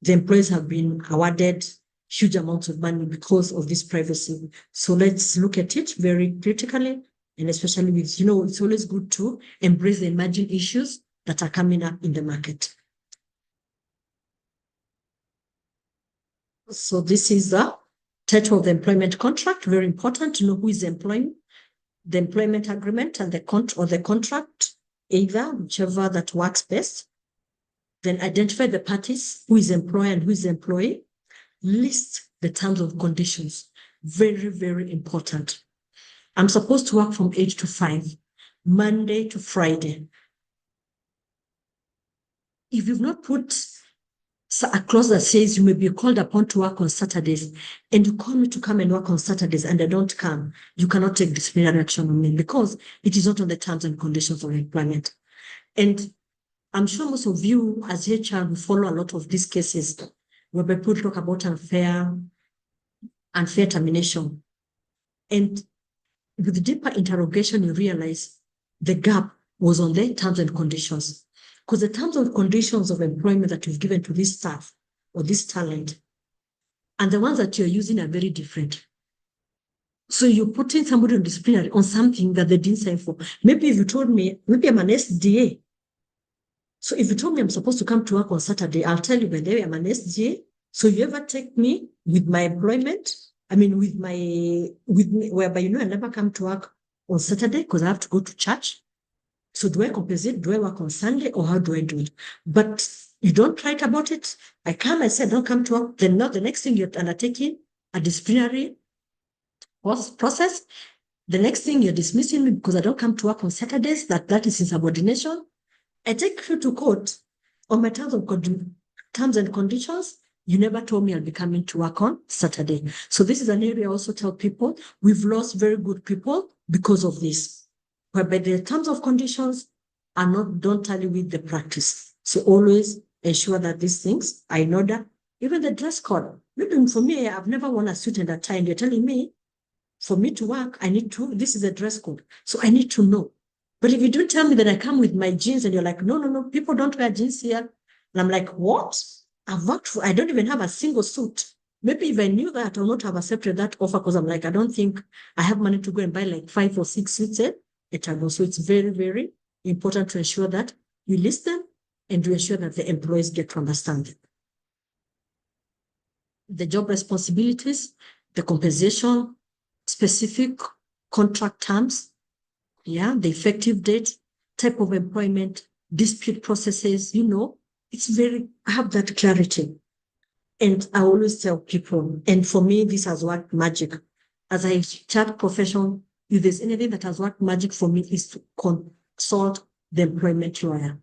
Speaker 1: the employees have been awarded huge amounts of money because of this privacy. So let's look at it very critically. And especially with, it's always good to embrace the emerging issues that are coming up in the market. So this is the title of the employment contract. Very important to know who is employing, the employment agreement and the contract, either, whichever that works best. Then identify the parties, who is employer and who is employee. List the terms and conditions. Very, very important. I'm supposed to work from 8 to 5, Monday to Friday. If you've not put a clause that says you may be called upon to work on Saturdays, and you call me to come and work on Saturdays and I don't come, you cannot take disciplinary action on me because it is not on the terms and conditions of employment. And I'm sure most of you as HR will follow a lot of these cases where people talk about unfair termination. And with deeper interrogation, you realize the gap was on their terms and conditions. Because the terms and conditions of employment that you've given to this staff or this talent and the ones that you're using are very different. So you're putting somebody on disciplinary on something that they didn't sign for. Maybe if you told me, maybe I'm an SDA. So if you told me I'm supposed to come to work on Saturday, I'll tell you, by the way, I'm an SDA. So you ever take me with my employment? I mean, with me, whereby, I never come to work on Saturday because I have to go to church. So do I compensate? Do I work on Sunday or how do I do it? But you don't write about it. I come and say, don't come to work. Then not the next thing you're undertaking a disciplinary process. The next thing you're dismissing me because I don't come to work on Saturdays, that is insubordination. I take you to court on my terms and conditions. You never told me I'll be coming to work on Saturday. So this is an area I also tell people we've lost very good people because of this, whereby the terms of conditions don't tally with the practice. So always ensure that these things are in order. Even the dress code. Maybe for me, I've never worn a suit and a tie, and you're telling me for me to work, this is a dress code. So I need to know. But if you don't tell me that I come with my jeans and you're like, no, people don't wear jeans here. And I'm like, what? I don't even have a single suit. Maybe if I knew that, I would not have accepted that offer because I'm like, I don't think I have money to go and buy like 5 or 6 suits. So it's very, very important to ensure that you list them and to ensure that the employees get to understand them. The job responsibilities, the compensation, specific contract terms, the effective date, type of employment, dispute processes, have that clarity. And I always tell people, and for me, this has worked magic. As a chat professional, if there's anything that has worked magic for me is to consult the employment lawyer.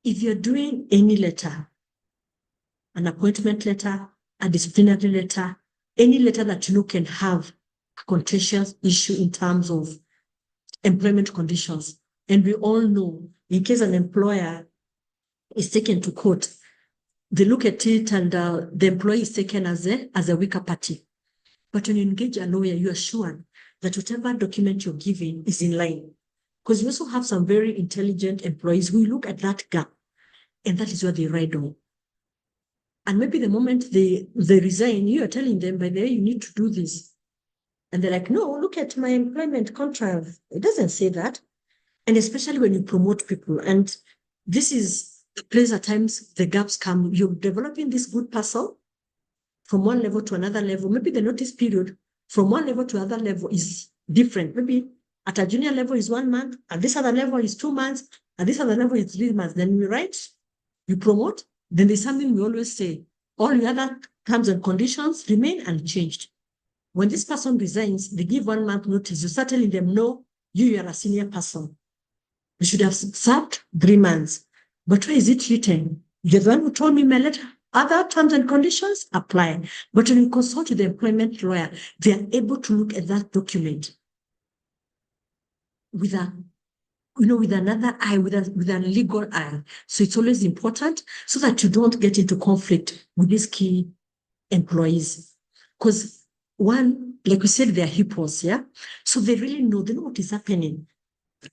Speaker 1: If you're doing any letter, an appointment letter, a disciplinary letter, any letter that you know can have a contentious issue in terms of employment conditions. And we all know, in case an employer is taken to court, they look at it and the employee is taken as a weaker party. But when you engage a lawyer, you are sure that whatever document you're giving is in line. Because you also have some very intelligent employees who look at that gap, and that is what they ride on. And maybe the moment they resign, you are telling them, by the way, you need to do this. And they're like, no, look at my employment contract. It doesn't say that. And especially when you promote people. And this is the place at times the gaps come. You're developing this good person from one level to another level. Maybe the notice period from one level to another level is different. Maybe at a junior level is 1 month, at this other level is 2 months, at this other level is 3 months. Then we write, you promote, then there's something we always say, all the other terms and conditions remain unchanged. When this person resigns, they give 1 month notice. You start telling them, no, you are a senior person. You should have served 3 months. But where is it written? You're the one who told me my letter. Other terms and conditions apply. But when you consult with the employment lawyer, they are able to look at that document with another eye, with a legal eye. So it's always important so that you don't get into conflict with these key employees. Because one, like we said, they're hippos, yeah? So they really know, they know what is happening.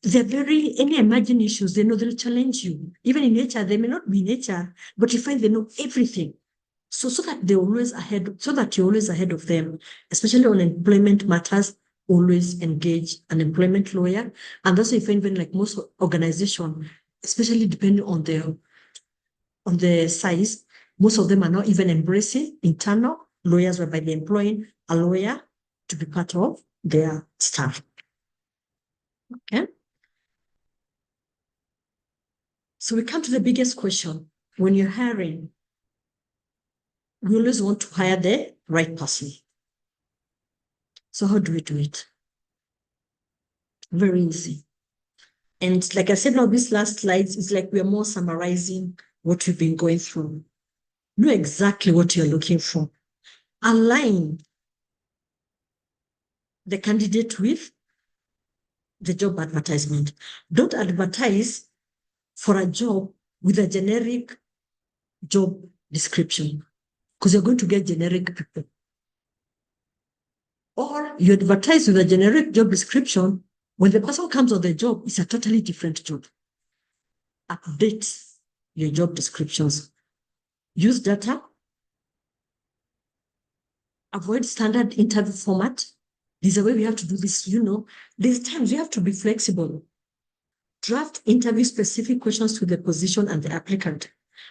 Speaker 1: Any emerging issues, they know they'll challenge you. Even in HR, they may not be in HR, but you find they know everything. So that they're always ahead, so that you're always ahead of them, especially on employment matters, always engage an employment lawyer. And that's why you find when like most organizations, especially depending on the size, most of them are not even embracing internal lawyers, whereby they're employing a lawyer to be part of their staff. Okay. So we come to the biggest question. When you're hiring, we always want to hire the right person. So how do we do it? Very easy. And like I said, now these last slides is like we're more summarizing what we've been going through. Know exactly what you're looking for. Align the candidate with the job advertisement. Don't advertise for a job with a generic job description, because you're going to get generic people. Or you advertise with a generic job description, when the person comes on the job, it's a totally different job. Update your job descriptions. Use data. Avoid standard interview format. There's a way we have to do this, There's times you have to be flexible. Draft interview-specific questions to the position and the applicant.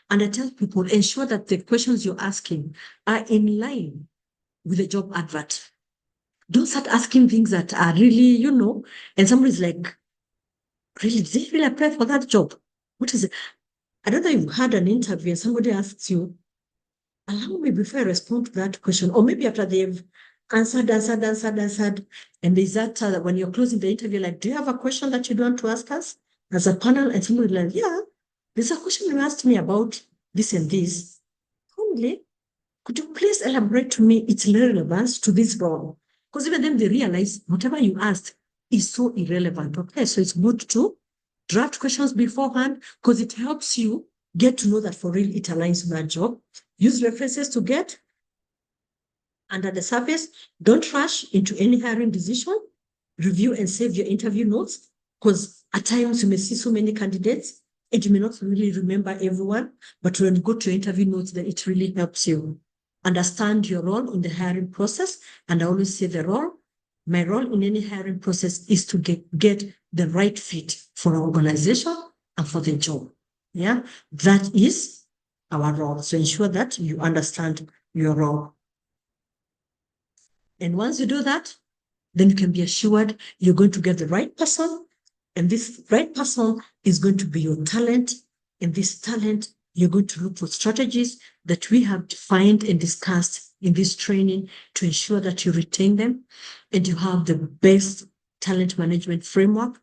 Speaker 1: And I tell people, ensure that the questions you're asking are in line with the job advert. Don't start asking things that are really, and somebody's like, really, did they really apply for that job? What is it? I don't know if you've had an interview and somebody asks you, allow me before I respond to that question. Or maybe after they've answered, and there's that when you're closing the interview, like, do you have a question that you want to ask us as a panel? And somebody like, yeah, there's a question you asked me about this and this. Only, could you please elaborate to me its relevance to this role? Because even then they realize whatever you asked is so irrelevant. Okay, so it's good to draft questions beforehand because it helps you get to know that for real it aligns with that job. Use references to get under the surface. Don't rush into any hiring decision. Review and save your interview notes, because at times you may see so many candidates and you may not really remember everyone, but when you go to your interview notes, then it really helps you understand your role in the hiring process. And I always say my role in any hiring process is to get the right fit for our organization and for the job. Yeah, that is our role. So ensure that you understand your role. And once you do that, then you can be assured you're going to get the right person. And this right person is going to be your talent. And this talent, you're going to look for strategies that we have defined and discussed in this training to ensure that you retain them and you have the best talent management framework.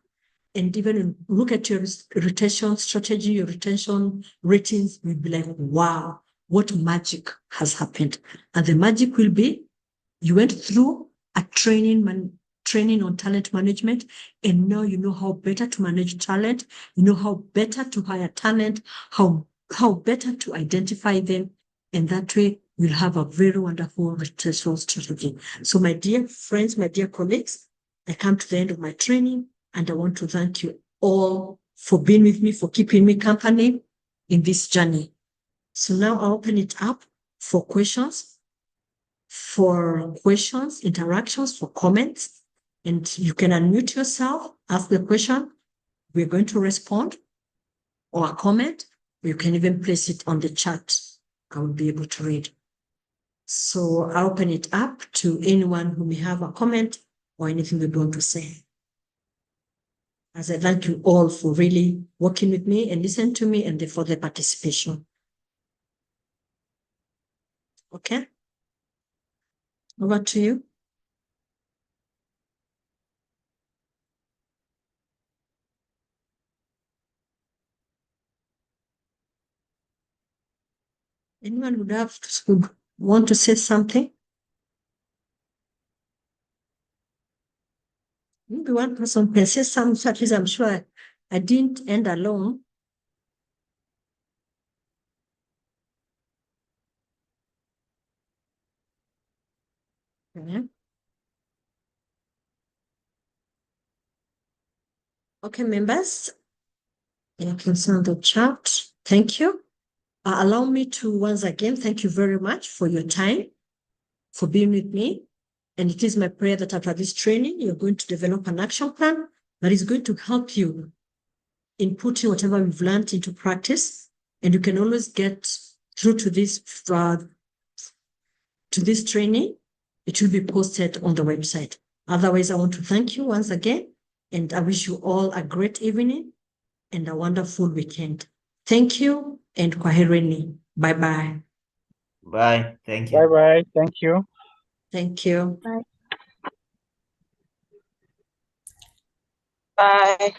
Speaker 1: And even look at your retention strategy, your retention ratings, you'll be like, wow, what magic has happened. And the magic will be you went through a training on talent management, and now you know how better to manage talent, you know how better to hire talent, how better to identify them, And that way we'll have a very wonderful retention strategy. So my dear friends, my dear colleagues, I come to the end of my training and I want to thank you all for being with me, for keeping me company in this journey. So now I'll open it up for questions, interactions, for comments, and you can unmute yourself, ask the question. We're going to respond, or a comment. You can even place it on the chat. I will be able to read. So I'll open it up to anyone who may have a comment or anything they want to say. As I thank you all for really working with me and listening to me and for the participation. Okay? Over to you. Anyone would want to say something? Maybe one person can say some such as I'm sure I didn't end alone. Okay. Okay, members, you can send the chat. Thank you. Allow me to once again thank you very much for your time, for being with me. And it is my prayer that after this training, you're going to develop an action plan that is going to help you in putting whatever we've learned into practice. And you can always get through to this training. It will be posted on the website. Otherwise, I want to thank you once again, and I wish you all a great evening and a wonderful weekend. Thank you, and kwaherini. Bye-bye.
Speaker 3: Bye. Thank you.
Speaker 2: Bye-bye. Thank you.
Speaker 1: Thank you.
Speaker 4: Bye.
Speaker 5: Bye.